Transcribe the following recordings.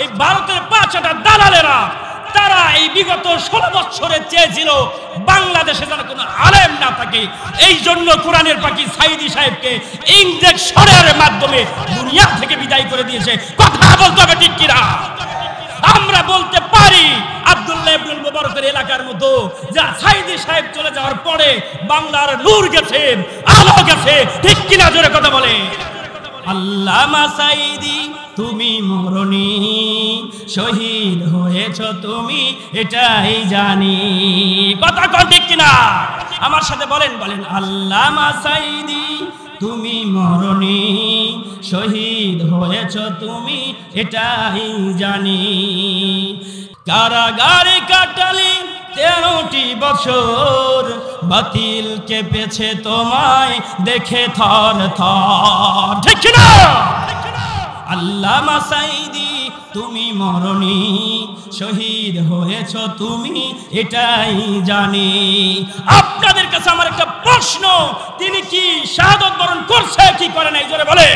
এই ভারতের 5টা দালালেরা তারা এই বিগত 16 বছরে চেয়েছিল বাংলাদেশে যেন কোনো আলেম না থাকে। এই জন্য কোরআনের পাখি সাইদি সাহেবকে ইনজেকশনের মাধ্যমে দুনিয়া থেকে বিদায় করে দিয়েছে। কথা বলতে হবে ঠিক কিনা? আমরা বলতে পারি আব্দুল্লাহ ইবনুল মুবারকের এলাকার মতো যা সাইদি সাহেব চলে যাওয়ার পরে বাংলার নূর গেছে, আলো গেছে, ঠিক কিনা? জোরে কথা বলে। আল্লামা সাইদি তুমি মরণি, শহীদ হয়েছ তুমি এটাই জানি। কথা কোন ঠিক কিনা? আমার সাথে বলেন বলেন আল্লামা সাইদি তুমি মরণি, শহীদ হয়েছ তুমি এটাই জানি। কারাগারে কাটালি 13টি বছর, বাতিল কেঁপেছে তোমায় দেখে থর থর, ঠিক না? আল্লামা সাইদি তুমি মরণি, শহীদ হয়েছ তুমি এটাই জানি। আপনাদের কাছে আমার একটা প্রশ্ন, তিনি কি শাহাদত বরণ করছে কি করে নাই? জোরে বলে।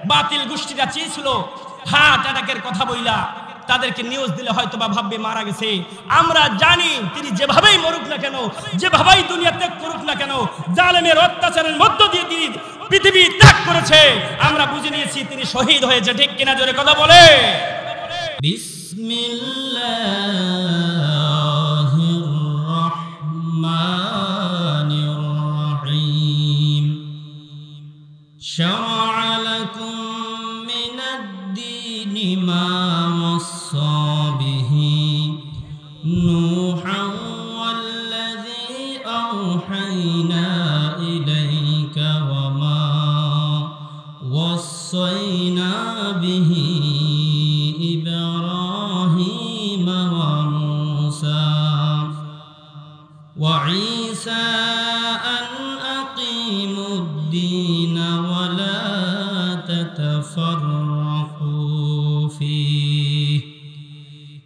বাতিল গোষ্ঠীরা চেয়েছিল হার্ট অ্যাটাকের কথা বইলা তাদেরকে নিউজ দিলে হয়তো বা ভাববে মারা গেছে। আমরা জানি তিনি যেভাবেই মরুক না কেন, যেভাবেই দুনিয়া ত্যাগ করুক না কেন, জালেমের অত্যাচারের মধ্য দিয়ে তিনি পৃথিবী ত্যাগ করেছে। আমরা বুঝে নিয়েছি তিনি শহীদ হয়েছে, ঠিক কিনা? জোরে কথা বলে। বিসমিল্লাহির রাহমানির রাহিম। শারআ লাকুম মিনাদ-দীনি মা ওয়াসসা বিহি নূহান ওয়াল্লাযী আওহাইনা ইলাইকা ওয়া মা ওয়াসাইনা বিহি ইব্রাহিম ওয়া মূসা ওয়া ঈসা আন আকিমুদ-দীন ওয়া লা তাতাফাররাকু ফীহি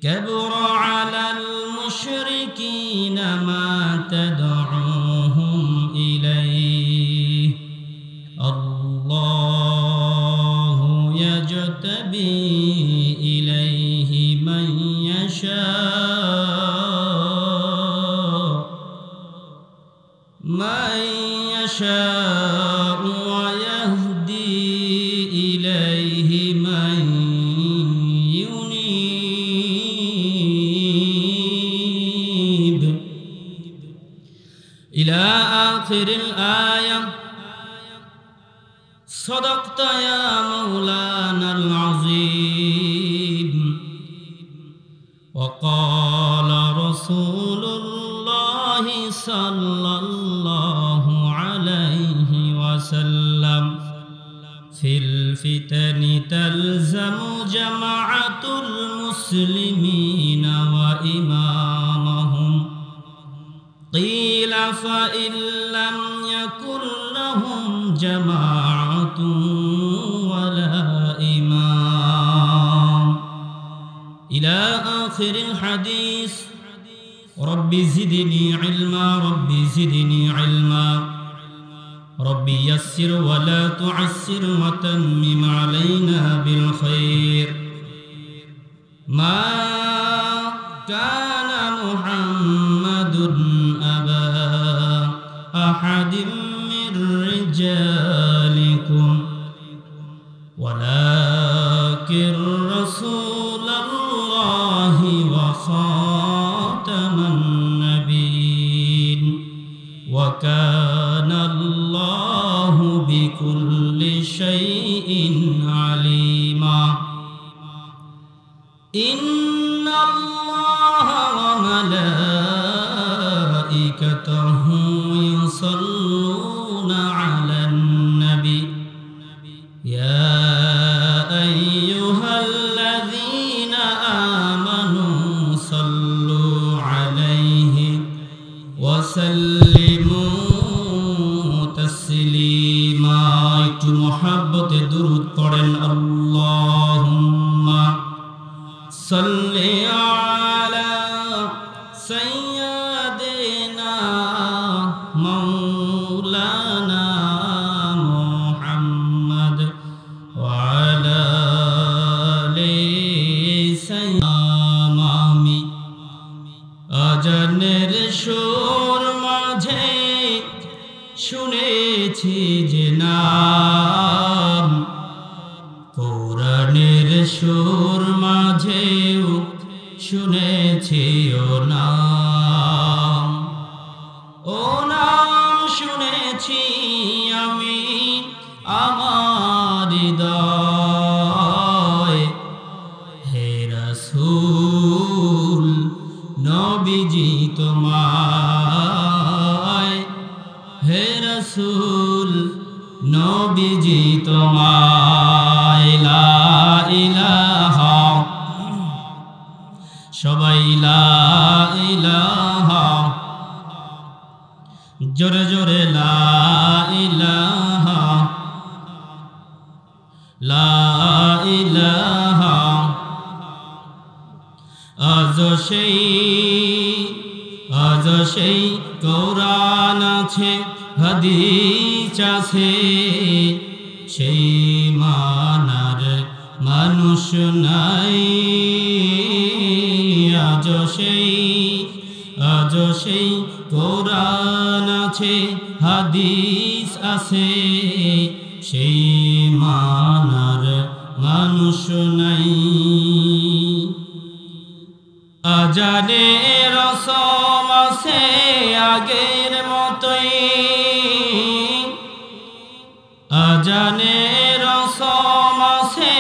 কাবুরা আলাল মুশরিকিনা মা তাদউহুম ইলাইহি আল্লাহু ইয়াজতাবি ইলাইহি মান ইয়াশা ওয়া ইয়াহদি ইলাইহি মান ইউনীব ইলা আখিরিল আয়া। সাদাকতা ইয়া মাওলানাল আযীম। ওয়া ক্বালা রাসূলুল্লাহি সাল্লাল্লাহু আলাইহি ওয়াসাল্লাম ফিল ফিতানি তালজামু জামাআতুল মুসলিমিনা ওয়া ইমামাহুম কিলা ফাইন লাম ইয়াকুন লাহুম জামাআতুন ওয়ালা ইমাম ইলা আখিরিল হাদিস। রব্বি জিদনি ইলমা, রব্বি জিদনি ইলমা, রব্বি ইয়াসসির ওয়া লা তু'আসসির ওয়া তাম্মিম আলাইনা বিল খায়র। মা কানা মুহাম্মাদুন আবা আহাদিম মির রিজালিকুম ওয়ালাকিন রাসূলুল্লাহি ওয়া খাতামান নাবিয়্যিন ওয়া কানা আল্লাহু বিকুল্লি শাইইন আলিমা। ইন্নাল্লাহা ওয়া মালাইকাতাহু ইউসাল্লুনা আলান নাবী ইয়া আইয়ুহাল্লাযীনা আমানু সাল্লু আলাইহি ওয়া সাল্লিমু তাসলিমা। একটু মুহাব্বতে দুরূদ পড়েন। আল্লাহুম্মা সাল্লি আলা সাইয়্যিদিনা মাওলানা মুহাম্মদ ওয়া আলা আলিহি নাম, কোরআনের সুর মাঝেও শুনেছি ও নাম, ও নাম শুনেছি আমি আমার হৃদয়। হে রাসূল নবীজি তোমায়, হে রাসূল নবীজি তোমায়। লা ইলাহা, সবাই লা ইলাহা, জোরে জোরে লা ইলাহা, লা ইলাহা। আজ সেই কোরআন আছে, হাদিস আছে, সেই মানার মানুষ নাই। আজ সেই কোরআন আছে, হাদিস আছে, সেই মানার মানুষ নাই। আজানে রসম আছে আগের মতোই, আজানে রসম আছে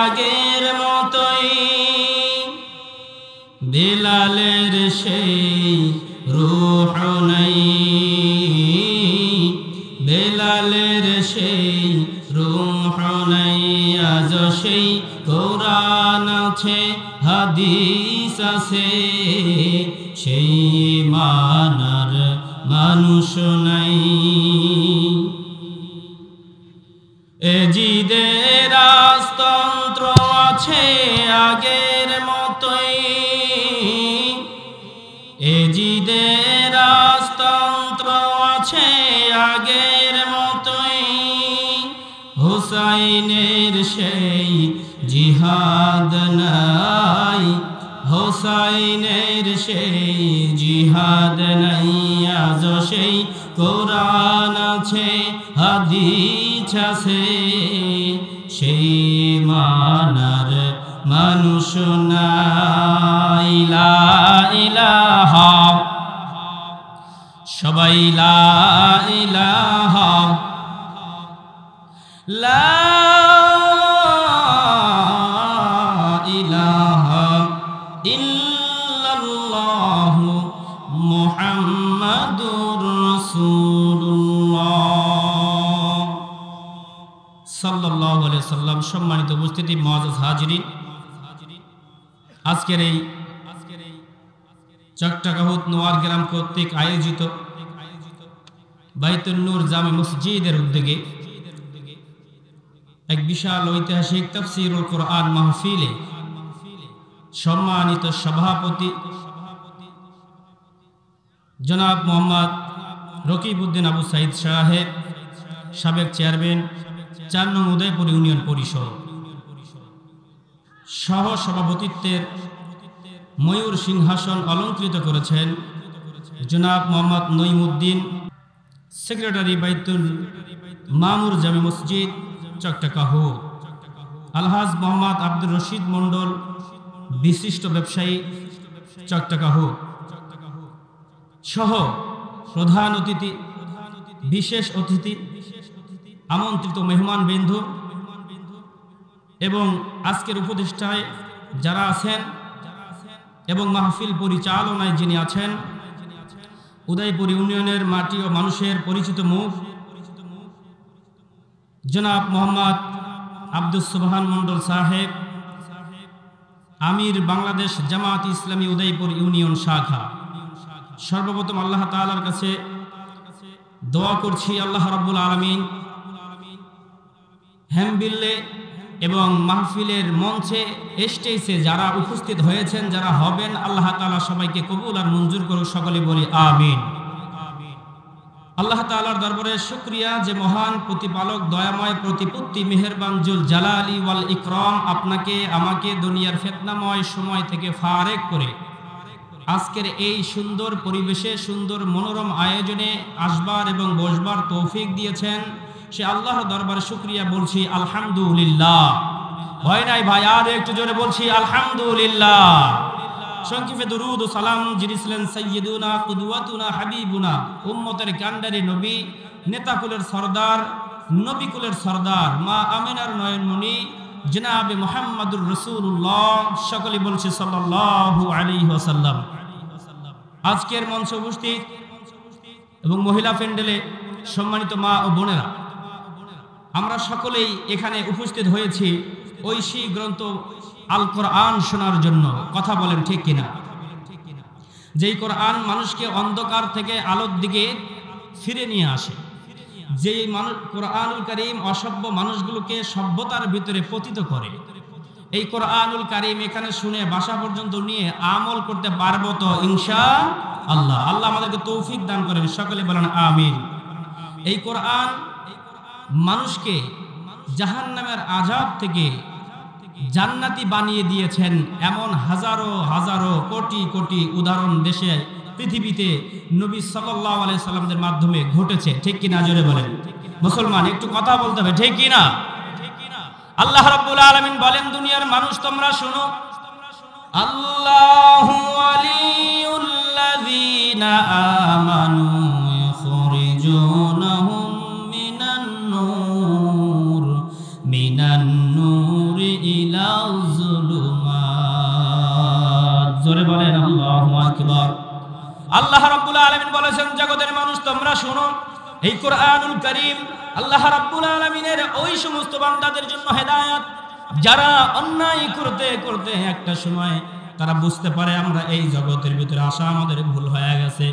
আগের মতোই, বেলালের সেই রূহ নাই, বেলালের সেই রূহ নাই। আজ সেই কোরআন আছে, হাদিস আছে, সেই মানার মানুষ নাই। এজিদের রাজতন্ত্র আছে আগের মতোই, এজিদের রাজতন্ত্র আছে আগের মতোই, হুসাইনের সেই জিহাদ নাই, হুসাইনের সেই জিহাদ নাই। আজ সেই কোরআন আছে, হাদিস আছে, সেই মানার মানুষ নাই। লা ইলাহা, সবাই লা ইলাহা, লা ইলাহা ইল্লাল্লাহু মুহাম্মাদুর রাসূলুল্লাহ সাল্লাল্লাহু আলাইহি ওয়াসাল্লাম। সম্মানিত উপস্থিতি, মুআজ্জাজ হাজিরিন, আজকের এই চট্টগ্রাম নোয়ার গ্রাম কর্তৃক আয়োজিত বাইতুন নূর জামে মসজিদের উদ্যোগে এক বিশাল ঐতিহাসিক তাফসীরুল কোরআন মাহফিলে সম্মানিত সভাপতি জনাব মোহাম্মদ রকিবউদ্দিন আবু সাইদ সাহেব, সাবেক চেয়ারম্যান ৪ নং উদয়পুর ইউনিয়ন পরিষদ, সহ সভাপতিত্বের ময়ূর সিংহাসন অলঙ্কৃত করেছেন জনাব মোহাম্মদ নঈমউদ্দিন, সেক্রেটারি বাইতুল মামুর জামে মসজিদ চট্টগ্রাম, আলহাজ মোহাম্মদ আব্দুর রশিদ মন্ডল, বিশিষ্ট ব্যবসায়ী চট্টগ্রাম, সহ প্রধান অতিথি, বিশেষ অতিথি, আমন্ত্রিত মেহমানবৃন্দ এবং আজকের উপদেষ্টায় যারা আছেন এবং মাহফিল পরিচালনায় যিনি আছেন, উদয়পুর ইউনিয়নের মাটি ও মানুষের পরিচিত মুখ জনাব মোহাম্মদ আব্দুস সুবহান মন্ডল সাহেব, আমির বাংলাদেশ জামাত ইসলামী উদয়পুর ইউনিয়ন শাখা। সর্বপ্রথম আল্লাহ তাআলার কাছে দোয়া করছি, আল্লাহ রাব্বুল আলামিন হ্যামবিল্লে এবং মাহফিলের মঞ্চে স্টেজে যারা উপস্থিত হয়েছেন, যারা হবেন, আল্লাহ তাআলা সবাইকে কবুল আর মঞ্জুর করুক। সকলে বলি আমিন। আল্লাহ তাআলার দরবারে শুকরিয়া যে মহান প্রতিপালক, দয়াময়, প্রতিপত্তি, মেহেরবান, জুল জালালি ওয়াল ইকরাম আপনাকে আমাকে দুনিয়ার ফিতনাময় সময় থেকে ফারেক করে আজকের এই সুন্দর পরিবেশে, সুন্দর মনোরম আয়োজনে আসবার এবং বসবার তৌফিক দিয়েছেন। সে আল্লাহর দরবারে শুকরিয়া বলছি আলহামদুলিল্লাহ। ভয় নাই ভাই, আর একটু জোরে বলছি আলহামদুলিল্লাহ। সংক্ষেপে দুরুদ ও সালাম যিনি ছিলেন সাইয়্যিদুনা কুদওয়াতুনা হাবিবুনা, উম্মতের কান্ডারি নবী, নেতাকুলের সরদার, নবীকুলের সরদার, মা আমিনার নয়নমণি জনাবে মুহাম্মদুর রাসূলুল্লাহ, সকলে বলছি সাল্লাল্লাহু আলাইহি ওয়াসাল্লাম। আজকের মঞ্চে উপস্থিত এবং মহিলা প্যান্ডেলে সম্মানিত মা ও বোনেরা, আমরা সকলেই এখানে উপস্থিত হয়েছি ঐশী গ্রন্থ আল কোরআন শোনার জন্য। কথা বলেন ঠিক কিনা? যেই কোরআন মানুষকে অন্ধকার থেকে আলোর দিকে ফিরে নিয়ে আসে, যেই কোরআনুল কারীম অসভ্য মানুষগুলোকে সভ্যতার ভিতরে পতিত করে। এই কোরআনুল কারীম এখানে শুনে বাসা পর্যন্ত নিয়ে আমল করতে পারবো তো ইনশাআল্লাহ? আল্লাহ আমাদেরকে তৌফিক দান করেন, সকলে বলেন আমিন। এই কোরআন মানুষকে জাহান্নামের আযাব থেকে জান্নাতি বানিয়ে দিয়েছেন এমন হাজারো হাজারো কোটি কোটি উদাহরণ দেশে পৃথিবীতে নবী সাল্লাল্লাহু আলাইহি সাল্লামদের মাধ্যমে ঘটেছে। ঠিক কিনা জোরে বলেন মুসলমান, একটু কথা বলতে হবে, ঠিক কিনা? আল্লাহ রাব্বুল আলামিন বলেন, দুনিয়ার মানুষ তোমরা শোনো, আল্লাহু ওয়ালিয়ুল্লাযীনা আমানু ইখরিজুনাহুম মিনান নূরি ইলা যুলুমাত। জোরে বলেন আল্লাহু আকবার। আল্লাহ রাব্বুল আলামিন বলেছেন, জগতের মানুষ তোমরা শোনো, এই কোরআনুল কারীম আল্লাহ রাব্বুল আলামিনের ওই সমস্ত বান্দাদের জন্য হেদায়েত যারা অন্যায় করতে করতে একটা সময় তারা বুঝতে পারে আমরা এই জগতের ভিতরে আসা আমাদের ভুল হয়ে গেছে।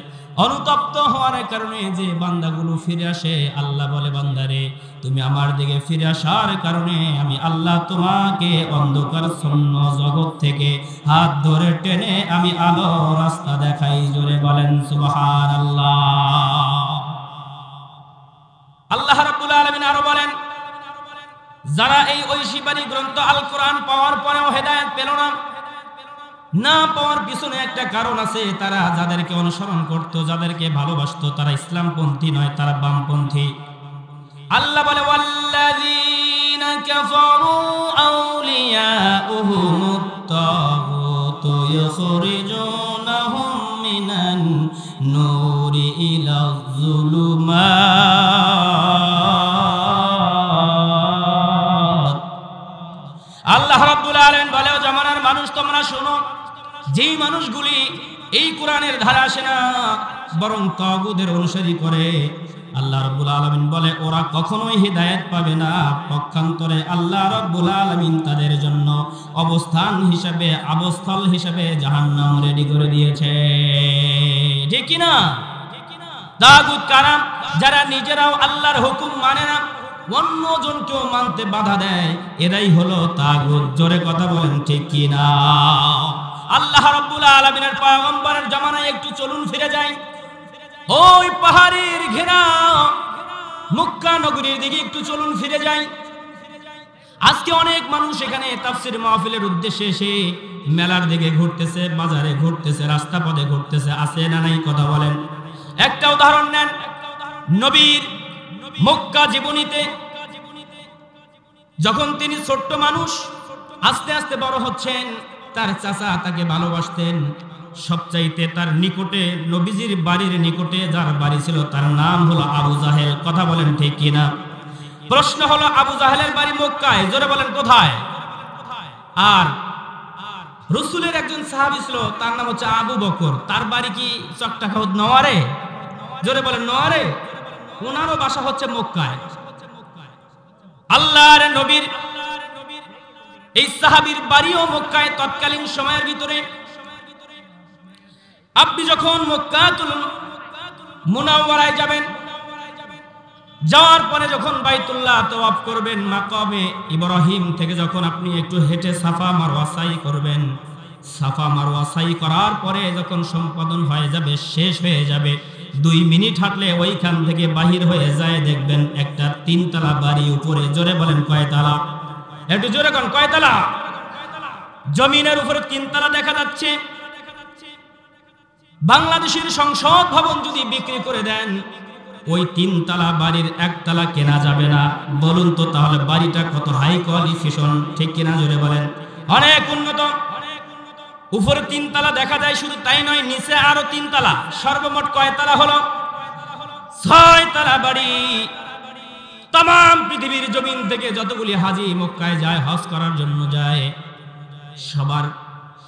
অনুতপ্ত হওয়ার কারণে যে বান্দাগুলো ফিরে আসে, আল্লাহ বলে, বান্দারে তুমি আমার দিকে ফিরে আসার কারণে আমি আল্লাহ তোমাকে অন্ধকার শূন্য জগৎ থেকে হাত ধরে টেনে আমি আলো রাস্তা দেখাই। জোরে বলেন সুবহানাল্লাহ। আল্লাহ রাব্বুল আলামিন আরো বলেন, যারা এই ঐশী বাণী গ্রন্থ আল কোরআন পাওয়ার পরেও হেদায়েত পেল না পাওয়ার পিছনে একটা কারণ আছে। তারা যাদেরকে অনুসরণ করত, যাদেরকে ভালোবাসতো, তারা ইসলামপন্থী নয়, তারা বামপন্থী। আল্লাহ বলে, ওয়াল্লাযীনা কাফারু আউলিয়াউহুমুত তাগুতু ইখরিজুনাহুম মিনান নূরি ইলা যুলুমাত। আল্লাহ রাব্বুল আলামিন বলে, ও জামানার মানুষ তোমরা শোনো, যেই মানুষগুলি এই কোরআনের ধারে আসে না বরং তাগুতের অনুসারী করে, আল্লাহ রাব্বুল আলামিন বলে ওরা কখনোই হিদায়াত পাবে না। পক্ষান্তরে আল্লাহ রাব্বুল আলামিন তাদের জন্য অবস্থান হিসাবে, আবস্থল হিসাবে জাহান্নাম রেডি করে দিয়েছে। ঠিক কি না? তাগুত কারা? যারা নিজেরাও আল্লাহর হুকুম মানে না, অন্যজনকেও মানতে বাধা দেয়, এরাই হলো তাগুত। জোরে কথা বলেন ঠিক কি না? আল্লাহ রাব্বুল আলামিনের পয়গম্বরের জামানায় একটু চলুন ফিরে যাই, ওই পাহাড়ের ঘেরা মক্কা নগরীর দিকে একটু চলুন ফিরে যাই। আজকে অনেক মানুষ এখানে তাফসীর মাহফিলের উদ্দেশ্যে এসে মেলার দিকে ঘুরতেছে, বাজারে ঘুরতেছে, রাস্তা পথে ঘুরতেছে, আছে না নাই? কথা বলেন। একটা উদাহরণ নেন, নবীর মক্কা জীবনীতে যখন তিনি ছোট্ট মানুষ আস্তে আস্তে বড় হচ্ছেন, তার চাচা তাকে ভালোবাসতেন সবচাইতে। তার নিকটে, নবীজির বাড়ির নিকটে যার বাড়ি ছিল তার নাম হলো আবু জাহেল। কথা বলেন ঠিক কিনা? প্রশ্ন হলো, আবু জাহেলের বাড়ি মক্কায়, জোরে বলেন কোথায়? আর রাসূলের একজন সাহাবী ছিল, তার নাম হচ্ছে আবু বকর, তার বাড়ি কি চকটাখাউদ নোয়ারে? জোরে বলেন নোয়ারে? ওনারও বাসা হচ্ছে মক্কায়। আল্লাহর নবীর এই সাহাবীর বাড়িও মক্কায়। তৎকালীন সময়ের ভিতরে আপনি যখন মক্কাতুল মুনাওয়ারায় যাবেন, যাওয়ার পরে যখন বাইতুল্লাহ তাওয়াফ করবেন, মাকামে ইব্রাহিম থেকে যখন আপনি একটু হেঁটে সাফা মারওয়া সাই করবেন, সাফা মারওয়া সাই করার পরে যখন সম্পাদন হয়ে যাবে, শেষ হয়ে যাবে, 2 মিনিট হাঁটলে ওইখান থেকে বাহির হয়ে যায়, দেখবেন একটা 3তলা বাড়ি উপরে। জোরে বলেন কয়তলা? একটু জোরে কোন কয়তলা? জমিনের উপরে 3তলা দেখা যাচ্ছে। বাংলাদেশের সংসদ ভবন যদি বিক্রি করে দেন, ওই 3 তলা বাড়ির 1 তলা কেনা যাবে না। বলুন তো তাহলে বাড়িটা কত হাই কোয়ালিফিকেশন, ঠিক কিনা জোরে বলেন? অনেক উন্নত। উপরে 3 তলা দেখা যায়, শুধু তাই নয় নিচে আরো 3 তলা, সর্বমোট কয় তলা হলো? 6 তলা বাড়ি। तमाम পৃথিবীর জমিন থেকে যতগুলি হাজী মক্কায় যায়, হজ করার জন্য যায়, সবার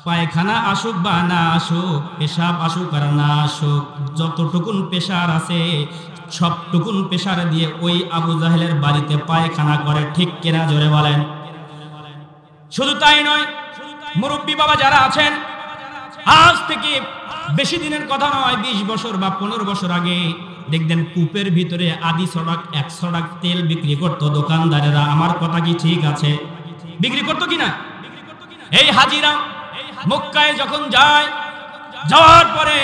পায়খানা আসুক বা না আসুক, পেশাব আসুক আর না আসুক, যতটুকুন পেশার আছে সবটুকুন পেশার দিয়ে ওই আবু জাহেলের বাড়িতে পায়খানা করে, ঠিক কিনা জোরে বলেন? শুধু তাই নয়, মুরব্বী বাবা যারা আছেন, আজ থেকে বেশি দিনের কথা নয়, 20 বছর বা 15 বছর আগে দেখবেন কূপের ভিতরে আদি সড়ক 100 টাকা তেল বিক্রি করতো দোকানদারেরা। আমার কথা কি ঠিক আছে? বিক্রি করতো কিনা? এই হাজিরা মক্কায় যখন যায়, যাওয়ার পরে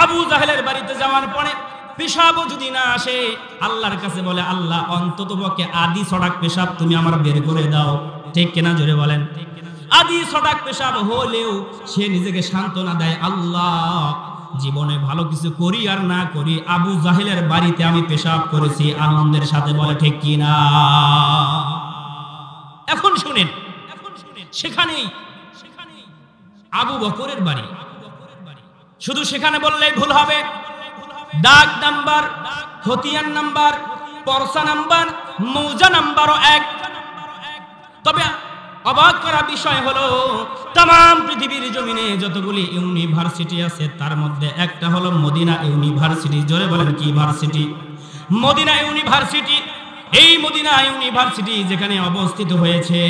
আবু জাহেলের বাড়িতে যাওয়ার পরে পেশাবও যদি না আসে, আল্লাহর কাছে বলে, আল্লাহ অন্ততপক্ষে আদি সড়ক পেশাব তুমি আমার বের করে দাও, ঠিক কিনা জোরে বলেন? আদি সড়ক পেশাব হলেও সে নিজেকে সান্ত্বনা দেয়, আল্লাহ জীবনে ভালো কিছু করি আর না করি, আবু জাহেলের বাড়িতে আমি পেশাব করেছি আনন্দের সাথে, বলে ঠিক কিনা? এখন শুনেন, সেখানেই আবু বকরের বাড়ি। শুধু সেখানে বললেই ভুল হবে, ডাক নাম্বার, খতিয়ান নাম্বার, পরসা নাম্বার, মৌজা নাম্বারও 1। তবে অবাক করা বিষয় হলো, तमाम পৃথিবীর জমিনে যতগুলি ইউনিভার্সিটি আছে তার মধ্যে একটা হলো মদিনা ইউনিভার্সিটি। জোরে বলেন কি ভার্সিটি? Medina university. এই মদিনা ইউনিভার্সিটি যেখানে অবস্থিত হয়েছে,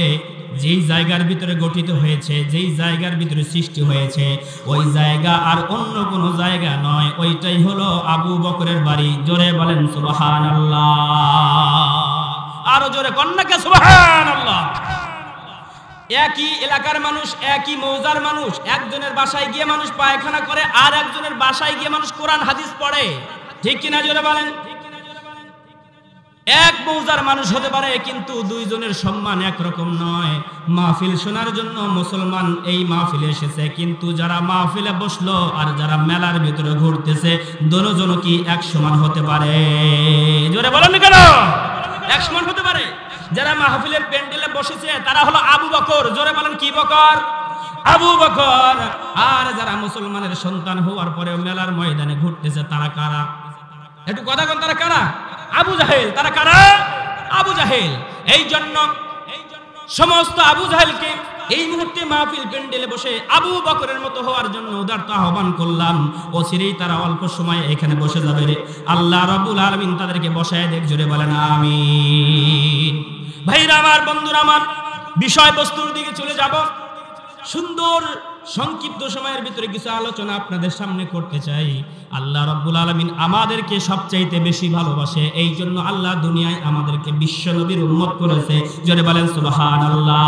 যেই জায়গার ভিতরে গঠিত হয়েছে, যেই জায়গার ভিতরে সৃষ্টি হয়েছে, ওই জায়গা আর অন্য কোনো জায়গা নয়, ওইটাই হলো আবু বকরের বাড়ি। জোরে বলেন সুবহানাল্লাহ। আরো জোরে কন্যাকে সুবহানাল্লাহ। একই এলাকার মানুষ, একই মৌজার মানুষ, একজনের বাসায় গিয়ে মানুষ পায়খানা করে আর একজনের বাসায় গিয়ে মানুষ কোরআন হাদিস পড়ে, ঠিক কিনা জোরে বলেন? এক মৌজার মানুষ হতে পারে, কিন্তু দুইজনের সম্মান একরকম নয়। মাহফিল শোনার জন্য মুসলমান এই মাহফিলে এসেছে, কিন্তু যারা মাহফিলে বসলো আর যারা মেলার ভিতরে ঘুরতেছে, দুজন কি এক সমান হতে পারে? জোরে বলেন কেন? এক সমান হতে পারে? যারা মাহফিলের প্যান্ডেলে বসেছে তারা হলো আবু বকর। জোরে বলেন কি বকর? আবু বকর। আর যারা মুসলমানের সন্তান হওয়ার পরেও মেলার ময়দানে ঘুরতেছে তারা কারা? একটু কথা বল, তারা কারা? আবু জাহেল। তারা কারা? আবু জাহেল। এই জন্য সমস্ত আবু জাহেলকে এই মুহূর্তে মাহফিল প্যান্ডেলে বসে আবু বকরের মতো হওয়ার জন্য উদারত আহ্বান করলাম। অচিরেই তারা অল্প সময় এখানে বসে যাবে রে। আল্লাহ রাব্বুল আলামিন তাদেরকে বসায় দেখ। জোরে বলেন আমিন। ভাইরা আমার, বন্ধুরা আমার, বিষয়বস্তুর দিকে চলে যাব। সুন্দর সংক্ষিপ্ত সময়ের ভিতরে কিছু আলোচনা আপনাদের সামনে করতে চাই। আল্লাহ রাব্বুল আলামিন আমাদেরকে সবচাইতে বেশি ভালোবাসে, এই জন্য আল্লাহ দুনিয়ায় আমাদেরকে বিশ্ব নবীর উম্মত করেছে। জোরে বলেন সুবহানাল্লাহ।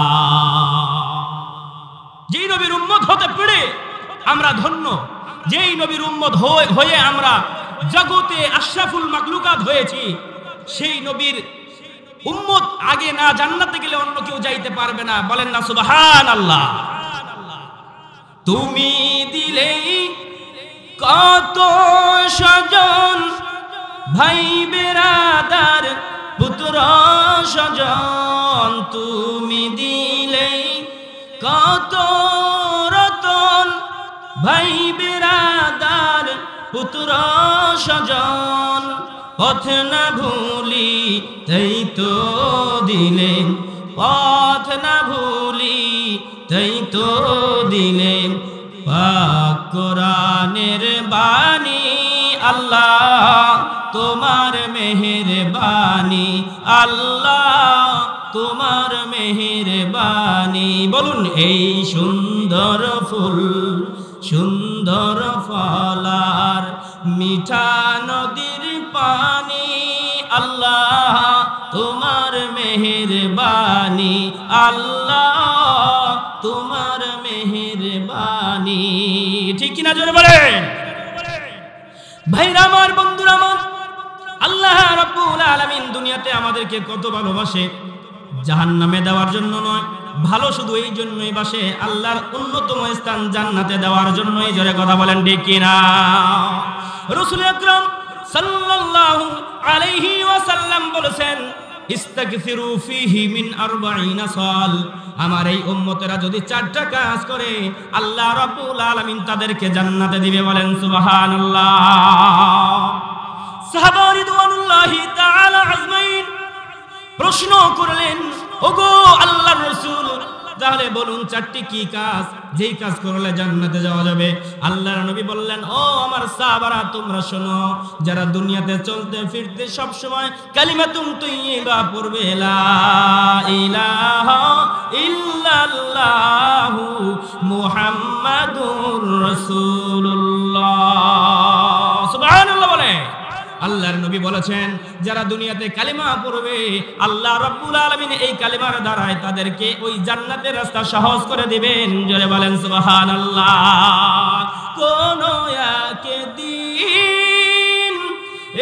যেই নবীর উম্মত হতে পেরে আমরা ধন্য, যেই নবীর উম্মত হয়ে আমরা জগতে আশরাফুল মাখলুকাত হয়েছি, সেই নবীর উম্মত আগে না জান্নাতে গেলে অন্য কেউ যাইতে পারবে না। বলেন না সুবহানাল্লাহ। তুমি দিলেই কত স্বজন, ভাই বেরাদার পুত্র স্বজন, তুমি দিলেই কত রতন, ভাই বেরাদার পুত্র স্বজন, পথ না ভুলি তাই তো দিলেন, পথ না ভুলি তাই তো দিলেন পাক কোরআনের বাণী। আল্লাহ তোমার মেহেরবানি, আল্লাহ তোমার মেহেরবানি। বলুন এই সুন্দর ফুল, সুন্দর ফলার মিঠা নদীর পানি, আল্লাহ তোমার মেহেরবানি, আল্লাহ তোমার মেহেরবানি। ঠিক কিনা জোরে বলেন? ভাইরা আমার, বন্ধুরা আমার, আল্লাহ রাব্বুল আলামিন দুনিয়াতে আমাদেরকে কত ভালোবাসে, জাহান্নামে দেওয়ার জন্য নয়, ভালো শুধু এই জন্যই বাসে, আল্লাহর অন্যতম স্থান জান্নাতে দেওয়ার জন্যই। জোরে কথা বলেন ঠিক কিনা? রাসূল আকরাম সাল্লাল্লাহু আলাইহি ওয়াসাল্লাম বলেছেন, ইস্তাগফিরু ফীহি মিন 40 সাল। আমার এই উম্মতেরা যদি 4টা কাজ করে আল্লাহ রাব্বুল আলামিন তাদেরকে জান্নাতে দিবে। বলেন সুবহানাল্লাহ। সাহাবা রিদওয়ানুল্লাহি তাআলা আজমাইন প্রশ্ন করলেন, ওগো আল্লাহর রাসূল, তাহলে বলুন 4টি কি কাজ, যেই কাজ করলে জান্নাতে যাওয়া যাবে? আল্লাহর নবী বললেন, ও আমার সাহাবারা, তোমরা শোনো, যারা দুনিয়াতে চলতে ফিরতে সব সময় কালিমাতুন তাইয়্যিবা পড়বে, লা ইলাহা ইল্লাল্লাহু মুহাম্মাদুর রাসূলুল্লাহ। সুবহানাল্লাহ বলে। আল্লাহর নবী বলেছেন, যারা দুনিয়াতে কালিমা পড়বে আল্লাহ রাব্বুল আলামিন এই কালিমার দ্বারাই তাদেরকে ওই জান্নাতের রাস্তা সহজ করে দিবেন। জোরে বলেন সুবহানাল্লাহ। কোন একদিন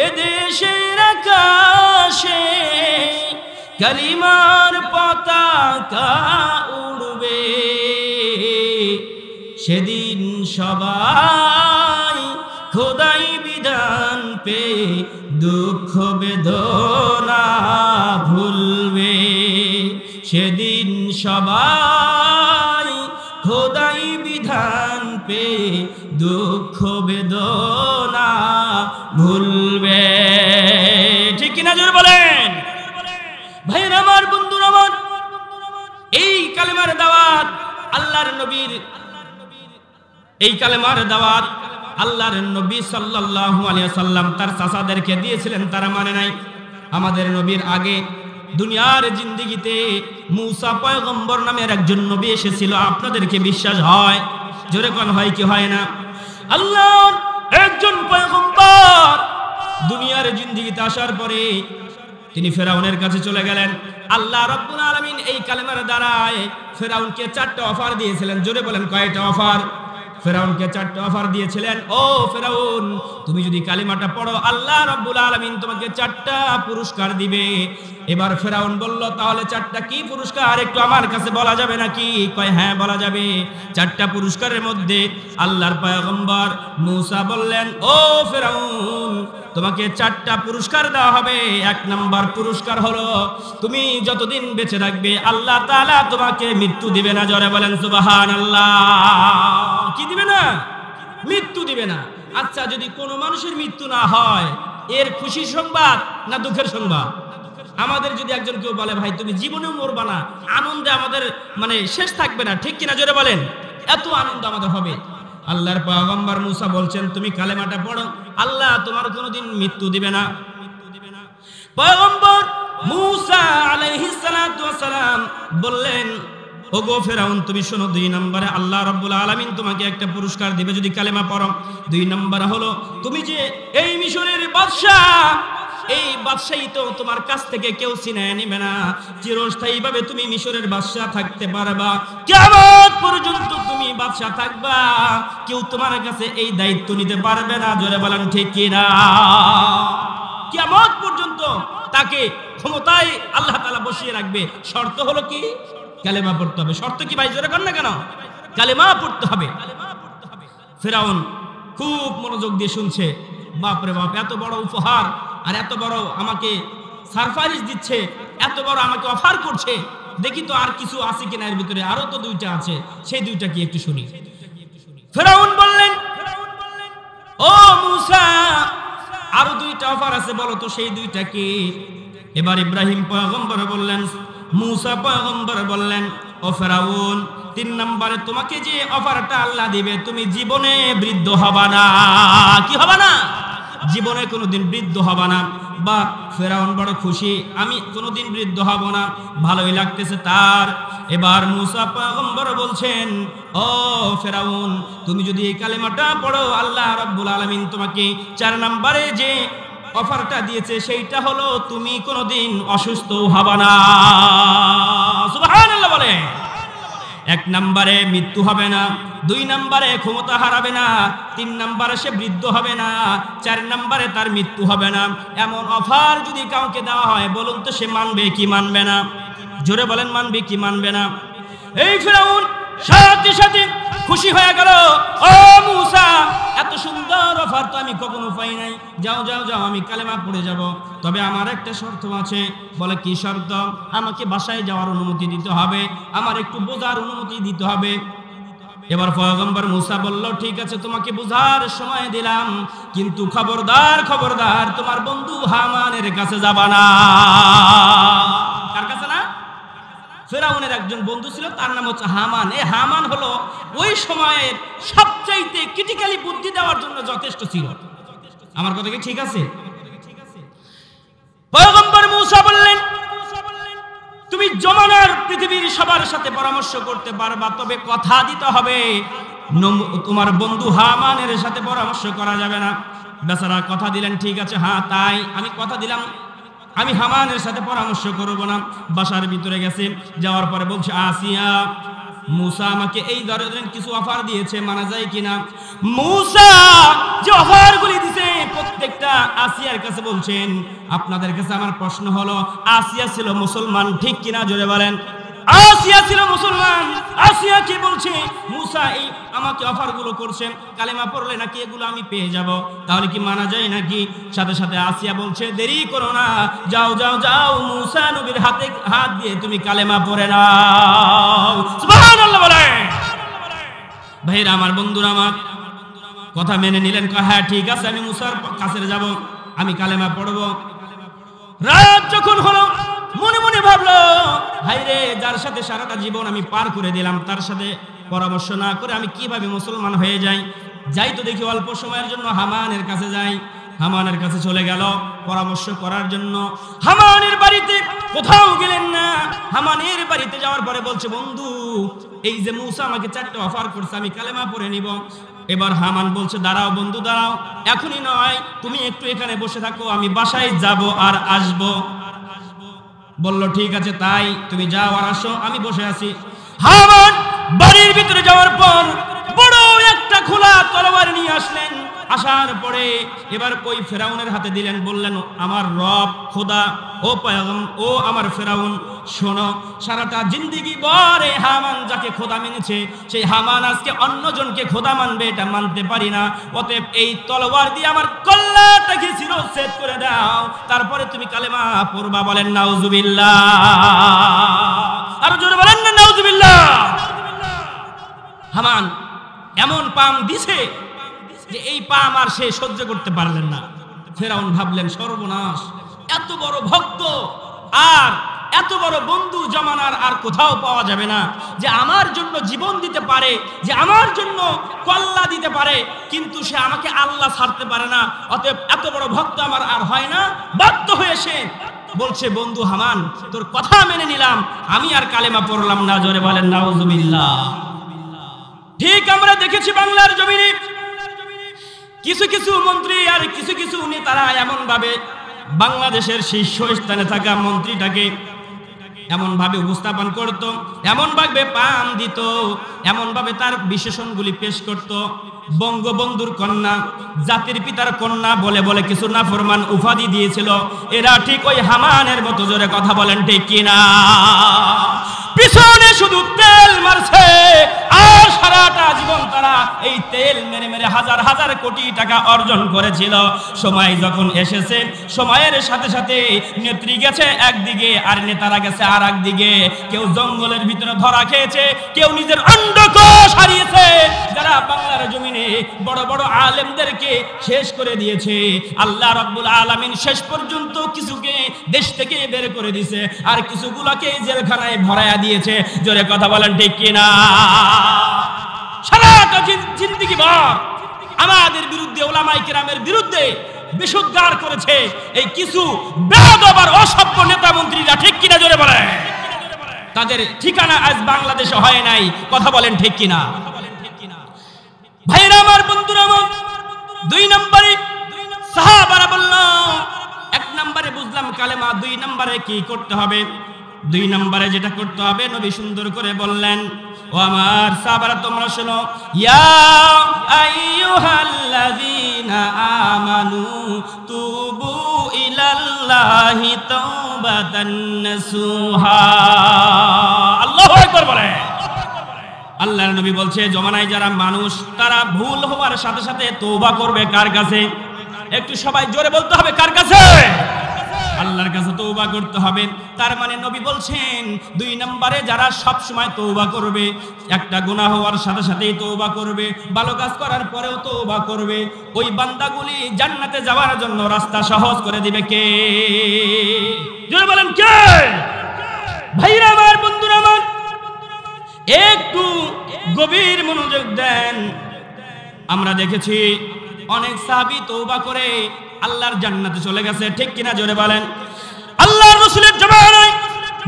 এদেশের আকাশে কালিমার পতাকা উড়বে, সেদিন সবাই খোদাই বিধান পে দুঃখ বেদনা ভুলবে, সেদিন সবাই খোদাই বিধান পে দুঃখ বেদনা ভুলবে। ঠিক কিনা জোরে বলেন। ভাইরা আমার, বন্ধুরা আমার, এই কালেমার দাওয়াত আল্লাহর নবীর, এই কালেমার দাওয়াত আল্লাহর নবী সাল্লাল্লাহু আলাইহি ওয়াসাল্লাম তার চাচাদেরকে দিয়েছিলেন, তারা মানে নাই। আমাদের নবীর আগে দুনিয়ার জিন্দেগিতে মূসা পয়গম্বর নামের একজন নবী এসেছিল। আপনাদেরকে বিশ্বাস হয়? জোরে কোন হয় কি হয় না? আল্লাহর একজন পয়গম্বর দুনিয়ার জিন্দেগিতে আসার পরে তিনি ফেরাউনের কাছে চলে গেলেন। আল্লাহ রাব্বুল আলামিন এই কালেমার দ্বারায় ফেরাউনকে 4টা অফার দিয়েছিলেন। জোরে বলেন, কয়টা অফার? ফেরাউনকে 4টা অফার দিয়েছিলেন। ও ফেরাউন, তুমি যদি কালিমাটা পড়ো আল্লাহ রাব্বুল আলামিন তোমাকে 4টা পুরস্কার দিবে। এবার ফেরাউন বলল, তাহলে 4টা কি পুরস্কার একটু আমার কাছে বলা যাবে নাকি? কয় হ্যাঁ বলা যাবে। 4টা পুরস্কারের মধ্যে আল্লাহর পয়গম্বর মূসা বললেন, ও ফেরাউন, তোমাকে 4টা পুরস্কার দেওয়া হবে। 1 নাম্বার পুরস্কার হলো, তুমি যতদিন বেঁচে থাকবে আল্লাহ তাআলা তোমাকে মৃত্যু দিবে না। জোরে বলেন সুবহানাল্লাহ। কি দিবে না? মৃত্যু দিবে না। আচ্ছা, যদি কোনো মানুষের মৃত্যু না হয়, এর খুশির সংবাদ না দুঃখের সংবাদ? আমাদের যদি একজন কেউ বলে, ভাই তুমি জীবনেও মরবা না, আনন্দে আমাদের মানে শেষ থাকবে না, ঠিক কিনা জোরে বলেন? এত আনন্দ আমাদের হবে। আল্লাহর পয়গম্বর মূসা বলছেন, তুমি কালেমাটা পড়ো, আল্লাহ তোমার কোনোদিন মৃত্যু দিবে না। পয়গম্বর মূসা আলাইহিস সালাতু ওয়াস সালাম বললেন, ওগো ফেরাউন, তুমি শোনো, 2 নম্বরে আল্লাহ রাব্বুল আলামিন তোমাকে একটা পুরস্কার দিবে যদি কালেমা পড়ো। 2 নম্বর হলো, তুমি যে এই মিশরের বাদশা, এই বাদশাহী তো তোমার কাছ থেকে কেউ ছিনিয়ে নেবে না। চিরস্থায়ীভাবে তুমি মিশরের বাদশা থাকতে পারবা, কিয়ামত পর্যন্ত তুমি বাদশা থাকবা, কেউ তোমার কাছে এই দায়িত্ব নিতে পারবে না। জোরে বলেন ঠিক কিনা? কিয়ামত পর্যন্ত তাকে ক্ষমতায় আল্লাহ তাআলা বসিয়ে রাখবে। শর্ত হলো কি? কালেমা পড়তে হবে। শর্ত কি ভাই? জোরে কর না কেন? কালেমা পড়তে হবে। ফেরাউন খুব মনোযোগ দিয়ে শুনছে। বাপরে বাপ, এত বড় উপহার আর এত বড় আমাকে সারপ্রাইজ দিচ্ছে, এত বড় আমাকে অফার করছে, দেখি তো আর কিছু আছে কিনা এর ভিতরে। আরো তো 2টা আছে, সেই 2টা কি একটু শুনি। ফেরাউন বললেন, ও মূসা, আরো 2টা অফার আছে, বলো তো সেই 2টা কি? এবার ইব্রাহিম পয়গম্বর বললেন, মূসা পয়গম্বর বললেন, ও ফেরাউন, 3 নম্বরে তোমাকে যে অফারটা আল্লাহ দিবে, তুমি জীবনে বৃদ্ধ হবা না। কি হবা না? জীবনে কোনোদিন বৃদ্ধ হবা না। বা ফেরাউন বড় খুশি, আমি কোনোদিন বৃদ্ধ হব না, ভালোই লাগতেছে তার। এবার মূসা পয়গম্বর বলছেন, ও ফেরাউন, তুমি যদি এই কালেমাটা পড়ো আল্লাহ রাব্বুল আলামিন তোমাকে 4 নম্বরে যে অফারটা দিয়েছে সেইটা হলো, তুমি কোনোদিন অসুস্থ হবা না। সুবহানাল্লাহ বলে। 1 নম্বরে মৃত্যু হবে না, 2 নম্বরে ক্ষমতা হারাবে না, 3 নম্বরে সে বৃদ্ধ হবে না, 4 নম্বরে তার মৃত্যু হবে না। এমন অফার যদি কাউকে দেওয়া হয়, বলুন তো সে মানবে কি মানবে না? জোরে বলেন, মানবে কি মানবে না? এই ফেরাউন সাথে সাথে খুশি হয়ে গেল, ও মূসা এত সুন্দর অফার তো আমি কখনো পাই নাই, যাও যাও যাও আমি কালেমা পড়ে যাব, তবে আমার একটা শর্ত আছে। বলে কি শর্ত? আমাকে বাসায় যাওয়ার অনুমতি দিতে হবে, আমার একটু বোঝার অনুমতি দিতে হবে। এবার পয়গম্বর মূসা বলল ঠিক আছে তোমাকে বোঝার সময় দিলাম, কিন্তু খবরদার খবরদার তোমার বন্ধু হামানের কাছে যাবা না। কার কাছে না? ফেরাউনের একজন বন্ধু ছিল, তার নাম হচ্ছে হামান। এই হামান হলো ওই সময়ের সবচাইতে ক্রিটিক্যালি বুদ্ধি দেওয়ার জন্য যথেষ্ট ছিল। আমার কথা কি ঠিক আছে? পয়গম্বর মূসা বললেন তুমি জমানার পৃথিবীর সবার সাথে পরামর্শ করতে পারবা, তবে কথা দিতে হবে তোমার বন্ধু হামানের সাথে পরামর্শ করা যাবে না। বেচারা কথা দিলেন, ঠিক আছে হ্যাঁ তাই আমি কথা দিলাম, আমি হামানের সাথে পরামর্শ করব না। বাসার ভিতরে গেছে, যাওয়ার পরে বলছে আসিয়া মূসা আমাকে এই ধরনের কিছু অফার দিয়েছে, মানা যায় কিনা? মূসা যে অফারগুলি দিয়েছে প্রত্যেকটা আসিয়ার কাছে বলছেন আপনাদের কাছে আমার প্রশ্ন হলো আসিয়া ছিল মুসলমান ঠিক কিনা? জোরে বলেন। আসিয়া ছিল মুসলমান। আসিয়া কি বলছে? মূসা এই আমাকে অফারগুলো করছে, কালেমা পড়লে নাকি এগুলো আমি পেয়ে যাব, তাহলে কি মানা যায় নাকি? সাথে সাথে আসিয়া বলছে দেরি করো না, যাও যাও যাও মূসা নবীর হাতে হাত দিয়ে তুমি কালেমা পড়ে নাও। সুবহানাল্লাহ বলে। ভাইরা আমার, বন্ধুরা আমার, কথা মেনে নিলেন, হ্যাঁ ঠিক আছে আমি মূসার কাছে যাব, আমি কালেমা পড়ব। রাত যখন হলো মনে মনে ভাবলো ভাইরে যার সাথে সারাটা জীবন আমি পার করে দিলাম তার সাথে পরামর্শ না করে আমি কিভাবে মুসলমান হয়ে যাই। যাই তো দেখি অল্প সময়ের জন্য হামানের কাছে যাই। হামানের কাছে চলে গেল পরামর্শ করার জন্য। হামানের বাড়িতে কোথাও গেলেন না। হামানের বাড়িতে যাওয়ার পরে বলছে বন্ধু এই যে মূসা আমাকে 4টা অফার করছে, আমি কালেমা পড়ে নিব। এবার হামান বলছে দাঁড়াও বন্ধু দাঁড়াও, এখনই নয়, তুমি একটু এখানে বসে থাকো, আমি বাসায় যাব আর আসব। বলল ঠিক আছে তাই, তুমি যাও আর আসো, আমি বসে আছি। হামান বাড়ির ভিতরে যাওয়ার পর বড় একটা খোলা তলোয়ার নিয়ে আসলেন। আসার পরে এবার কই ফেরাউনের হাতে দিলেন, বললেন আমার রব খোদা ও আমার ফেরাউন শোনো, সারাটা জিন্দেগি বরে হামান যাকে খোদা মেনেছে সেই হামান আজকে অন্যজনকে খোদা মানবে, এটা মানতে পারি না। অতএব এই তলোয়ার দিয়ে আমার কল্লাটাকে শিরচ্ছেদ করে দাও, তারপরে তুমি কালেমা পড়বা। বলেন নাউজুবিল্লাহ। আর জোরে বলেন না নাউজুবিল্লাহ। হামান এমন পাম দিছে যে এই পাম আর সে সহ্য করতে পারলেন না। ফেরাউন ভাবলেন সর্বনাশ, এত বড় ভক্ত আর এত বড় বন্ধু জমানার আর কোথাও পাওয়া যাবে না, যে আমার জন্য জীবন দিতে পারে, যে আমার জন্য কল্লা দিতে পারে, কিন্তু সে আমাকে আল্লাহ ছাড়তে পারে না। অতএব এত বড় ভক্ত আমার আর হয় না। বাধ্য হয়ে সে বলছে বন্ধু হামান তোর কথা মেনে নিলাম, আমি আর কালেমা পড়লাম না। জোরে বলেন নাউজুবিল্লাহ। ঠিক আমরা দেখেছি বাংলার জমিনে কিছু কিছু মন্ত্রী আর কিছু কিছু নেতারা এমন ভাবে বাংলাদেশের শীর্ষস্থানে থাকা মন্ত্রীটাকে এমন ভাবে উপস্থাপন করত, এমন ভাবে পাম দিত, এমন ভাবে তার বিশেষণগুলি পেশ করত। বঙ্গবন্ধুর কন্যা, জাতির পিতার কন্যা বলে বলে কিছু নাফরমান উপাধি দিয়েছিল। এরা ঠিক ওই হামানের মতো। জোরে কথা বলেন ঠিক কিনা? পিছনে শুধু তেল মারছে আর সারাটা জীবন তারা এই তেল মেরে মেরে হাজার হাজার কোটি টাকা অর্জন করেছিল। সময় যখন এসেছে, সময়ের সাথে সাথে নেত্রী গেছে একদিকে আর নেতারা গেছে আর একদিকে। কেউ জঙ্গলের ভিতরে ধরা খেয়েছে, কেউ নিজের অন্ডকোষ হারিয়েছে। যারা বাংলার জমিনে বড় বড় আলেমদেরকে শেষ করে দিয়েছে, আল্লাহ রাব্বুল আলামিন শেষ পর্যন্ত কিছুকে দেশ থেকে বের করে দিয়েছে আর কিছুগুলোকে জেলখানায় ভরায়া দিয়েছে। জোরে কথা বলেন ঠিক কিনা? সারাটা জিন্দেগি ভর আমাদের বিরুদ্ধে, ওলামায়ে কেরামের বিরুদ্ধে বিশুদ্ধার করেছে এই কিছু বেয়াদব আর অসভ্য নেতা মন্ত্রীরা। ঠিক কিনা? জোরে বলে। তাদের ঠিকানা আজ বাংলাদেশে হয় নাই। কথা বলেন ঠিক কিনা? ভাইরা আমার, বন্ধুরা আমার, 2 নম্বরে সাহাবারা বলল, 1 নম্বরে বুঝলাম কালেমা, 2 নম্বরে কি করতে হবে? 2 নম্বরে যেটা করতে হবে নবী সুন্দর করে বললেন, ও আমার সাহাবারা তোমরা শোনো, ইয়া আইয়ুহাল্লাযীনা আমানু তুবু ইলাল্লাহি তাওবাতান নাসুহা। আল্লাহু আকবার বলে। আল্লাহর নবী বলছে জমানায় যারা মানুষ তারা ভুল হওয়ার সাথে সাথে তওবা করবে কার কাছে? একটু সবাই জোরে বলতে হবে, কার কাছে? আল্লাহর কাছে তওবা করতে হবে। তার মানে নবী বলছেন 2 নম্বরে যারা সব সময় তওবা করবে, একটা গুনাহ হওয়ার সাথে সাথেই তওবা করবে, ভালো কাজ করার পরেও তওবা করবে, ওই বান্দাগুলি জান্নাতে যাওয়ার জন্য রাস্তা সহজ করে দিবে কে? জোরে বলেন কে? ভাইরা আমার, বন্ধুরা আমার, একটু গভীর মনোযোগ দেন। আমরা দেখেছি অনেক সাহাবী তওবা করে আল্লাহর জান্নাতে চলে গেছে, ঠিক কিনা জোরে বলেন? আল্লাহর রাসূলের জামানায়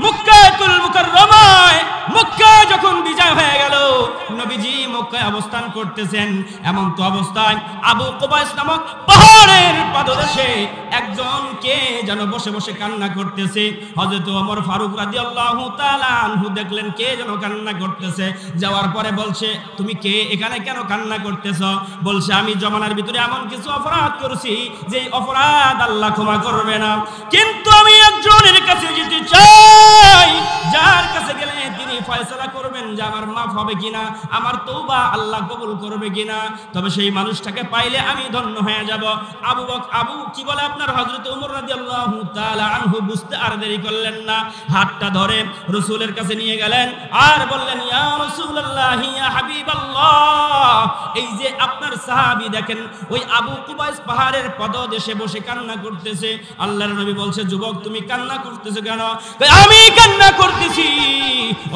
মক্কাতুল মুকাররমায় মক্কা যখন বিজয় হয়ে গেল, নবীজি মক্কায় অবস্থান করতেছেন, এমন তো অবস্থায় আবু কুবাইস নামক পাহাড়ের পাদদেশে একজন কে যেন বসে বসে কান্না করতেছে। হযরত ওমর ফারুক রাদিয়াল্লাহু তাআলা আনহু দেখলেন কে যেন কান্না করতেছে, যাওয়ার পরে বলছে তুমি কে, এখানে কেন কান্না করতেছ? বলছে আমি জমানার ভিতরে এমন কিছু অপরাধ করেছি যে অপরাধ আল্লাহ ক্ষমা করবে না, কিন্তু আমি একজনের কাছে যেতে চাই যার কাছে গেলে তিনি ফয়সালা করবেন যে আমার মাফ হবে কিনা, আমার তওবা আল্লাহ কবুল করবে কিনা, তবে সেই মানুষটাকে পাইলে আমি ধন্য হয়ে যাব। আবু কি বলে আপনার হযরত ওমর রাদিয়াল্লাহু তাআলা আনহু বুঝতে আর দেরি করলেন না, হাতটা ধরে রাসূলের কাছে নিয়ে গেলেন আর বললেন ইয়া রাসূলুল্লাহ ইয়া হাবিবাল্লাহ, এই যে আপনার সাহাবী দেখেন ওই আবু কুবাইস পাহাড়ের পদদেশে বসে কান্না করতেছে। আল্লাহর নবী বলছে যুবক তুমি কান্না করতেছো কেন? আমি কান্না করতেছি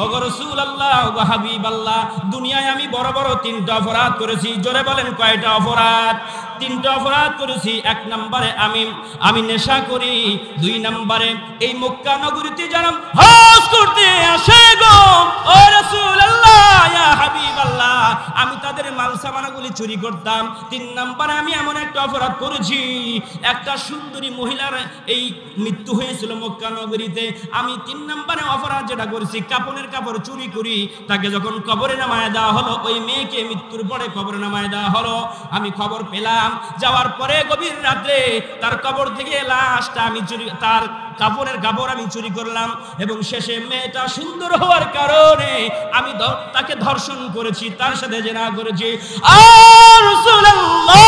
ওগো রাসূলুল্লাহ ওগো হাবিবাল্লাহ, দুনিয়ায় আমি বড় বড় 3টা অপরাধ করেছি। জোরে বলেন কয়টা অপরাধ? 3টা অপরাধ করেছি। 1 নম্বরে আমি নেশা করি, 2 নম্বরে এই মক্কা নগরীতে যারা হজ করতে আসে গো ও রাসূলুল্লাহ ইয়া হাবিবাল্লাহ, আমি তাদের মাল সামানাগুলি চুরি করতাম। 3 নম্বরে আমি এমন একটা অপরাধ করেছি, একটা সুন্দরী মহিলার এই মৃত্যু হয়েছিল মক্কা নগরীতে, আমি 3 নম্বরে অপরাধ যেটা করেছি কাপনের কাপড় চুরি করি, তাকে যখন কবরে নামায় দেওয়া হলো, ওই মেয়েকে মৃত্যুর পরে কবরে নামায় দেওয়া হলো, আমি খবর পেলাম, যাওয়ার পরে গভীর রাত্রে তার কবর থেকে লাশটা আমি চুরি, তার কাপড়ের কাপড় আমি চুরি করলাম, এবং শেষে মেয়েটা সুন্দর হওয়ার কারণে আমি তাকে ধর্ষণ করেছি, তার সাথে জিনা করেছি। আর রাসূলুল্লাহ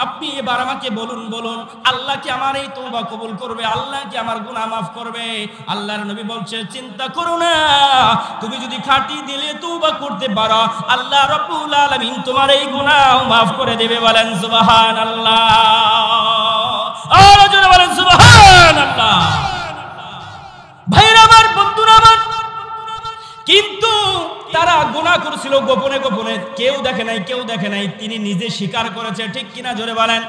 আপনি এবার আমাকে বলুন আল্লাহ কি আমার এই তওবা কবুল করবে? আল্লাহ কি আমার গুনাহ মাফ করবে? আল্লাহর নবী বলছে চিন্তা করো না, তুমি যদি খাঁটি দিলে তওবা করতে পারো, আল্লাহ রাব্বুল আলামিন তোমার এই গুনাহ মাফ করে দেবে। বলেন সুবহানাল্লাহ, আর জোরে বলেন সুবহানাল্লাহ। ভাইরা আমার, বন্ধুরা আমার, কিন্তু তারা গুনাহ করেছিল গোপনে গোপনে, কেউ দেখে নাই, তিনি নিজে স্বীকার করেছে, ঠিক কিনা জোরে বলেন?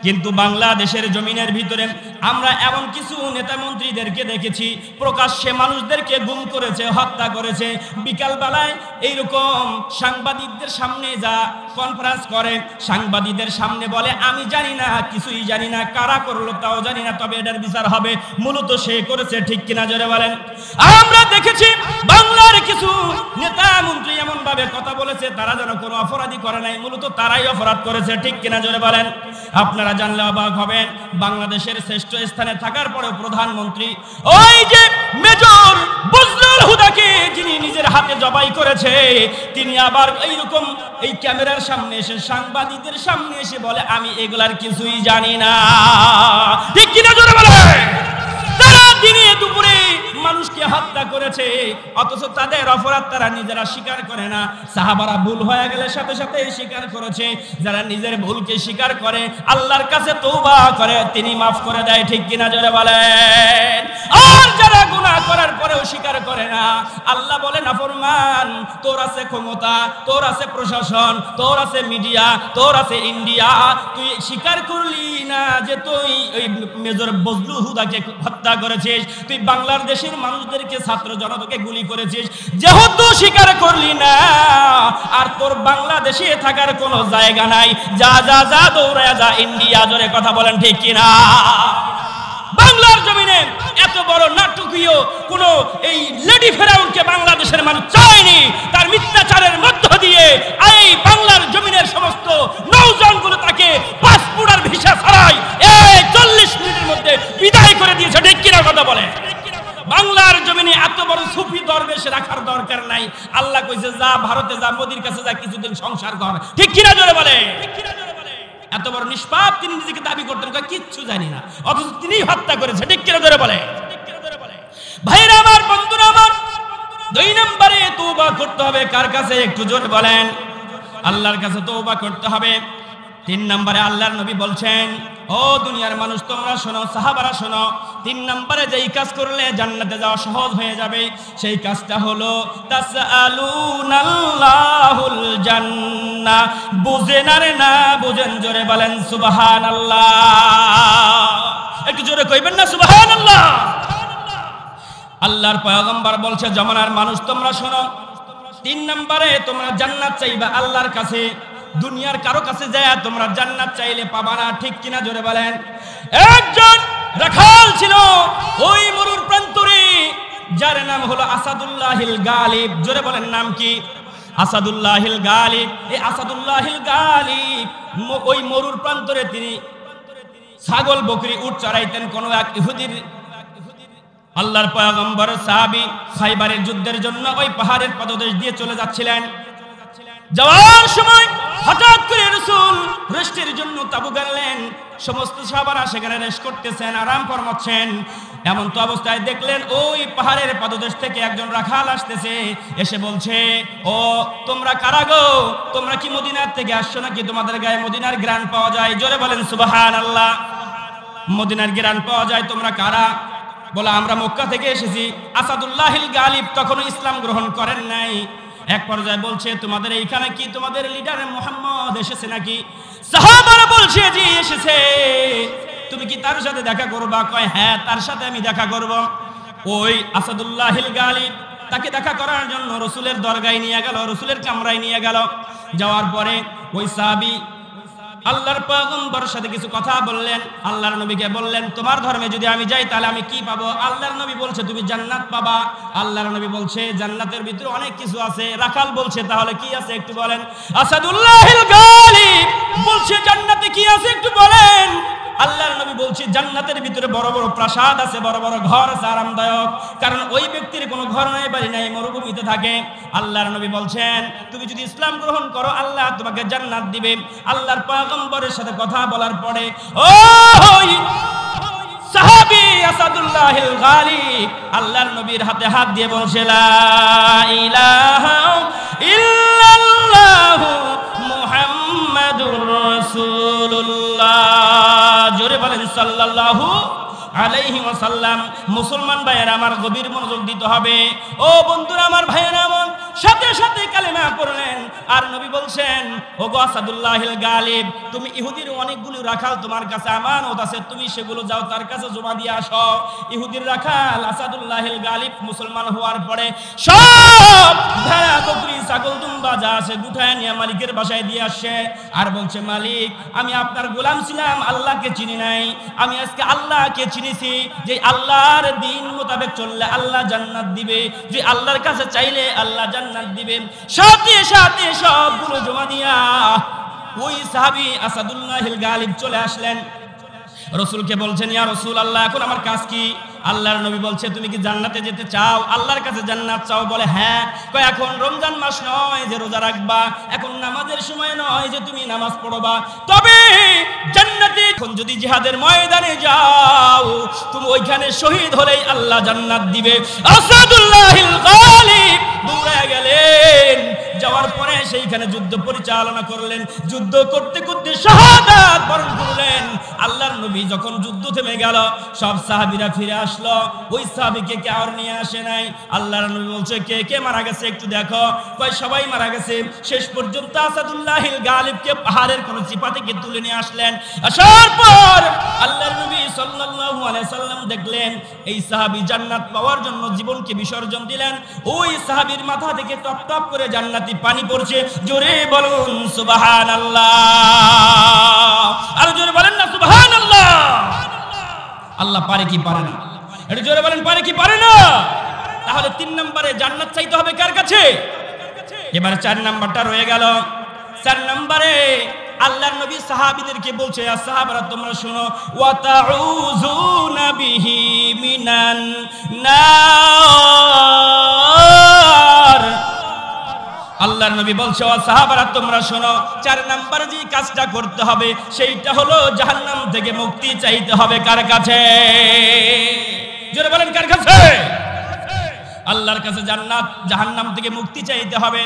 কিন্তু বাংলাদেশের জমিনের ভিতরে আমরা এমন কিছু নেতা মন্ত্রীদেরকে দেখেছি প্রকাশ্যে মানুষদেরকে গুম করেছে, হত্যা করেছে। বিকাল বেলায় এইরকম সাংবাদিকদের সামনে যা কনফারেন্স করে, সাংবাদিকদের সামনে বলে আমি জানি না, কিছুই জানি না, কারা করলো তাও জানি না, তবে এটার বিচার হবে, মূলত সে করেছে, ঠিক কিনা জোরে বলেন? আমরা দেখেছি বাংলার কিছু নেতা মন্ত্রী এমন ভাবে কথা বলেছে তারা যেন কোনো অপরাধী করে নাই, মূলত তারাই অপরাধ করেছে, ঠিক কিনা জোরে বলেন? আপনারা জানলে অবাক হবেন, বাংলাদেশের শ্রেষ্ঠ স্থানে থাকার পরেও প্রধানমন্ত্রী ওই যে মেজর বজলুল হুদাকে যিনি নিজের হাতে জবাই করেছে, তিনি আবার এইরকম এই ক্যামেরার সামনে এসে সাংবাদিকদের সামনে এসে বলে আমি এগুলার কিছুই জানি না, ঠিক কিনা জোরে বলে? তারা দিনে দুপুরে মানুষকে হত্যা করেছে, অথচ তাদের অপরাধ তারা নিজেরা স্বীকার করে না। সাহাবারা ভুল হয়ে গেলে সাথে সাথে স্বীকার করেছে। যারা নিজের ভুলকে স্বীকার করে আল্লাহর কাছে তওবা করে তিনি মাফ করে দেয়, ঠিক কিনা জোরে বলেন? আর যারা গুনাহ করার পরেও স্বীকার করে না, আল্লাহ বলে নাফরমান, তোর আছে ক্ষমতা, তোর আছে প্রশাসন, তোর আছে মিডিয়া, তোর আছে ইন্ডিয়া, তুই স্বীকার করলি না যে তুই ওই মেজর বজলুল হুদাকে হত্যা করেছিস, তুই বাংলাদেশের মানুষদেরকে ছাত্র জনতাকে গুলি করেছিস, যেহেতু স্বীকার করলি না আর তোর বাংলাদেশে থাকার কোনো জায়গা নাই, যা যা যা দৌড়ায় যা ইন্ডিয়া। জোরে কথা বলেন ঠিক কিনা? বাংলার জমিনে এত বড় নাটকীয় কোন এই লেডি ফেরাউনকে বাংলাদেশের মানুষ চায়নি। তার মিথ্যাচারের মধ্য দিয়ে এই বাংলার জমিনের সমস্ত নৌজনগুলো তাকে পাসপোর্ট আর ভিসা ছাড়াই এই 40 মিনিটের মধ্যে বিদায় করে দিয়েছে, ঠিক কিনা কথা বলে? বাংলার জমিনে এত বড় সুফি মুফতি দরবেশ রাখার দরকার নাই। আল্লাহ কইছে যা ভারতে যা, মোদির কাছে যা, কিছুদিন সংসার কর। ঠিক কিনা জোরে বলে? এত বড় নিষ্পাপ তিনি নিজেকে দাবি করতেন, কিচ্ছু জানি না, অথচ তিনি হত্যা করেছে। ঠিক কিনা জোরে বলে? ভাইরা আমার, বন্ধুরা আমার, 2 নম্বরে তওবা করতে হবে কার কাছে? একটু জোরে বলেন। আল্লাহর কাছে তওবা করতে হবে। 3 নম্বরে আল্লাহর নবী বলছেন, ও দুনিয়ার মানুষ তোমরা শোনো, সাহাবারা শোনো, 3 নম্বরে যেই কাজ করলে জান্নাতে যাওয়া সহজ হয়ে যাবে সেই কাজটা হলো তাসআলুনাল্লাহুল জান্নাহ। বুঝেন আর না বুঝেন জোরে বলেন সুবহানাল্লাহ। একটু জোরে কইবেন না সুবহানাল্লাহ? আল্লাহর পয়গম্বর বলছে, জামানার মানুষ তোমরা শোনো, 3 নম্বরে তোমরা জান্নাত চাইবা আল্লাহর কাছে। দুনিয়ার কারো কাছে যায় তোমরা জান্নাত চাইলে পাবা না। ঠিক কিনা জোরে বলেন? একজন রাখাল ছিল ওই মরুর প্রান্তরে, যার নাম হলো আসাদুল্লাহিল গালিব। জোরে বলেন নাম কি? আসাদুল্লাহিল গালিব। এই আসাদুল্লাহিল গালিব ওই মরুর প্রান্তরে তিনি ছাগল বকরি উট চড়াইতেন। কোন এক ইহুদির আল্লাহর পয়গম্বর সাহাবী খাইবারের যুদ্ধের জন্য ওই পাহাড়ের পদদেশ দিয়ে চলে যাচ্ছিলেন। যাওয়ার সময় হঠাৎ করে রাসূল রেস্টের জন্য তাবু গাড়লেন। সমস্ত সাহাবারা সেখানে রেস্ট করতেছেন, আরাম ফরমাচ্ছেন। এমন তো অবস্থায় দেখলেন ওই পাহাড়ের পদদেশ থেকে একজন রাখাল আসতেছে। এসে বলছে, ও তোমরা কারা গো? তোমরা কি মদিনার থেকে আসছো নাকি? তোমাদের গায়ে মদিনার ঘ্রাণ পাওয়া যায়। জোরে বলেন সুবহানাল্লাহ। মদিনার ঘ্রাণ পাওয়া যায়, তোমরা কারা? বলে আমরা মক্কা থেকে এসেছি। আসাদুল্লাহিল গালিব তখনও ইসলাম গ্রহণ করেন নাই। এক পর্যায়ে বলছে, তোমাদের এইখানে কি তোমাদের লিডার মুহাম্মদ এসেছে নাকি? সাহাবারা বলছে, জি এসেছে। তুমি কি তার সাথে দেখা করবা? কয় হ্যাঁ, তার সাথে আমি দেখা করব। ওই আসাদুল্লাহিল গালিব তাকে দেখা করার জন্য রাসূলের দরগায় নিয়ে গেল, রাসূলের কামরায় নিয়ে গেল। যাওয়ার পরে ওই সাহাবী আল্লাহর পয়গম্বরের সাথে কিছু কথা বললেন। আল্লাহর নবীকে বললেন, তোমার ধর্মে যদি আমি যাই তাহলে আমি কি পাবো? আল্লাহর নবী বলছে, তুমি জান্নাত পাবা। আল্লাহর নবী বলছে, জান্নাতের ভিতরে অনেক কিছু আছে। রাখাল বলছে, তাহলে কি আছে একটু বলেন। আসাদুল্লাহিল গালিব বলছে, জান্নাতে কি আছে একটু বলেন। আল্লাহর নবী বলছে, জান্নাতের ভিতরে বড় বড় প্রাসাদ আছে, বড় বড় ঘর আছে, আরামদায়ক। কারণ ওই ব্যক্তির কোনো ঘর নাই, বাড়ি নাই, মরুভূমিতে থাকে। আল্লাহর নবী বলছেন, তুমি যদি ইসলাম গ্রহণ করো আল্লাহ তোমাকে জান্নাত দিবে। আল্লাহর পয়গম্বরের সাথে কথা বলার পরে ওই সাহাবী আসাদুল্লাহিল গালিব আল্লাহর নবীর হাতে হাত দিয়ে বলছে, লা ইলাহা ইল্লাল্লাহু মুহাম্মাদুর রাসূলুল্লাহ। জোরে বলেন সাল্লাল্লাহু আলাইহি ওয়াসাল্লাম। মুসলমান ভাইয়েরা আমার, গভীর মনোযোগ দিতে হবে। ও বন্ধুরা আমার, ভাইয়েরা আমার, সাথে সাথে কালেমা পড়লেন। আর নবী বলছেন, ও গো আসাদুল্লাহিল গালিব, তুমি ইহুদির অনেকগুলো রাখাল তোমার কাছে আমানত আছে, তুমি সেগুলো যাও তার কাছে জমা দিয়ে আসো। ইহুদির রাখাল আসাদুল্লাহিল গালিব মুসলমান হওয়ার পরে সব ভেড়া বকরি ছাগল দুম্বা যা আছে গুঠায় নিয়ে মালিকের বাসায় দিয়ে আসে। আর বলছে, মালিক আমি আপনার গোলাম ছিলাম, আল্লাহকে চিনি নাই, আমি আজকে আল্লাহকে চিনেছি। যে আল্লাহর দিন মোতাবেক চললে আল্লাহ জান্নাত দিবে, যে আল্লাহর কাছে চাইলে আল্লাহ জান্নাত দিবেন। সাথে সাথে সবগুলো জমা দিয়া ওই সাহাবী আসাদুল্লাহিল গালিব চলে আসলেন। রাসূলকে বলছেন, ইয়া রাসূলুল্লাহ, এখন আমার কাজ কি? আল্লাহর নবী বলছে, তুমি কি জান্নাতে যেতে চাও? আল্লাহর কাছে জান্নাত চাও? বলে হ্যাঁ। কয় এখন রমজান মাস নয় যে রোজা রাখবা, এখন নামাজের সময় নয় যে তুমি নামাজ পড়বা, তবে জান্নাতে এখন যদি জিহাদের ময়দানে যাও তুমি ওইখানে শহীদ হলেই আল্লাহ জান্নাত দিবে। আসাদুল্লাহিল গালিব দৌড়ে গেলেন। যাওয়ার পরে সেইখানে যুদ্ধ পরিচালনা করলেন। যুদ্ধ করতে করতে শাহাদাত বরণ করলেন। আল্লাহর নবী যখন যুদ্ধ থেমে গেল, সব সাহাবীরা ফিরে আসলো। ওই সাহাবীকে কে আর নিয়ে আসে নাই। আল্লাহর নবী বলছে, কে কে মারা গেছে একটু দেখো। কয় সবাই মারা গেছে। শেষ পর্যন্ত আসাদুল্লাহিল গালিবকে পাহাড়ের কোন চিপা থেকে তুলে নিয়ে আসলেন। আসার পর আল্লাহর নবী সাল্লাল্লাহু আলাইহি সাল্লাম দেখলেন এই সাহাবী জান্নাত পাওয়ার জন্য জীবনকে বিসর্জন দিলেন। ওই সাহাবীর মাথা থেকে টপ টপ করে জান্নাতি পানি পড়ছে। জোরে বলুন সুবহানাল্লাহ। আর জোরে বলেন না সুবহানাল্লাহ। আল্লাহ পারে কি পারে না? একটু জোরে বলেন, পারে কি পারে না? তাহলে 3 নম্বরে জান্নাত চাইতে হবে কার কাছে? এবার 4 নাম্বারটা রয়ে গেল। 4 নম্বরে আল্লাহর নবী সাহাবীদেরকে বলছে, সাহাবারা তোমরা শুনো, ওয়া তাউযুনা বিহি মিনান নার। আল্লাহর নবী বলছে, ও সাহাবারা তোমরা শোনো, 4 নাম্বার যে কাজটা করতে হবে সেইটা হলো জাহান্নাম থেকে মুক্তি চাইতে হবে। কার কাছে? জোরে বলেন, কার কাছে? আল্লাহর কাছে জান্নাত জাহান্নাম থেকে মুক্তি চাইতে হবে।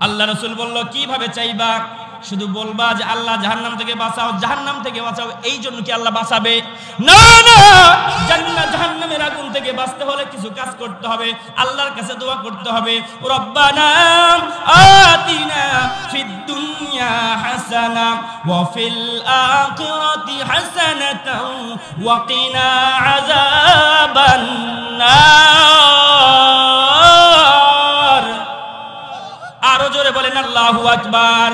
আল্লাহ রাসূল বলল, কিভাবে চাইবা? শুধু বলবা যে আল্লাহ জাহান্নাম থেকে বাঁচাও, জাহান্নাম থেকে বাঁচাও, এই জন্য কি আল্লাহ বাঁচাবে? না না, জান্নাত জাহান্নামের আগুন থেকে বাঁচতে হলে কিছু কাজ করতে হবে, আল্লাহর কাছে দোয়া করতে হবে। রব্বানা আতিনা ফিদ দুনিয়া হাসানা ওয়া ফিল আখিরাতি হাসানাতাও ওয়া কিনা আযাবান নার। আরো জোরে বলেন আল্লাহু আকবার।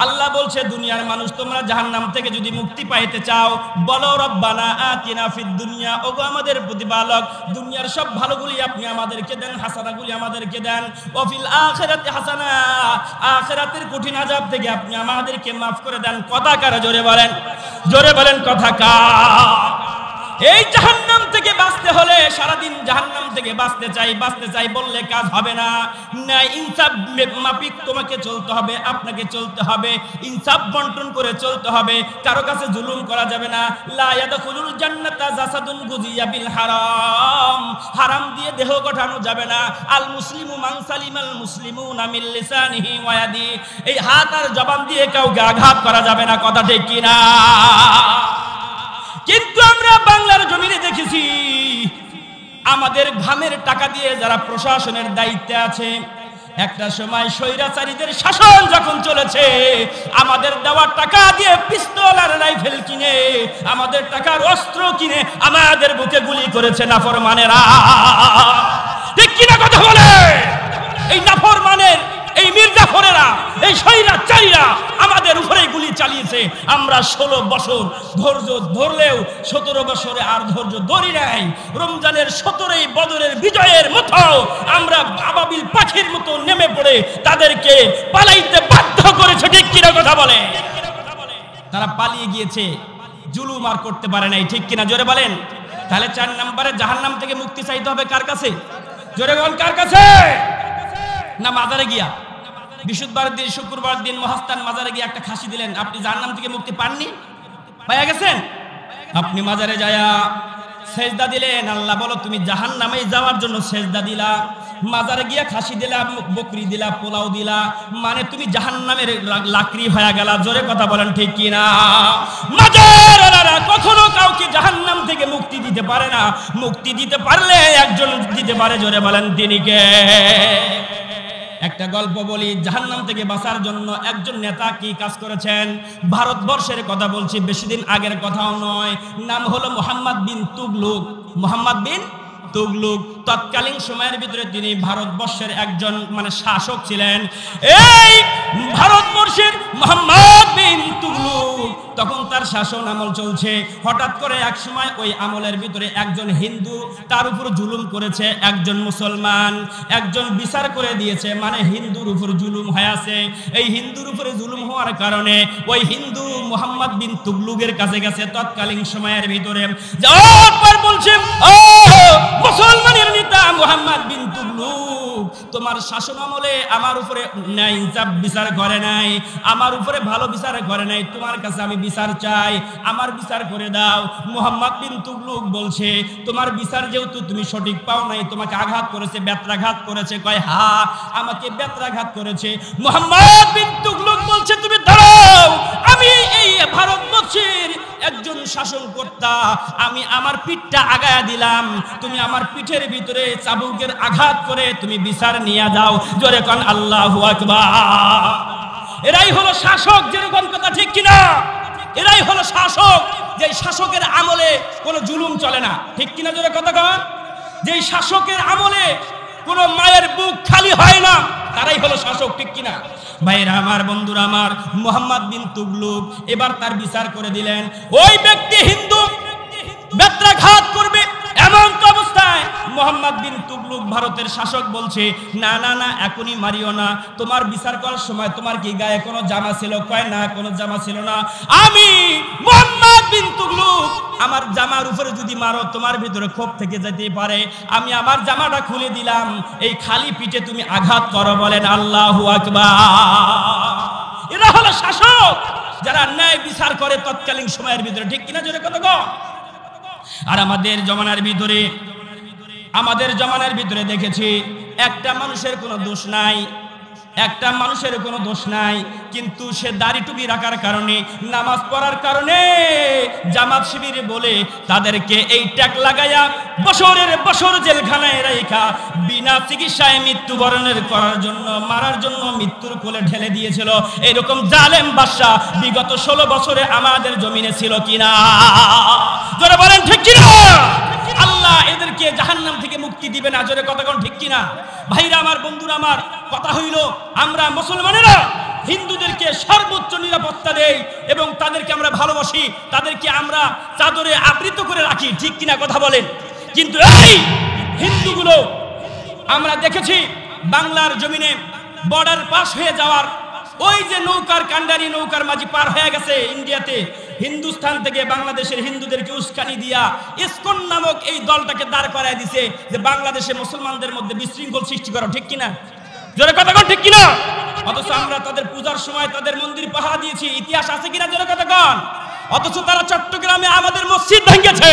আল্লাহ বলছে, দুনিয়ার মানুষ তোমরা জাহান্নাম থেকে যদি মুক্তি পাইতে চাও, বলো রব্বানা আতিনা ফিদ দুনিয়া, ওগো আমাদের প্রতিপালক, দুনিয়ার সব ভালোগুলি আপনি আমাদেরকে দেন, হাসানাগুলি আমাদেরকে দেন। ওয়া ফিল আখিরাতি হাসানা, আখিরাতের কঠিন আযাব থেকে আপনি আমাদেরকে maaf করে দেন। কথা কার? জোরে বলেন, জোরে বলেন, কথা কার? এই জাহান্নাম থেকে বাঁচতে হলে, সারাদিন জাহান্নাম থেকে বাঁচতে চাই বললে কাজ হবে না। না, ইনসাফ মাফিক তোমাকে চলতে হবে, আপনাকে চলতে হবে, ইনসাফ বন্টন করে চলতে হবে, কারো কাছে জুলুম করা যাবে না। লা ইয়াদখুলুল জান্নাতা জাসাদুন গুজিয়া বিল হারাম, হারাম দিয়ে দেহ গঠানো যাবে না। আল মুসলিমু মান সালিমাল মুসলিমুনা মিন লিসানিহি ওয়া ইয়াদিহি, এই হাত আর জবান দিয়ে কাউকে আঘাত করা যাবে না। কথা ঠিক কি না? কিন্তু আমরা বাংলার জমিনে দেখেছি, আমাদের ঘামের টাকা দিয়ে যারা প্রশাসনের দায়িত্বে আছে, একটা সময় স্বৈরাচারীদের শাসন যখন চলেছে, আমাদের দেওয়া টাকা দিয়ে পিস্তল আর রাইফেল কিনে, আমাদের টাকার অস্ত্র কিনে আমাদের বুকে গুলি করেছে নাফরমানেরা। ঠিক কিনা কথা বলে? এই নাফরমানের, এই মির্জাফরেরা, এই স্বৈরাচারীরা আমাদের উপরে গুলি চালিয়েছে। আমরা 16 বছর ধৈর্য ধরলেও 17 বছরে আর ধৈর্য ধরি নাই। রমজানের 17 বদরের বিজয়ের মতো আমরা আবাবিল পাখির মতো নেমে পড়ে তাদেরকে পালাইতে বাধ্য করেছে। ঠিক কিনা কথা বলে? তারা পালিয়ে গিয়েছে, জুলুম আর করতে পারে নাই। ঠিক কিনা? জোরে বলেন। তাহলে 4 নম্বরে জাহান্নাম থেকে মুক্তি চাইতে হবে কার কাছে? জোরে বলেন, কার কাছে? না মাজারে গিয়া? বৃহস্পতিবার দিন, শুক্রবার দিন মহাস্থান মাজারে গিয়ে একটা খাসি দিলেন, আপনি জাহান্নাম থেকে মুক্তি পাননি? পাইয়া গেছেন? আপনি মাজারে যায়া সেজদা দিলেন, আল্লাহ বলো তুমি জাহান্নামে যাওয়ার জন্য সেজদা দিলা। মাজারে গিয়া খাসি দিলা, বকরি দিলা, পোলাও দিলা, মানে তুমি জাহান্নামের লাকড়ি হয়ে গেলা। জোরে কথা বলেন, ঠিক কি না? মাজারওয়ালারা কখনো কাউকে জাহান্নাম থেকে মুক্তি দিতে পারে না। মুক্তি দিতে পারলে একজন দিতে পারে। জোরে বলেন, তিনি কে? একটা গল্প বলি, জাহান্নাম থেকে বাঁচার জন্য একজন নেতা কি কাজ করেছেন। ভারতবর্ষের কথা বলছি, বেশি দিন আগের কথাও নয়। নাম হলো মোহাম্মদ বিন তুগলুক। মোহাম্মদ বিন তুগলুক তৎকালীন সময়ের ভিতরে তিনি ভারতবর্ষের একজন শাসক ছিলেন। এই ভারতবর্ষের মোহাম্মদ বিন তুগলুক, তখন তার শাসন আমল চলছে। হঠাৎ করে এক সময় ওই আমলের ভিতরে একজন হিন্দু তার উপর জুলুম করেছে, একজন মুসলমান, একজন বিচার করে দিয়েছে, হিন্দুর উপর জুলুম হয়েছে। এই হিন্দুর উপরে জুলুম হওয়ার কারণে ওই হিন্দু মোহাম্মদ বিন তুগলুকের কাছে গেছে তৎকালীন সময়ের ভিতরে। যাওয়ার পর বলছে, ও মুসলমানের নেতা মোহাম্মদ বিন তুগলুক, তোমার শাসন আমলে আমার উপরে ন্যায় ইনসাফ বিচার করে নাই, আমার উপরে ভালো বিচার করে নাই, তোমার কাছে আমি বিচার চাই, আমার বিচার করে দাও। মোহাম্মদ বিন তুগলুক বলছে, তোমার বিচার যেহেতু তুমি সঠিক পাও নাই, তোমাকে আঘাত করেছে, বেত্রাঘাত করেছে। কয়, হ্যাঁ আমাকে বেত্রাঘাত করেছে। মোহাম্মদ বিন তুগলুক বলছে, তুমি দাঁড়াও, আমি এই ভারতবর্ষের একজন শাসনকর্তা, আমি আমার পিঠটা আগায়া দিলাম, তুমি আমার পিঠের ভিতরে চাবুকের আঘাত করে তুমি বিচার নিয়ে যাও। জোরে কোন আল্লাহু আকবার। এরাই হলো শাসক। যেরকম কথা, ঠিক কিনা? এরাই হলো শাসক, যে শাসকের আমলে কোনো জুলুম চলে না। ঠিক কিনা? জোরে কথা কন। যে শাসকের আমলে কোনো মায়ের বুক খালি হয় না, তারাই হলো শাসক। ঠিক কিনা? ভাইরা আমার, বন্ধুরা আমার, মোহাম্মদ বিন তুগলুক এবার তার বিচার করে দিলেন। ওই ব্যক্তি হিন্দু বেত্রাঘাত করবে, এমন অবস্থায় মোহাম্মদ বিন তুগলুক ভারতের শাসক বলছে, না না না, এখনই মারিও না, তোমার বিচার করার সময় তোমার কি গায়ে কোনো জামা ছিল? কয় না, কোনো জামা ছিল না। আমি মোহাম্মদ বিন তুগলুক, আমার জামার উপরে যদি মারো তোমার ভিতরে ক্ষোভ থেকে যেতে পারে, আমি আমার জামাটা খুলে দিলাম, এই খালি পিঠে তুমি আঘাত করো। বলেন আল্লাহু আকবার। এরা হলো শাসক, যারা ন্যায় বিচার করে তৎকালীন সময়ের ভিতরে, ঠিক কিনা জোরে কথা কও। আর আমাদের জমানার ভিতরে দেখেছি একটা মানুষের কোনো দোষ নাই, একটা মানুষের কোনো দোষ নাই, কিন্তু সে দাড়ি টুপি রাখার কারণে, নামাজ পড়ার কারণে জামাত শিবির বলে তাদেরকে এই ট্যাগ লাগাইয়া বছরের বছর জেলখানায় রাখা বিনা চিকিৎসায় মৃত্যুবরণের করার জন্য, মারার জন্য মৃত্যুর কোলে ঠেলে দিয়েছিল। এরকম জালেম বাদশা বিগত 16 বছরে আমাদের জমিনে ছিল কিনা? জোরে বলেন ঠিক কিনা? আল্লাহ এদেরকে জাহান্নাম থেকে মুক্তি দিবে না। জোরে কথা কোন ঠিক কিনা? ভাইরা আমার, বন্ধুরা আমার, কথা হইল আমরা মুসলমানেরা হিন্দুদেরকে সর্বোচ্চ নিরাপত্তা দেই এবং তাদেরকে আমরা ভালোবাসি, তাদেরকে আমরা চাদরে আবৃত করে রাখি, ঠিক কিনা কথা বলেন। কিন্তু এই হিন্দুগুলো আমরা দেখেছি বাংলার জমিনে বর্ডার পাস হয়ে যাওয়ার, ওই যে নৌকার কান্ডারি, নৌকার মাঝি পার হয়ে গেছে ইন্ডিয়াতে, হিন্দুস্তান থেকে বাংলাদেশের হিন্দুদেরকে উস্কানি দিয়া ইসকন নামক এই দলটাকে দাঁড় করায় দিছে যে বাংলাদেশে মুসলমানদের মধ্যে বিশৃঙ্খল সৃষ্টি করো, ঠিক কিনা? জোরে কথা কন ঠিক কিনা? অথচ আমরা তাদের পূজার সময় তাদের মন্দির পাহারা দিয়েছি, ইতিহাস আছে কিনা? জোরে কথা কন। অথচ তারা চট্টগ্রামে আমাদের মসজিদ ভেঙেছে,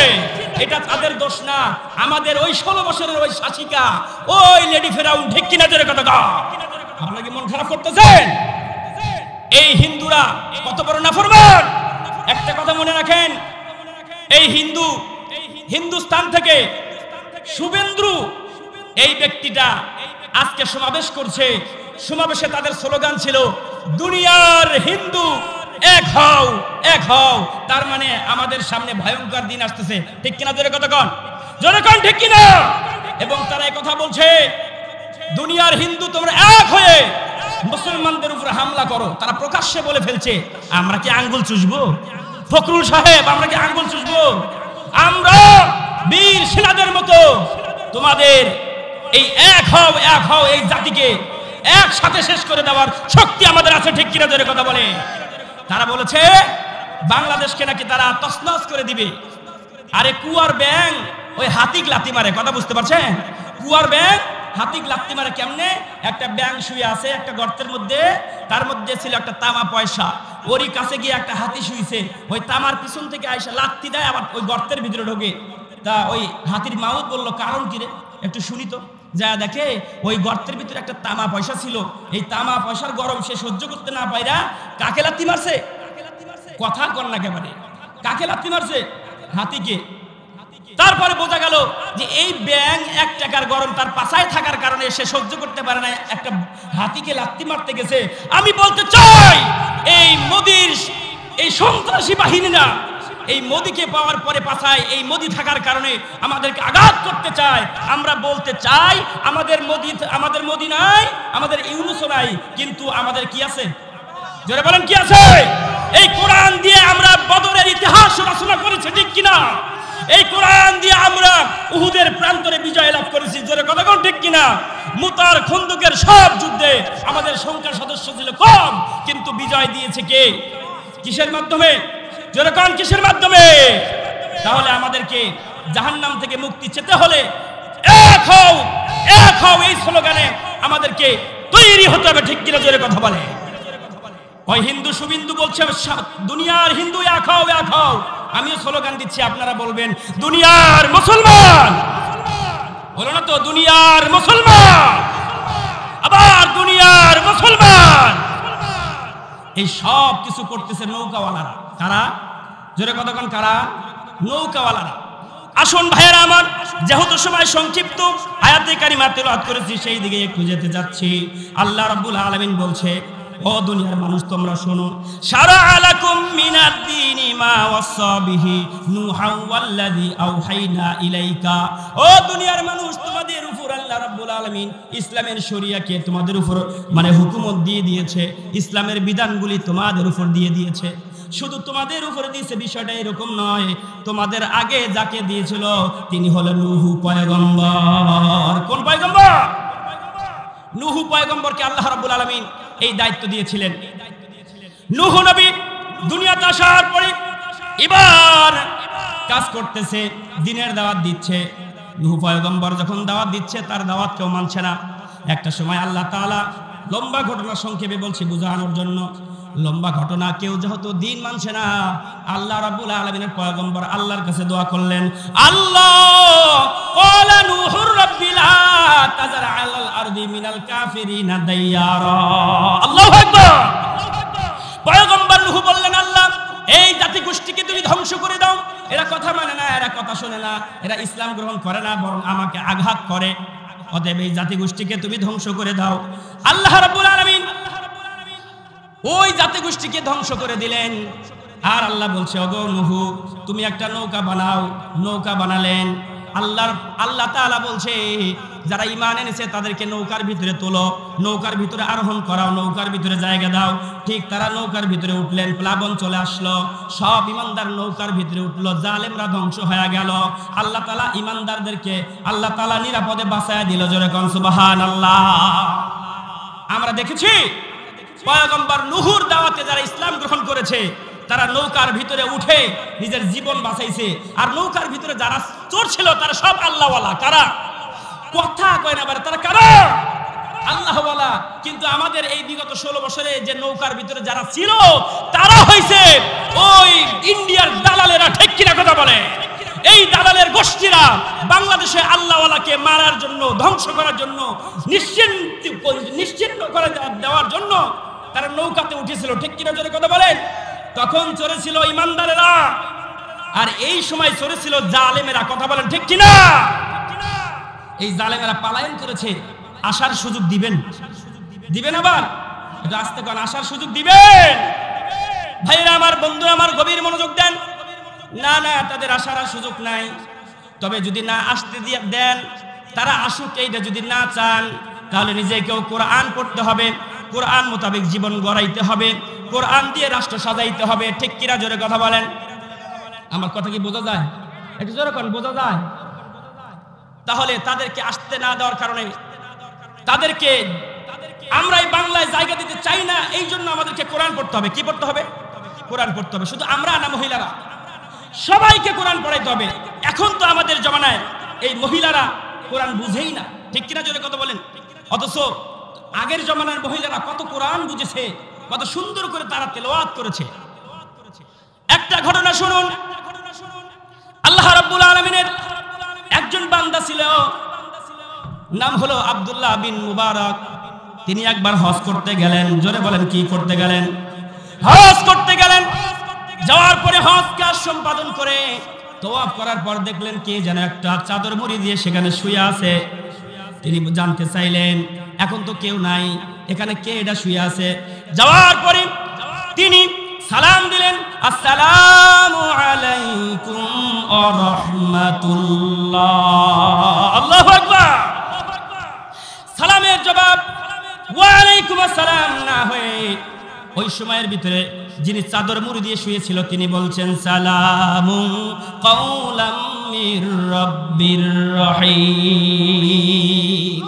এটা তাদের দোষ না, আমাদের ওই 16 বছরের ওই শাসিকা, ওই লেডি ফেরাউন, ঠিক কিনা? জোরে কথা কন। আপনারা কি মন খারাপ করতেছেন? এই হিন্দুরা কত বড় নাফরমান। একটা কথা মনে রাখেন, এই হিন্দুস্তান থেকে শুভেন্দু এই ব্যক্তিটা আজকে সমাবেশ করছে। সমাবেশে তাদের স্লোগান ছিল, দুনিয়ার হিন্দু এক হও, এক হও। তার মানে আমাদের সামনে ভয়ঙ্কর দিন আসতেছে, ঠিক কিনা? জোরে কথা কন, জোরে কন, ঠিক কিনা? এবং তারা এই কথা বলছে, দুনিয়ার হিন্দু তোমরা এক হয়ে মুসলমানদের উপর হামলা করো। তারা প্রকাশ্যে বলে ফেলছে, আমরা কি আঙ্গুল চুষবো? ফখরুল সাহেব, আমরা কি আঙ্গুল চুষবো? আমরা বীর সেনাদের মতো তোমাদের এই এক হও এই জাতিকে একসাথে শেষ করে দেওয়ার শক্তি আমাদের আছে, ঠিক কিনা? জোরে কথা বলে। তারা বলেছে বাংলাদেশকে নাকি তারা তছনছ করে দিবে। আরে কুয়ার ব্যাং ওই হাতিক লাথি মারে, কথা বুঝতে পারছেন? কুয়ার ব্যাং হাতিক লাথি মারে কেমনে? একটা ব্যাং শুয়ে আছে একটা গর্তের মধ্যে, তার মধ্যে ছিল একটা তামা পয়সা, ওরই কাছে গিয়ে একটা হাতি শুইছে, ওই তামার পিছন থেকে আইসা লাথি দেয়, আবার ওই গর্তের ভিতরে ঢোকে। তা ওই হাতির মাউত বলল, কারণ কি রে, একটু শুনি তো। যা দেখে ওই গর্তের ভিতরে একটা তামা পয়সা ছিল, এই তামা পয়সার গরম সে সহ্য করতে না পাইরা কাকে লাথি মারছে? কথা কর না একেবারে, কাকে লাথি মারছে? হাতিকে। তারপরে বোঝা গেল যে এই ব্যাং 1 টাকার গরম তার পাছায় থাকার কারণে সে সহ্য করতে পারে না, একটা হাতিকে লাথি মারতে গেছে। আমি বলতে চাই, এই মোদির এই সন্ত্রাসী বাহিনীরা এই মোদিকে পাওয়ার পরে পাছায় এই মোদি থাকার কারণে আমাদেরকে আঘাত করতে চায়। আমরা বলতে চাই, আমাদের মোদি নাই, আমাদের ইউনূস নাই, কিন্তু আমাদের কি আছে? জোরে বলেন, কি আছে? এই কোরআন দিয়ে আমরা বদরের ইতিহাস রচনা করেছি, ঠিক কিনা? এই কোরআন দিয়ে আমরা উহুদের প্রান্তরে বিজয় লাভ করেছি, জোরে কথা কোন ঠিক কিনা? মুতার খন্দকের সব যুদ্ধে আমাদের সংখ্যা সদস্য ছিল কম, কিন্তু বিজয় দিয়েছে কে? কিসের মাধ্যমে? জোরে কোন কিসের মাধ্যমে? তাহলে আমাদেরকে জাহান্নাম থেকে মুক্তি পেতে হলে এক হও এই স্লোগানে আমাদেরকে তৈরি হতে হবে, ঠিক কিনা? জোরে কথা বলে। ওই হিন্দু শুভিন্দু বলছে দুনিয়ার হিন্দু এক হও, আমিও স্লোগান দিচ্ছি, আপনারা বলবেন দুনিয়ার মুসলমান। বলো না তো, দুনিয়ার মুসলমান, আবার দুনিয়ার মুসলমান। এই সব কিছু করতেছে নৌকাওয়ালারা। কারা? জোরে কথা কোন, কারা? নৌকাওয়ালারা। আসুন ভাইয়েরা আমার, যেহেতু সময় সংক্ষিপ্ত, আয়াতে কারিমা তেলাওয়াত করেছি, সেই দিকে একটু যেতে যাচ্ছি। আল্লাহ রাব্বুল আলামিন বলছে, ও দুনিয়ার মানুষ তোমরা শোনো, শারা আলাকুম মিনাদ-দীনি মা ওয়াসা বিহি নূহা ওয়াল্লাযী আওহাইনা ইলাইকা। ও দুনিয়ার মানুষ, তোমাদের উপর আল্লাহ রাব্বুল আলামিন ইসলামের শরিয়াকে তোমাদের উপর হুকুমত দিয়ে দিয়েছে, ইসলামের বিধানগুলি তোমাদের উপর দিয়ে দিয়েছে। শুধু তোমাদের উপরে দিয়েছে বিষয়টা এরকম নয়, তোমাদের আগে যাকে দিয়েছিল তিনি হলেন নূহ পয়গম্বর। কোন পয়গম্বর? নূহ পয়গম্বরকে আল্লাহ রাব্বুল আলামিন এই দায়িত্ব দিয়েছিলেন। নূহ নবী দুনিয়াতে আসার পরে এবার কাজ করতেছে, দ্বীনের দাওয়াত দিচ্ছে। নূহ পয়গম্বর যখন দাওয়াত দিচ্ছে তার দাওয়াত কেউ মানছে না। একটা সময় আল্লাহ তাআলা লম্বা ঘটনা সংক্ষেপে বলছি বোঝানোর জন্য, লম্বা ঘটনা, কেউ যেহেতু দ্বীন মানছে না, আল্লাহ রাব্বুল আলামিনের পয়গম্বর আল্লাহর কাছে দোয়া করলেন, আল্লাহ ক্বালা নূহুর রাব্বি লা তাযার আলাল আরদি মিনাল কাফিরিনা দাইয়ারা। আল্লাহু আকবার। পয়গম্বর নূহ বললেন, আল্লাহ এই জাতি গোষ্ঠীকে তুমি ধ্বংস করে দাও, এরা কথা মানে না, এরা কথা শোনে না, এরা ইসলাম গ্রহণ করে না, বরং আমাকে আঘাত করে, অতএব এই জাতি গোষ্ঠীকে তুমি ধ্বংস করে দাও। আল্লাহ রাব্বুল আলামিন ওই জাতি গোষ্ঠীকে ধ্বংস করে দিলেন। আর আল্লাহ বলছে, ওগো নূহ তুমি একটা নৌকা বানাও। নৌকা বানালেন। আল্লাহ তাআলা বলছে, যারা ঈমান এনেছে তাদেরকে নৌকার ভিতরে তোলো, নৌকার ভিতরে আরোহণ করাও, নৌকার ভিতরে জায়গা দাও। ঠিক তারা নৌকার ভিতরে উঠলেন, প্লাবন চলে আসলো, সব ঈমানদার নৌকার ভিতরে উঠলো, জালেমরা ধ্বংস হয়ে গেল। আল্লাহ তাআলা ঈমানদারদেরকে আল্লাহ তাআলা নিরাপদে বাঁচায়া দিল। জোরে কোন সুবহানাল্লাহ। আমরা দেখেছি পয়গম্বর নূহুর দাওয়াতে যারা ইসলাম গ্রহণ করেছে তারা নৌকার ভিতরে উঠে নিজের জীবন বাঁচাইছে। আর নৌকার ভিতরে যারা চোর ছিল তারা সব আল্লাহওয়ালা। কারা? কথা কয় না বারে, তারা কারা? আল্লাহওয়ালা। কিন্তু আমাদের এই বিগত 16 বছরে যে নৌকার ভিতরে যারা ছিল তারা হইছে ওই ইন্ডিয়ার দালালেরা। ঠিক কিনা কথা বলে? এই দালালের গোষ্ঠীরা বাংলাদেশে আল্লাহওয়ালাকে মারার জন্য, ধ্বংস করার জন্য, নিশ্চিন্ন করে দেওয়ার জন্য তারা নৌকাতে উঠেছিল। ঠিক কিনা জোরে কথা বলেন? তখন চড়েছিল ইমানদারেরা, আর এই সময় চড়েছিল জালেমেরা। কথা বলেন ঠিক কিনা? এই জালেমেরা পালায়ন করেছে। আসার সুযোগ দিবেন? দিবেন? আবার এটা আস্তে কোন আসার সুযোগ দিবেন? ভাইরা আমার, বন্ধুরা আমার, গভীর মনোযোগ দেন। না না, তাদের আসার সুযোগ নাই। তবে যদি না আসতে দেন, তারা আসুক, এইটা যদি না চান, তাহলে নিজেকেও কোরআন পড়তে হবে, কোরআন মোতাবেক জীবন গড়াইতে হবে, কোরআন দিয়ে রাষ্ট্র সাজাইতে হবে। ঠিক কিনা জোরে কথা বলেন? আমার কথা কি বোঝা যায়? একটু জোরে কোন, বোঝা যায়? তাহলে তাদেরকে আসতে না দেওয়ার কারণে তাদেরকে আমরা এই বাংলায় জায়গা দিতে চাই না। এই জন্য আমাদেরকে কোরআন পড়তে হবে। কি পড়তে হবে? কোরআন পড়তে হবে। শুধু আমরা না, মহিলারা, সবাইকে কোরআন পড়াইতে হবে। এখন তো আমাদের জমানায় এই মহিলারা কোরআন বুঝেই না। ঠিক কিনা জোরে কথা বলেন? অথচ আগের জমানার মহিলারা কত কোরআন বুঝেছে, কত সুন্দর করে তারা তেলাওয়াত করেছে। একটা ঘটনা শুনুন। আল্লাহ রাব্বুল আলামিনের একজন বান্দা ছিল, নাম হলো আব্দুল্লাহ বিন মুবারক। তিনি একবার হজ করতে গেলেন। জোরে বলেন, কি করতে গেলেন? হজ করতে গেলেন। যাওয়ার পরে হজ কাজ সম্পাদন করে তওয়াফ করার পর দেখলেন কে যেন একটা চাদর মুড়ি দিয়ে সেখানে শুয়ে আছে। তিনি জানতে চাইলেন, এখন তো কেউ নাই, এখানে কে এটা শুয়ে আছে? যাওয়ার পরে তিনি সালাম দিলেন, আসসালামু আলাইকুম ওয়া রাহমাতুল্লাহ। আল্লাহু আকবার। সালামের জবাব ওয়া আলাইকুম আসসালাম না হয়ে ওই সময়ের ভিতরে যিনি চাদর মুড়ি দিয়ে শুয়েছিল তিনি বলছেন, সালামুন কাওলাম মির রাব্বির রহিম।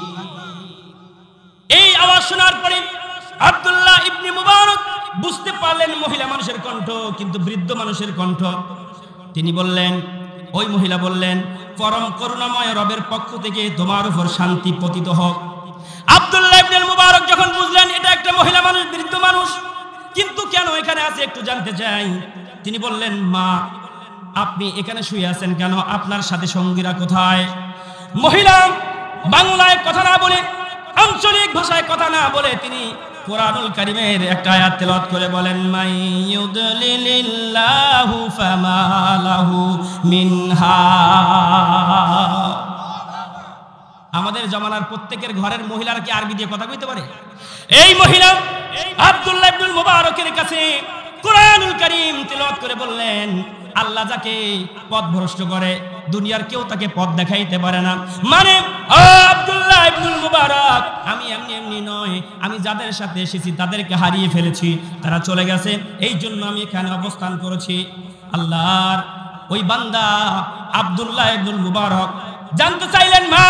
এই আওয়াজ শোনার পরে আব্দুল্লাহ ইবনে মুবারক বুঝতে পারলেন মহিলা মানুষের কণ্ঠ, কিন্তু বৃদ্ধ মানুষের কণ্ঠ। তিনি বললেন, ওই মহিলা বললেন, পরম করুণাময় রবের পক্ষ থেকে তোমার উপর শান্তি পতিত হোক। আব্দুল্লাহ ইবনে মুবারক যখন বুঝলেন এটা একটা মহিলা মানুষ, বৃদ্ধ মানুষ, কিন্তু কেন এখানে আছে একটু জানতে চাই। তিনি বললেন, মা আপনি এখানে শুয়ে আছেন কেন? আপনার সাথে সঙ্গীরা কোথায়? মহিলা বাংলায় কথা না বলে, আঞ্চলিক ভাষায় কথা না বলে তিনি কোরআনুল কারীমের একটা আয়াত তেলাওয়াত করে বলেন, মাইয়ুদলিলিল্লাহু ফামা লাহু মিন হাদ। আমাদের জমানার প্রত্যেকের ঘরের মহিলারা কি আরবি দিয়ে কথা কইতে পারে? এই মহিলা আব্দুল্লাহ ইবনে মুবারকের কাছে কুরআনুল কারীম তিলাওয়াত করে বললেন, আল্লাহ যাকে পথভ্রষ্ট করে দুনিয়ার কেউ তাকে পথ দেখাইতে পারে না। মানে আব্দুল্লাহ ইবনুল মুবারক, আমি এমনি এমনি নয়, আমি যাদের সাথে এসেছি তাদেরকে হারিয়ে ফেলেছি, তারা চলে গেছে, এই জন্য আমি এখানে অবস্থান করেছি। আল্লাহর ওই বান্দা আব্দুল্লাহ ইবনুল মুবারক জানতে চাইলেন, মা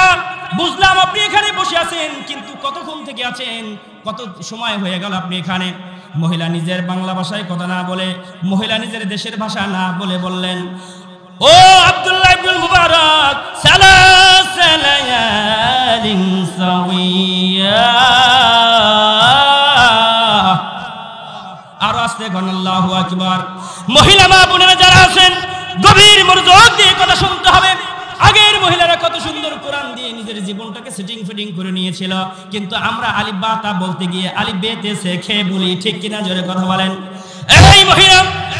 বুঝলাম আপনি এখানে বসে আছেন, কিন্তু কতক্ষণ থেকে আছেন, কত সময় হয়ে গেল আপনি এখানে? মহিলা নিজের বাংলা ভাষায় কথা না বলে, মহিলা নিজের দেশের ভাষা না বলে বললেন, ও আব্দুল্লাহ ইবনুল মুবারক, সালাসালায়ালিন সাওয়িয়া। আর আস্তে কোন আল্লাহু আকবার। মহিলা মা বোনেরা যারা আছেন, গভীর মনোযোগ দিয়ে কথা শুনতে হবে। আগের মহিলারা কত সুন্দর কোরআন দিয়ে নিজের জীবনটাকে সেটিং ফিটিং করে নিয়েছিল, কিন্তু আমরা আলিফ বা তা বলতে গিয়ে আলিফ বেতে শেখে বলি, ঠিক কিনা? জোরে কথা বলেন। এই মহিলা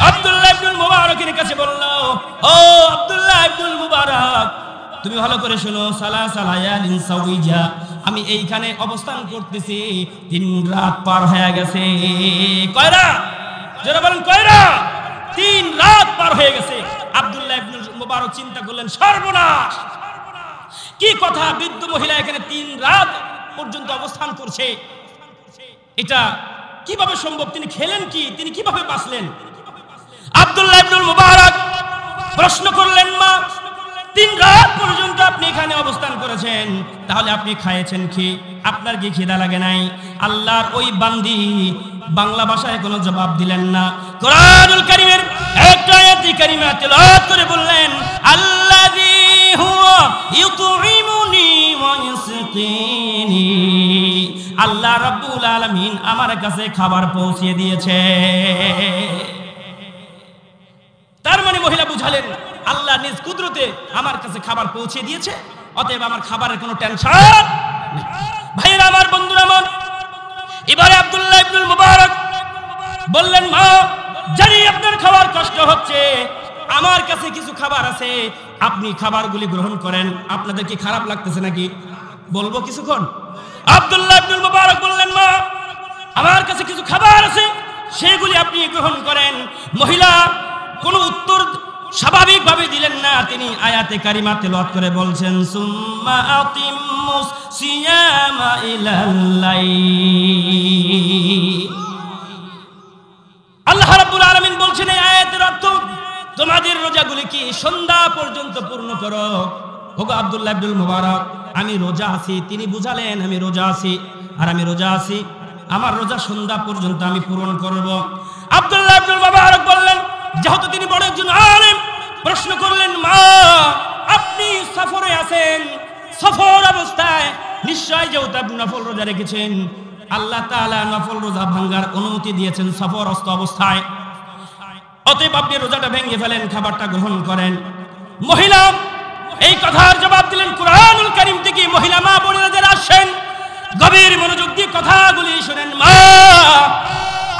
আব্দুল্লাহ ইবনুল মুবারকের কাছে বলল, ও আব্দুল্লাহ ইবনুল মুবারক, তুমি ভালো করে শোনো, সালাসালায়ালিন সাওয়িয়া, আমি এইখানে অবস্থান করতেছি 3 রাত পার হয়ে গেছে। কয় রাত? যারা বলেন কয় রাত? 3 রাত পার হয়ে গেছে। আব্দুল্লাহ ইবনুল মুবারক চিন্তা করলেন, সর্বনাশ, কি কথা, বৃদ্ধ মহিলা এখানে 3 রাত পর্যন্ত অবস্থান করছে, এটা কিভাবে সম্ভব? তিনি খেলেন কি? তিনি কিভাবে বাঁচলেন? আব্দুল্লাহ ইবনুল মুবারক প্রশ্ন করলেন, মা 3 রাত পর্যন্ত আপনি এখানে অবস্থান করেছেন, তাহলে আপনি খাইয়েছেন কি? আপনার কি খিদা লাগে নাই? আল্লাহর ওই বান্দি বাংলা ভাষায় কোনো জবাব দিলেন না। কুরআনুল কারীমের একটা আয়াতি কারিমা তেলাওয়াত করে বললেন, আল্লাযী হুয়া ইউতঈমুনি ওয়া ইয়াসকিনি, আল্লাহ রাব্বুল আলামিন আমার কাছে খাবার পৌঁছে দিয়েছে। তার মানে মহিলা বুঝালেন, আল্লাহ নিজ কুদরতে আমার কাছে খাবার পৌঁছে দিয়েছে, অতএব আমার খাবারের কোনো টেনশন নেই। ভাইরা আমার, বন্ধুরা আমার, এবারে আব্দুল্লাহ ইবনুল মুবারক বললেন, মা জানি আপনার খাবার কষ্ট হচ্ছে, আমার কাছে কিছু খাবার আছে, আপনি খাবারগুলি গ্রহণ করেন। আপনাদের কি খারাপ লাগতেছে নাকি? বলবো কিছুক্ষণ? আব্দুল্লাহ ইবনুল মুবারক বললেন, মা আমার কাছে কিছু খাবার আছে, সেগুলি আপনি গ্রহণ করেন। মহিলা কোনো উত্তর স্বাভাবিকভাবে দিলেন না। তিনি আয়াতে কারিমা তেলাওয়াত করে বলছেন, সুম্মা আতিম্মুস সিয়ামা ইলাল লাইল। আল্লাহ রাব্বুল আলামিন বলছেন এই আয়াতের অর্থ, তোমাদের রোজাগুলি কি সন্ধ্যা পর্যন্ত পূর্ণ করো। ওগো আব্দুল্লাহ ইবনুল মুবারক, আমি রোজা আছি। তিনি বুঝালেন, আমি রোজা আছি, আর আমি রোজা আছি, আমার রোজা সন্ধ্যা পর্যন্ত আমি পূরণ করব। আব্দুল্লাহ ইবনুল মুবারক বললেন, যেহেতু তিনি বড় একজন আলেম, প্রশ্ন করলেন, মা আপনি সফরে আছেন, সফর অবস্থায় নিশ্চয় যেহেতু আপনি নফল রোজা রেখেছেন, আল্লাহ তাআলা নফল রোজা ভাঙার অনুমতি দিয়েছেন সফরস্থ অবস্থায়, অতএব আপনি রোজাটা ভেঙে ফেলেন, খাবারটা গ্রহণ করেন। মহিলা এই কথার জবাব দিলেন কুরআনুল কারীম থেকে। মহিলা মা বোনেরা যারা আসেন, গভীর মনোযোগ দিয়ে কথাগুলি শুনেন। মা,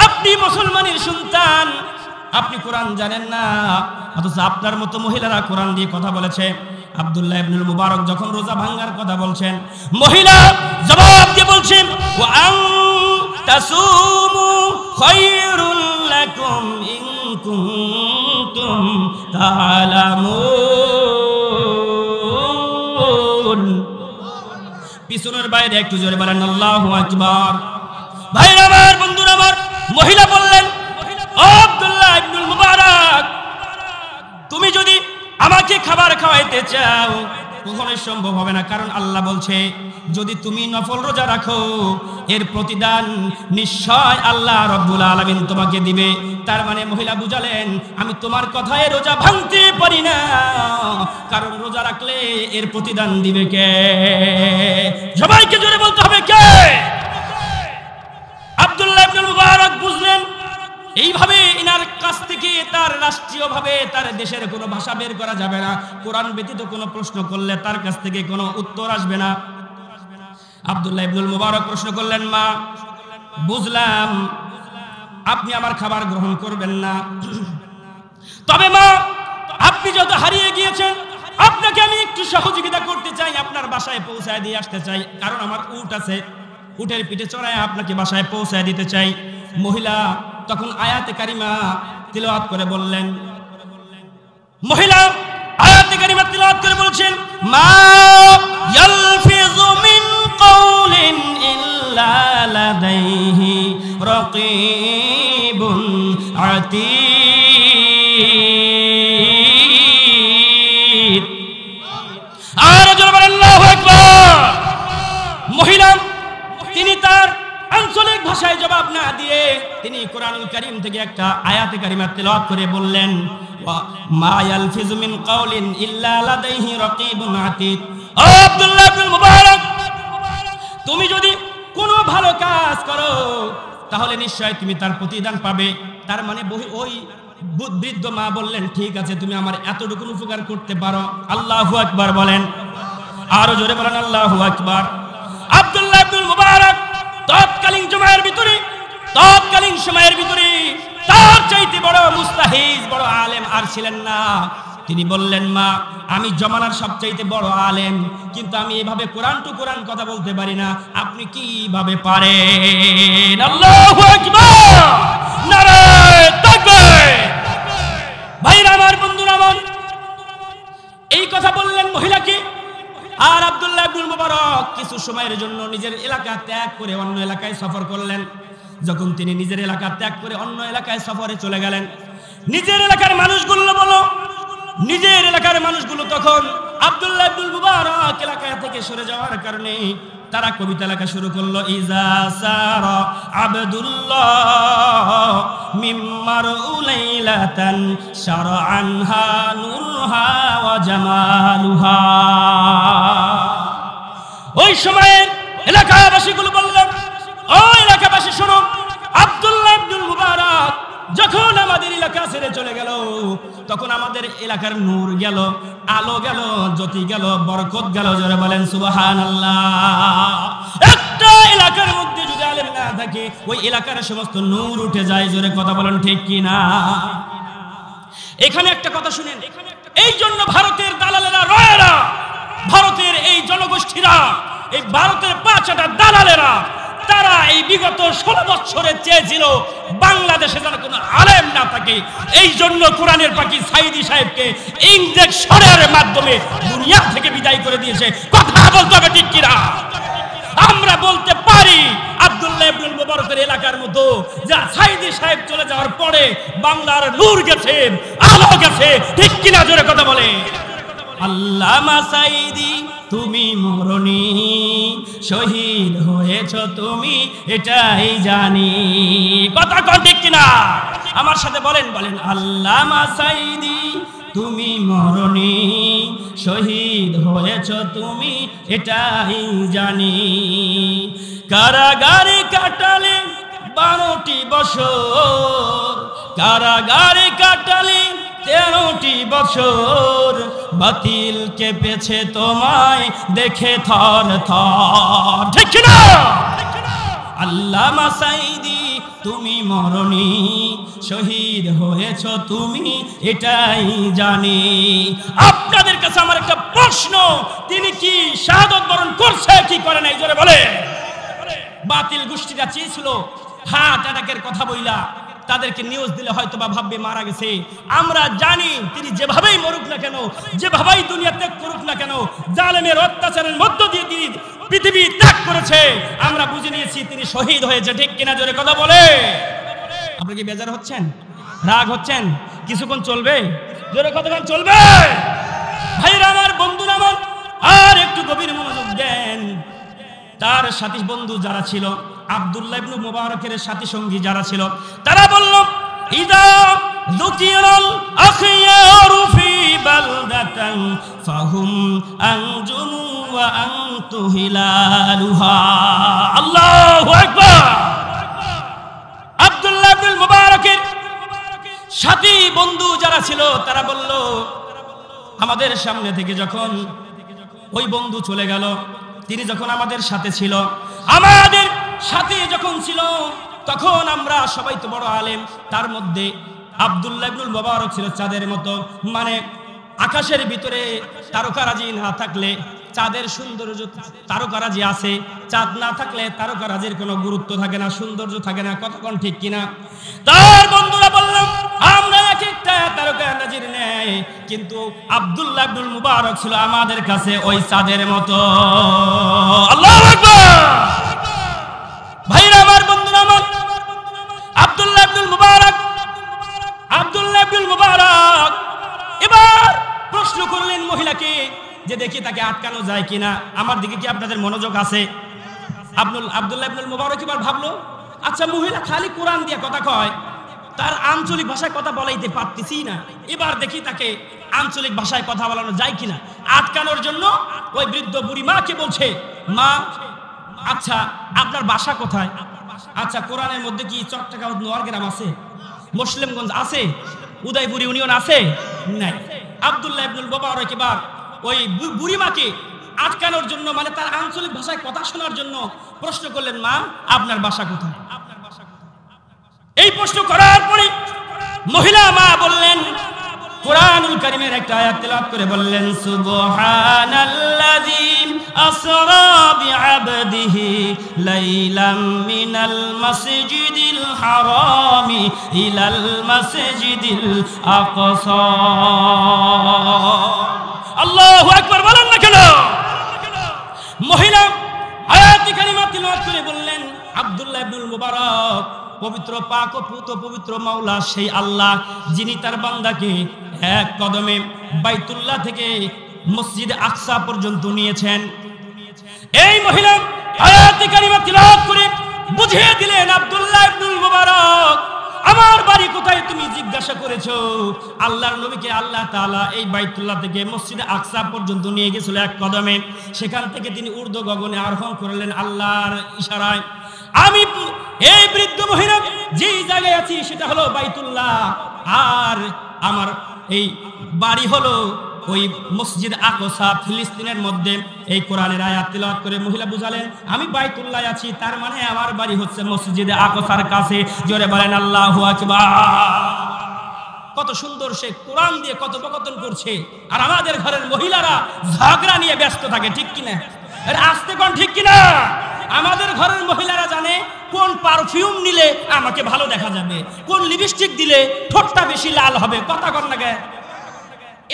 আপনি মুসলমানের সন্তান, আপনি কোরআন জানেন না, অথচ আপনার মতো মহিলারা কোরআন দিয়ে কথা বলেছে। আব্দুল্লাহ ইবনুল মুবারক যখন রোজা ভাঙার কথা বলছেন, মহিলা জবাব দিয়ে বলছেন, ওয়া আন তাসুমু খায়রুল লাকুম ইন কুনতুম তা'লামুন। পিছনের বাইরে একটু জোরে বলেন আল্লাহু আকবার। ভাইরা আমার, বন্ধুরা আমার, মহিলা বললেন, আব্দুল্লাহ ইবনুল মুবারক, তুমি যদি আমাকে খাবার খাওয়াইতে চাও কখনোই সম্ভব হবে না, কারণ আল্লাহ বলছে যদি তুমি নফল রোজা রাখো এর প্রতিদান নিশ্চয় আল্লাহ রাব্বুল আলামিন তোমাকে দিবে। তার মানে মহিলা বুঝালেন, আমি তোমার কথায় রোজা ভাঙতে পারি না, কারণ রোজা রাখলে এর প্রতিদান দিবে কে? সবাইকে জোরে বলতে হবে, কে? আব্দুল্লাহ ইবনুল মুবারক বুঝলেন এইভাবে ইনার কাছ থেকে তার রাষ্ট্রীয়ভাবে তার দেশের কোনো ভাষা বের করা যাবে না, কোরআন ব্যতীত কোনো প্রশ্ন করলে তার কাছ থেকে কোনো উত্তর আসবে না। আব্দুল্লাহ ইবনুল মুবারক প্রশ্ন করলেন, মা বুঝলাম আপনি আমার খাবার গ্রহণ করবেন না, তবে মা আপনি যত হারিয়ে গিয়েছেন আপনাকে আমি একটু সহযোগিতা করতে চাই, আপনার বাসায় পৌঁছায় দিয়ে আসতে চাই, কারণ আমার উট আছে, উটের পিঠে চড়ায় আপনাকে বাসায় পৌঁছায় দিতে চাই। মহিলা তখন আয়াতে কারিমা তিলাওয়াত করে বললেন, মহিলা আয়াতে কারিমা তিলাওয়াত করে বলছেন, মা ইয়ালফিযু মিন কাওলিন ইল্লা লাদাইহি রাকীবুন আতীদ। আর জোরে বলেন আল্লাহু আকবার। মহিলা তিনি তার আঞ্চলিক ভাষায় জবাব না দিয়ে তিনি কোরআনুল কারীম থেকে একটা আয়াতে কারিমা তিলাওয়াত করে বললেন, মা ইয়ালফিযু মিন কাওলিন ইল্লা লাদাইহি রাকীবুন আতীদ। ও আব্দুল্লাহ ইবনে মুবারক, তুমি যদি কোনো ভালো কাজ করো তাহলে নিশ্চয় তুমি তার প্রতিদান পাবে। তার মানে ওই বৃদ্ধ মা বললেন, ঠিক আছে, তুমি আমার এতটুকু উপকার করতে পারো। আল্লাহু আকবার বলেন, আরো জোরে বলেন আল্লাহু আকবার। আব্দুল্লাহ ইবনে মুবারক তৎকালীন সময়ের ভিতরে তার চাইতে বড় মুস্তাহিজ, বড় আলেম আর ছিলেন না। তিনি বললেন, মা, আমি জমানার সবচাইতে বড় আলেম, কিন্তু আমি এভাবে কোরআন টু কোরআন কথা বলতে পারি না, আপনি কিভাবে পারেন? আল্লাহু আকবার, নারায়ে তাকবীর। ভাইরা আমার, বন্ধুরা আমার, এই কথা বললেন মহিলাকে। আর আব্দুল্লাহ ইবনে মুবারক কিছু সময়ের জন্য নিজের এলাকা ত্যাগ করে অন্য এলাকায় সফর করলেন। যখন তিনি নিজের এলাকা ত্যাগ করে অন্য এলাকায় সফরে চলে গেলেন, নিজের এলাকার মানুষগুলো তখন আব্দুল্লাহ ইবনে মুবারক এলাকা থেকে সরে যাওয়ার কারণে তারা কবিতা লেখা শুরু করলো, ইজা সারা আবদুল্লাহ মিম্মার উলাইলাতান শারআনহা নূরহা ওয়া জামালুহা। ওই সময়ের এলাকাবাসীগুলো বললেন, ও এলাকাবাসী শোনো, আব্দুল্লাহ ইবনে মুবারক যখন আমাদের এলাকা ছেড়ে চলে গেল, তখন আমাদের এলাকার নূর গেল, আলো গেল, জ্যোতি গেল, বরকত গেল। জোরে বলেন সুবহানাল্লাহ। একটা এলাকার মধ্যে যদি আলেম না থাকে, ওই এলাকার সমস্ত নূর উঠে যায়। জোরে কথা বলেন ঠিক কি না? এখানে একটা কথা শুনেন, এই জন্য ভারতের দালালেরা, রয়েরা, ভারতের এই জনগোষ্ঠীরা, এই ভারতের পাঁচটা দালালেরা, তারা এই বিগত 16 বছরে চেয়েছিল বাংলাদেশে যেন কোনো আলেম না থাকে। এই জন্য কোরআনের পাখি সাইদি সাহেবকে ইনজেকশনের মাধ্যমে দুনিয়া থেকে বিদায় করে দিয়েছে। কথা বলতে হবে ঠিক কিনা? আমরা বলতে পারি আব্দুল্লাহ ইবনে মুবারকের এলাকার মতো যা সাইদি সাহেব চলে যাওয়ার পরে বাংলার নূর গেছে, আলো গেছে, ঠিক কিনা? জোরে কথা বলে। আল্লামা সাইদি তুমি মরনি, শহীদ হয়েছ তুমি, এটাই জানি। কথা কোন ঠিক কিনা? আমার সাথে বলেন, আল্লামা সাইদি তুমি মরনি, শহীদ হয়েছ তুমি, এটাই জানি। কারাগারে কাটালে 12টি বছর, কারাগারে কাটালে 13টি বছর, বাতিল কেঁপেছে তোমায় দেখে থর থর, ঠিক না? আল্লামা সাইদি তুমি মরনি, শহীদ হয়েছ তুমি, এটাই জানি। আপনাদের কাছে আমার একটা প্রশ্ন, তিনি কি শাহাদত বরণ করছে কি করে নাই? জোরে বলে। বাতিল গোষ্ঠীরা চেয়েছিল হার্ট অ্যাটাকের কথা বইলা তাদেরকে নিউজ দিলে হয়তো বা ভাববে মারা গেছে। আমরা জানি তিনি যেভাবেই মরুক না কেন, যেভাবেই দুনিয়া ত্যাগ করুক না কেন, জালেমের অত্যাচারের মধ্য দিয়ে তিনি পৃথিবী ত্যাগ করেছে। আমরা বুঝে নিয়েছি তিনি শহীদ হয়েছে, ঠিক কিনা? জোরে কথা বলে। আপনি কি বেজার হচ্ছেন, রাগ হচ্ছেন? কিছুক্ষণ চলবে, জোরে কতক্ষণ চলবে? ভাইরা আমার, বন্ধুরা আমার, আর একটু গভীর মনোযোগ দেন। তার সাথী বন্ধু যারা ছিল, আব্দুল্লাহ ইবনে মুবারকের সাথী সঙ্গী যারা ছিল, তারা বলল, ইদা যুকিরাল আখিয়ারু ফি বালদাতান ফাহুম আনজুমু ওয়া আনতু হিলালুহা। আল্লাহু আকবার। আব্দুল্লাহ ইবনে মুবারকের সাথী বন্ধু যারা ছিল, তারা বলল, আমাদের সামনে থেকে যখন ওই বন্ধু চলে গেল, তিনি যখন আমাদের সাথে ছিল, আমাদের সাথে যখন ছিল, তখন আমরা সবাই তো বড় আলেম, তার মধ্যে আব্দুল্লাহ ইবনে মুবারক ছিল চাঁদের মতো, মানে আকাশের ভিতরে তারকারাজি না থাকলে চাঁদের সৌন্দর্য তারকারাজি আছে, চাঁদ না থাকলে তারকারাজির কোনো গুরুত্ব থাকে না, সৌন্দর্য থাকে না। কতক্ষণ ঠিক কিনা? তার বন্ধুরা বললাম আমরা এক একটা তারকারাজির নেই, কিন্তু আব্দুল্লাহ ইবনুল মুবারক ছিল আমাদের কাছে ওই চাঁদের মতো। আল্লাহু আকবার। ভাইরা আমার, বন্ধুরা আমার, আব্দুল্লাহ ইবনুল মুবারক এবার প্রশ্ন করলেন মহিলাকে যে দেখি তাকে আটকানো যায় কিনা। আমার দিকে কি আপনাদের মনোযোগ আছে? আব্দুল্লাহ ইবনুল মুবারক এবার ভাবলো, আচ্ছা মহিলা খালি কোরআন দিয়ে কথা কয়, তার আঞ্চলিক ভাষায় কথা বলাইতে পারতেছি না, এবার দেখি তাকে আঞ্চলিক ভাষায় কথা বলানো যায় কিনা। আটকানোর জন্য ওই বৃদ্ধ বুড়ি মাকে বলছে, মা আচ্ছা আপনার বাসা কোথায়? আচ্ছা কোরআনের মধ্যে কি চট্টগ্রাম নোয়ারগ্রাম আছে, মুসলিমগঞ্জ আছে, উদয়পুর ইউনিয়ন আছে? নাই। আব্দুল্লাহ ইবনুল মুবারক এবার ওই বুড়িমাকে আটকানোর জন্য, মানে তার আঞ্চলিক ভাষায় কথা শোনার জন্য প্রশ্ন করলেন, মা আপনার বাসা কোথায়? এই প্রশ্ন করার পরে মহিলা মা বললেন, কুরআনুল কারীমের একটা আয়াত তেলাওয়াত করে বললেন, সুবহানাল্লাযী আসরা বিআবদিহি লাইলাম মিনাল মাসজিদিল হারামি ইলাল মাসজিদিল আকসা। আল্লাহু আকবার বলেন না কেন? মহিলা আয়াতি কারিমা তেলাওয়াত করে বললেন, আব্দুল্লাহ ইবনুল মুবারক পবিত্র পাক ও পুত পবিত্র মাওলা সেই আল্লাহ যিনি তার বান্দাকে এক কদমে বাইতুল্লাহ থেকে মসজিদে আকসা পর্যন্ত নিয়েছেন। এই মহিলা আয়াতে কারিমা তিলাওয়াত করে বুঝিয়ে দিলেন, আব্দুল্লাহ ইবনুল মুবারক আমার বাড়ি কোথায় তুমি জিজ্ঞাসা করেছো? আল্লাহর নবীকে আল্লাহ তাআলা এই বাইতুল্লাহ থেকে মসজিদে আকসা পর্যন্ত নিয়ে গেছিল এক কদমে। সেখান থেকে তিনি ঊর্ধ্ব গগনে আরোহণ করলেন আল্লাহর ইশারায়। আমি এই বৃদ্ধ মহিলা যেই জায়গায় আছি সেটা হলো বাইতুল্লাহ, আর আমার এই বাড়ি হলো ওই মসজিদ আকসা ফিলিস্তিনের মধ্যে। এই কোরআনের আয়াত তেলাওয়াত করে মহিলা বুঝালেন, আমি বাইতুল্লাহ আছি, তার মানে আমার বাড়ি হচ্ছে মসজিদে আকসার কাছে। জোরে বলেন আল্লাহু আকবার। কত সুন্দর সে কোরআন দিয়ে কথোপকথন করছে, আর আমাদের ঘরের মহিলারা ঝগড়া নিয়ে ব্যস্ত থাকে, ঠিক কিনা? আসতে কোন ঠিক কিনা? আমাদের ঘরের মহিলারা জানে কোন পারফিউম নিলে আমাকে ভালো দেখা যাবে, কোন লিপস্টিক দিলে ঠোঁটটা বেশি লাল হবে। কথা কর না গে?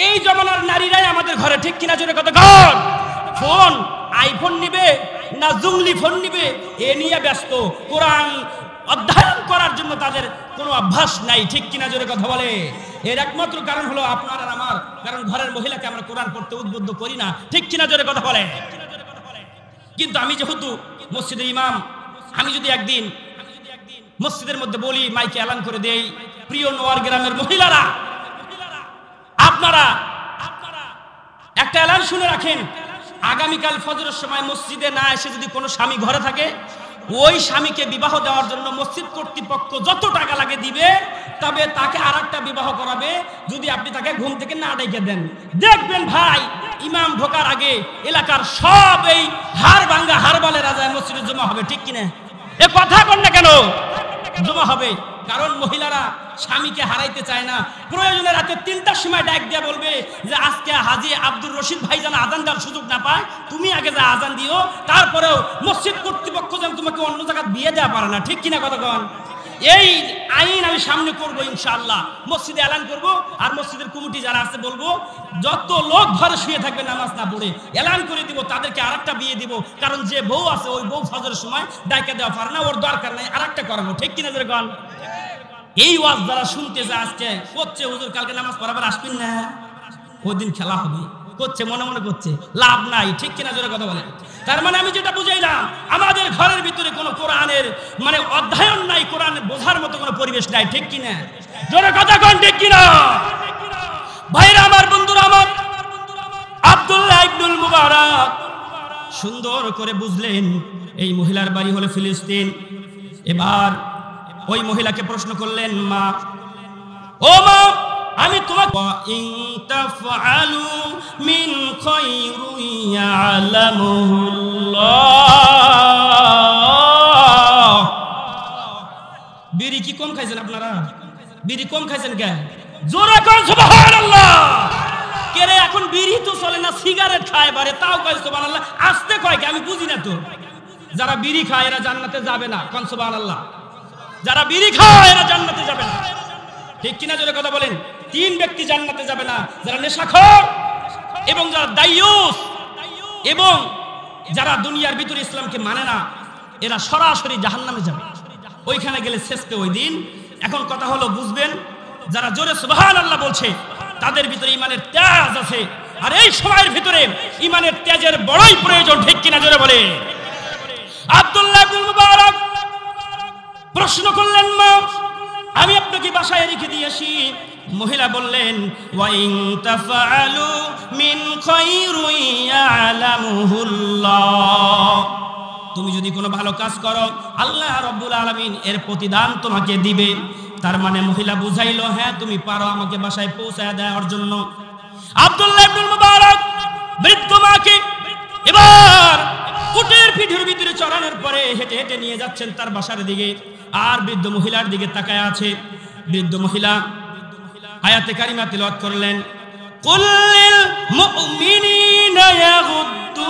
এই জমানার নারীরাই আমাদের ঘরে, ঠিক কিনা? জোরে কথা কর। ফোন আইফোন নিবে না জুংলি ফোন নিবে এ নিয়ে ব্যস্ত, কোরআন অধ্যয়ন করার জন্য তাদের কোনো অভ্যাস নাই, ঠিক কিনা? জোরে কথা বলে। এর একমাত্র কারণ হলো আপনার আর আমার, কারণ ঘরের মহিলাকে আমরা কোরআন পড়তে উদ্বুদ্ধ করি না, ঠিক কিনা? জোরে কথা বলে। কিন্তু আমি যেহেতু মসজিদের ইমাম, আমি যদি একদিন মসজিদের মধ্যে বলি, মাইকে এলান করে দেই, প্রিয় নোয়ার গ্রামের মহিলারা আপনারা একটা এলান শুনে রাখেন, আগামীকাল ফজরের সময় মসজিদে না এসে যদি কোনো স্বামী ঘরে থাকে, ওই স্বামীকে বিবাহ দেওয়ার জন্য মসজিদ কর্তৃপক্ষ যত টাকা লাগে দিবে, তবে তাকে আরেকটা বিবাহ করাবে যদি আপনি তাকে ঘুম থেকে না ডেকে দেন। দেখবেন ভাই, ইমাম ঢোকার আগে এলাকার সব এই হাড় ভাঙ্গা হাড়বালে রাজায় মসজিদে জমা হবে, ঠিক কিনা? এ কথা বল না কেন? জমা হবে, কারণ মহিলারা স্বামীকে হারাইতে চায় না। প্রয়োজনে রাতে 3টার সময় ডাক দিয়ে বলবে যে আজকে হাজী আব্দুর রশিদ ভাই যেন আজান দেওয়ার সুযোগ না পায়, তুমি আগে যা আজান দিও, তারপরেও মসজিদ কর্তৃপক্ষ যেন তোমাকে অন্য জায়গায় বিয়ে দেওয়া পারে না, ঠিক কিনা? কতক্ষণ এই আইন আমি সামনে করবো ইনশাআল্লাহ, মসজিদে এলান করব, আর মসজিদের কমিটি যারা আছে বলবো যত লোক ঘরে শুয়ে থাকবে নামাজ না পড়ে এলান করে দিব, তাদেরকে আরেকটা বিয়ে দিব। কারণ যে বউ আছে ওই বউ ফজরের সময় ডাইকা দেওয়া পারে না, ওর দরকার নাই, আরেকটা করাবো, ঠিক কিনা? যেরকম এই ওয়াজ যারা শুনতে যায় আজকে করছে, হুজুর কালকে নামাজ পড়াবার আসবেন না, ওই দিন খেলা হবে করছে, মনে মনে করছে, লাভ নাই, ঠিক কিনা? জোরে কথা বলে। তার মানে আমি যেটা বুঝাইলাম, আমাদের ঘরের ভিতরে কোনো কোরআনের মানে অধ্যয়ন নাই, কোরআন বোঝার মতো কোনো পরিবেশ নাই, ঠিক কিনা? জোরে কথা কোন, ঠিক কিনা? ভাইরা আমার, বন্ধুরা আমার, আব্দুল্লাহ ইবনুল মুবারক সুন্দর করে বুঝলেন এই মহিলার বাড়ি হলো ফিলিস্তিন। এবার ওই মহিলাকে প্রশ্ন করলেন, মা, ও মা, আমি তোমাকে ইন তাফআলু মিন খায়রিন ইয়ালামুল্লাহ। বিড়ি কি কম খাইছেন আপনারা? বিড়ি কম খাইছেন কে? জোরে কোন সুবহানাল্লাহ। কেরে এখন বিড়ি তো চলে না, সিগারেট খায় বারে, তাও কয় সুবহানাল্লাহ। আস্তে কয় কি আমি বুঝি না তো। যারা বিড়ি খায় এরা জান্নাতে যাবে না, কোন সুবহানাল্লাহ। যারা বিড়ি খায় এরা জান্নাতে যাবে না, ঠিক কিনা জোরে কথা বলেন। তিন ব্যক্তি জান্নাতে যাবে না, যারা নেশাখোর এবং যারা দায়ুস এবং যারা দুনিয়ার ভিতরে ইসলামকে মানে না, এরা সরাসরি জাহান্নামে যাবে। ওইখানে গেলে শেষকে ওই দিন। এখন কথা হলো বুঝবেন, যারা জোরে সুবহানাল্লাহ বলছে তাদের ভিতরে ইমানের তেজ আছে, আর এই সময়ের ভিতরে ইমানের তেজের বড়ই প্রয়োজন, ঠিক কিনা জোরে বলে। আব্দুল্লাহ ইবনে মুবারক প্রশ্ন করলেন, মা আমি আপনাকে বাসায় রেখে দিয়েছি। মহিলা বললেন, ওয়া ইন তাফআলু মিন খায়রুন ইয়ালামুহুল্লাহ, তুমি যদি কোনো ভালো কাজ করো আল্লাহ রাব্বুল আলামিন এর প্রতিদান তোমাকে দিবে। তার মানে মহিলা বুঝাইলো, হ্যাঁ তুমি পারো আমাকে বাসায় পৌঁছায় দেওয়ার জন্য। আব্দুল্লাহ ইবনে মুবারক বৃদ্ধ মাকে এবার উটের পিঠের ভিতরে চড়ানোর পরে হেঁটে হেঁটে নিয়ে যাচ্ছেন তার বাসার দিকে, আর বৃদ্ধ মহিলার দিকে তাকায় আছে। বৃদ্ধ মহিলা আয়াতে কারিমা তিলাওয়াত করলেন, কুল্লিল মুমিনিনা ইয়াগুদ্দু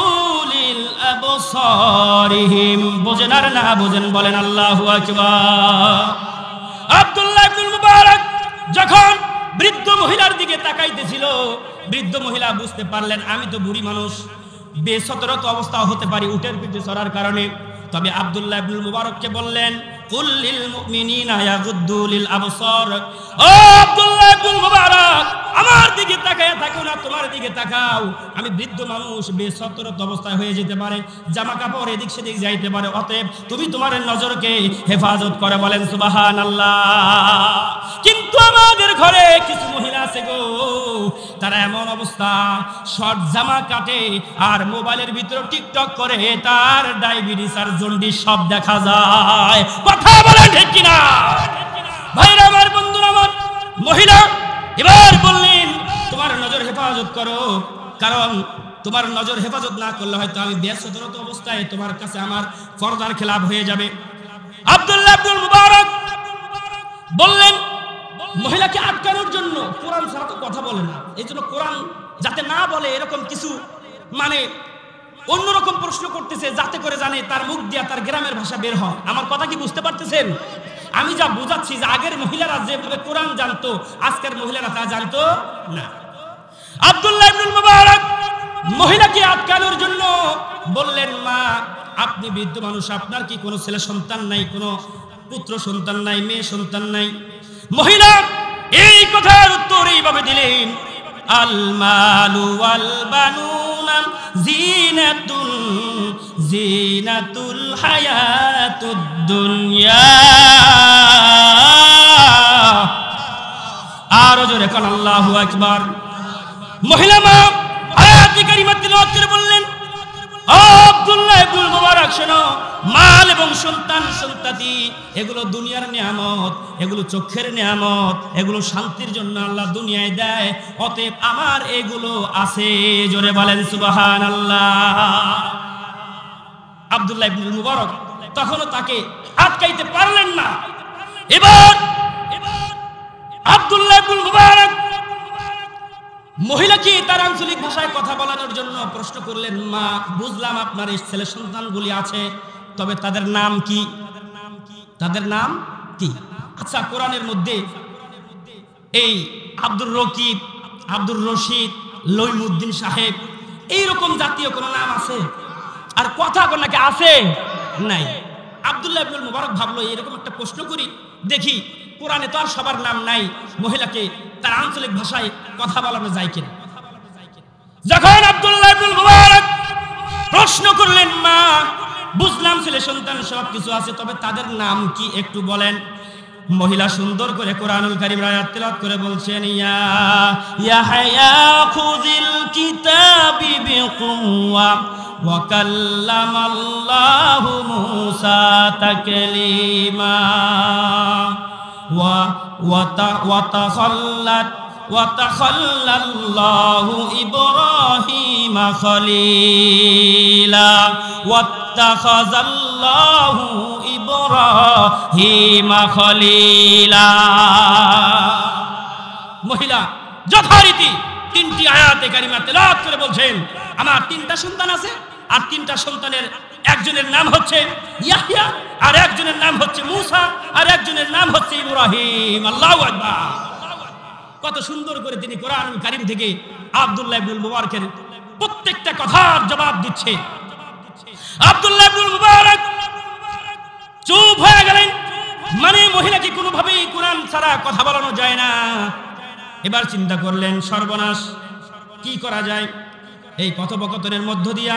লিল আবসারিহিম। বোঝেন আর না বোঝেন বলেন আল্লাহু আকবার। আব্দুল্লাহ ইবনে মুবারক যখন বৃদ্ধ মহিলার দিকে তাকাইতেছিল, বৃদ্ধ মহিলা বুঝতে পারলেন আমি তো বুড়ি মানুষ, বেসতরত অবস্থা হতে পারি উটের পিঠে চড়ার কারণে। তবে আব্দুল্লাহ ইবনে মুবারককে বললেন, কুল লিল মুমিনিনা ইয়াগুদ্দু লিল আবসার। ও আব্দুল্লাহ ইবনে মুবারক, আমার দিকে তাকায়া থাকো না, তোমার দিকে তাকাও। আমি বৃদ্ধ মানুষ, বেসতরত অবস্থায় হয়ে যেতে পারে, জামা কাপড় এদিক সেদিক যাইতে পারে, অতএব তুমি তোমার নজরকে হেফাজত করে বলেন সুবহানাল্লাহ। কিন্তু আমাদের ঘরে কিছু মহিলা আছে গো, তারা এমন অবস্থা শর্ট জামা কাটে আর মোবাইলের ভিতরে টিকটক করে, তার ডায়াবেটিস আর জন্ডিস সব দেখা যায়। কথা বলেন ঠিক কিনা ভাইরা আমার, বন্ধুরা আমার। মহিলা এবার বললেন, তোমার নজর হেফাজত করো, কারণ তোমার নজর হেফাজত না করলে হয়তো আমি বেসতরত অবস্থায় তোমার কাছে আমার পর্দার খেলাফ হয়ে যাবে। আব্দুল্লাহ ইবনে মুবারক বললেন, মহিলাকে আটকানোর জন্য কোরআন ছাড়া তো কথা বলে না, এই জন্য কোরআন যাতে না বলে এরকম কিছু মানে অন্যরকম প্রশ্ন করতেছে, যাতে করে জানে তার মুখ দিয়া তার গ্রামের ভাষা বের হয়। আমার কথা কি বুঝতে পারতেছেন? আমি যা বুঝাচ্ছি যে আগের মহিলারা যেভাবে কোরআন জানতো, আজকের মহিলারা তা জানতো না। আব্দুল্লাহ ইবনে মুবারক মহিলাকে আটকানোর জন্য বললেন, মা আপনি বৃদ্ধ মানুষ, আপনার কি কোনো ছেলে সন্তান নাই, কোনো পুত্র সন্তান নাই, মেয়ে সন্তান নাই? মহিলা এই কথার উত্তর এইভাবে দিলেন, আল মালু ওয়াল বানুনা জিনাতুল হায়াতুদ দুনিয়া। আর জোরে কোন আল্লাহু আকবার। মহিলা মা আয়াত কারিমা তিলাওয়াত করে বললেন, আব্দুল্লাহ ইবনে মুবারক শোনো, মাল এবং সন্তান সন্ততি এগুলো দুনিয়ার নিয়ামত, এগুলো চোখের নিয়ামত, এগুলো শান্তির জন্য আল্লাহ দুনিয়ায় দেয়, অতএব আমার এগুলো আছে। জোরে বলেন সুবহানাল্লাহ। আব্দুল্লাহ ইবনে মুবারক তখনও তাকে আটকাইতে পারলেন না। এবার আব্দুল্লাহ ইবনে মুবারক মহিলাকে তার আঞ্চলিক ভাষায় কথা বলানোর জন্য প্রশ্ন করলেন, মা বুঝলাম আপনার এই ছেলে সন্তানগুলি আছে, তবে তাদের নাম কি? তাদের নাম কি? আচ্ছা, কোরআনের মধ্যে এই আব্দুর রকিব, আব্দুর রশিদ, লইমুদ্দিন সাহেব এইরকম জাতীয় কোন নাম আছে? আর কথা নাকি আছে? নাই। আব্দুল্লাহ ইবনে মুবারক ভাবলো এরকম একটা প্রশ্ন করি, দেখি কোরআনে তো আর সবার নাম নাই, মহিলাকে তার আঞ্চলিক ভাষায় কথা বলানো যায় কিনা। যখন আব্দুল্লাহ ইবনে মুবারক প্রশ্ন করলেন, মা বুঝলাম ছেলে সন্তান সব কিছু আছে, তবে তাদের নাম কি একটু বলেন। মহিলা সুন্দর করে কোরআনুল কারীম আয়াত তেলাওয়াত করে বলছেন, ইয়া ইয়াহইয়া খুযিল কিতাবি বিকুওয়া ওয়া কাল্লামাল্লাহু মূসা তাকলীমা ওয়াতাখাল্লাল্লাহু ইব্রাহিমা খলীলা ওয়াত্তাখাযাল্লাহু ইব্রাহিমা খলীলা। মহিলা যথারীতি তিনটি আয়াতে কারিমা তেলাওয়াত করে বলছেন, আমার তিনটা সন্তান আছে, আর তিনটা সন্তানের একজনের নাম হচ্ছে ইয়াহইয়া, আর একজনের নাম হচ্ছে মূসা, আর একজনের নাম হচ্ছে ইব্রাহিম। আল্লাহু আকবার। কত সুন্দর করে তিনি কোরআন কারীম থেকে আব্দুল্লাহ ইবনুল মুবারকের প্রত্যেকটা কথার জবাব দিচ্ছে। আব্দুল্লাহ ইবনুল মুবারক চুপ হয়ে গেলেন, মানে মহিলাকে কোনোভাবেই কোরআন ছাড়া কথা বলানো যায় না। এবার চিন্তা করলেন, সর্বনাশ, কি করা যায়? এই কথোপকথনের মধ্য দিয়া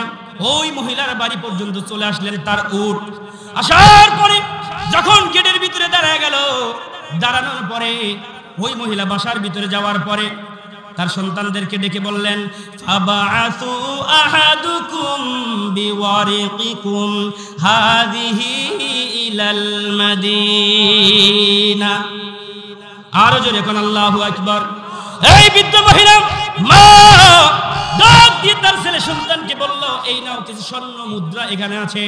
ওই মহিলার বাড়ি পর্যন্ত চলে আসলেন তার উট। আসার পরে যখন গেটের ভিতরে দাঁড়ায় গেল, দাঁড়ানোর পরে ওই মহিলা বাসার ভিতরে যাওয়ার পরে তার সন্তানদেরকে ডেকে বললেন, ফাবাআসু আহাদুকুম বিওয়ারিকিকুম হাযিহি ইলাল মাদিনা। আরো জোরে কোন আল্লাহু আকবার। এই বৃদ্ধ মহিলা মা ডাক দিয়ে তার ছেলে সন্তানকে বলল, এই নাও কিছু স্বর্ণ মুদ্রা এখানে আছে,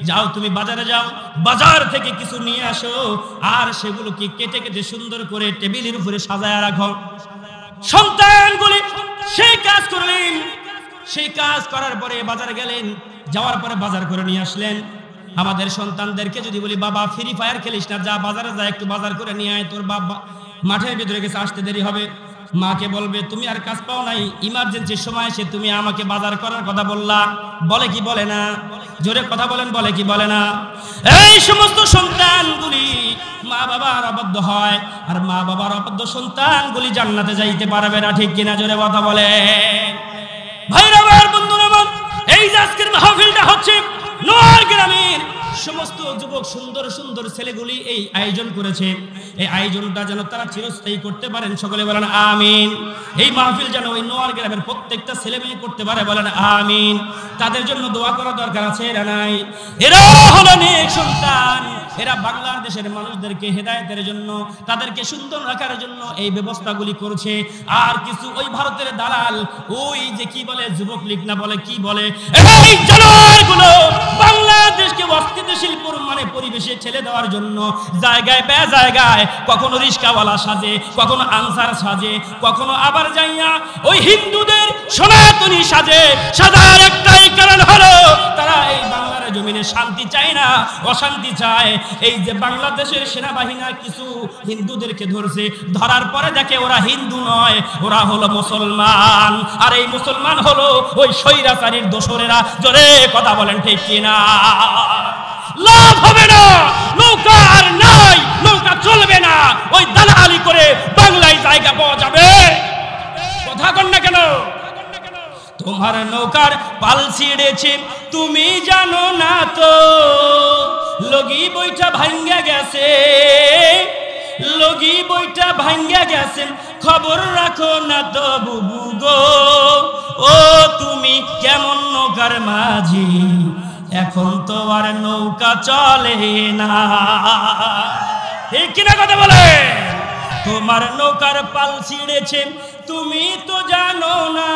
যাও তুমি বাজারে যাও, বাজার থেকে কিছু নিয়ে আসো, আর সেগুলোকে কেটে কেটে সুন্দর করে টেবিলের উপরে সাজায় রাখো। সন্তানগুলি সেই কাজ করলেন। সেই কাজ করার পরে বাজারে গেলেন, যাওয়ার পরে বাজার করে নিয়ে আসলেন। আমাদের সন্তানদেরকে যদি বলি, বাবা ফ্রি ফায়ার খেলিস না, যা বাজারে যা একটু বাজার করে নিয়ে আয়, তোর বাবা মাঠের ভিতরে গেছে, আসতে দেরি হবে। মাকে বলবে, তুমি আর কাজ পাও নাই, ইমার্জেন্সির সময় এসে তুমি আমাকে বাজার করার কথা বললা। বলে কি বলে না? জোরে কথা বলেন, বলে কি বলে না? এই সমস্ত সন্তানগুলি মা বাবার অবাধ্য হয়, আর মা বাবার অবাধ্য সন্তানগুলি জান্নাতে যাইতে পারবে না। ঠিক কিনা? জোরে কথা বলে। ভাইরা আমার, বন্ধুরা আমার, এই যে আজকের মাহফিলটা হচ্ছে নোয়ার গ্রামের সমস্ত যুবক সুন্দর সুন্দর ছেলেগুলি এই আয়োজন করেছে। এই আয়োজনটা যেন তারা চিরস্থায়ী করতে পারেন, সকলে বলেন আমিন। এই মাহফিল যেন ওই নোয়ার গ্রামের প্রত্যেকটা ছেলে মেয়ে করতে পারে, বলেন আমিন। তাদের জন্য দোয়া করা দরকার আছে, এরা নাই? এরা হলো নেক সন্তান, এরা বাংলাদেশের মানুষদেরকে হেদায়েতের জন্য, তাদেরকে সুন্দর রাখার জন্য এই ব্যবস্থাগুলি করছে। আর কিছু ওই ভারতের দালাল, ওই যে কি বলে যুবক লীগ না বলে কি বলে, এই জানোয়ারগুলো বাংলাদেশকে অস্থিতিশীল মানে পরিবেশে ঠেলে দেওয়ার জন্য জায়গায় বে জায়গায় কখনো রিস্কাওয়ালা সাজে, কখনো আনসার সাজে, কখনো আবার যাইয়া ওই হিন্দুদের সনাতনী সাজে। সাজার একটাই কারণ হলো, তারা এই বাংলার জমিনে শান্তি চায় না, অশান্তি চায়। এই যে বাংলাদেশের সেনাবাহিনী কিছু হিন্দুদেরকে ধরছে, ধরার পরে দেখে ওরা হিন্দু নয়, ওরা হলো মুসলমান। আর এই মুসলমান হলো ওই স্বৈরাচারীর দোসরেরা। জোরে কথা বলেন, ঠিক কিনা? লাভ হবে না, নৌকা আর নাই, নৌকা চলবে না, ওই দালালি করে বাংলায় জায়গা পাওয়া যাবে? কথা কন না কেন? তোমার নৌকার পাল ছিঁড়েছে তুমি জানো না তো, লগি বইটা ভাঙ্গা গেছে, লগি বইটা ভাঙ্গা গেছে, খবর রাখো না তো বুবু গো। ও তুমি কেমন নৌকার মাঝি, এখন তো আর নৌকা চলে না। ঠিক কিনা কথা বলে? তোমার নৌকার পাল ছিঁড়েছে তুমি তো জানো না,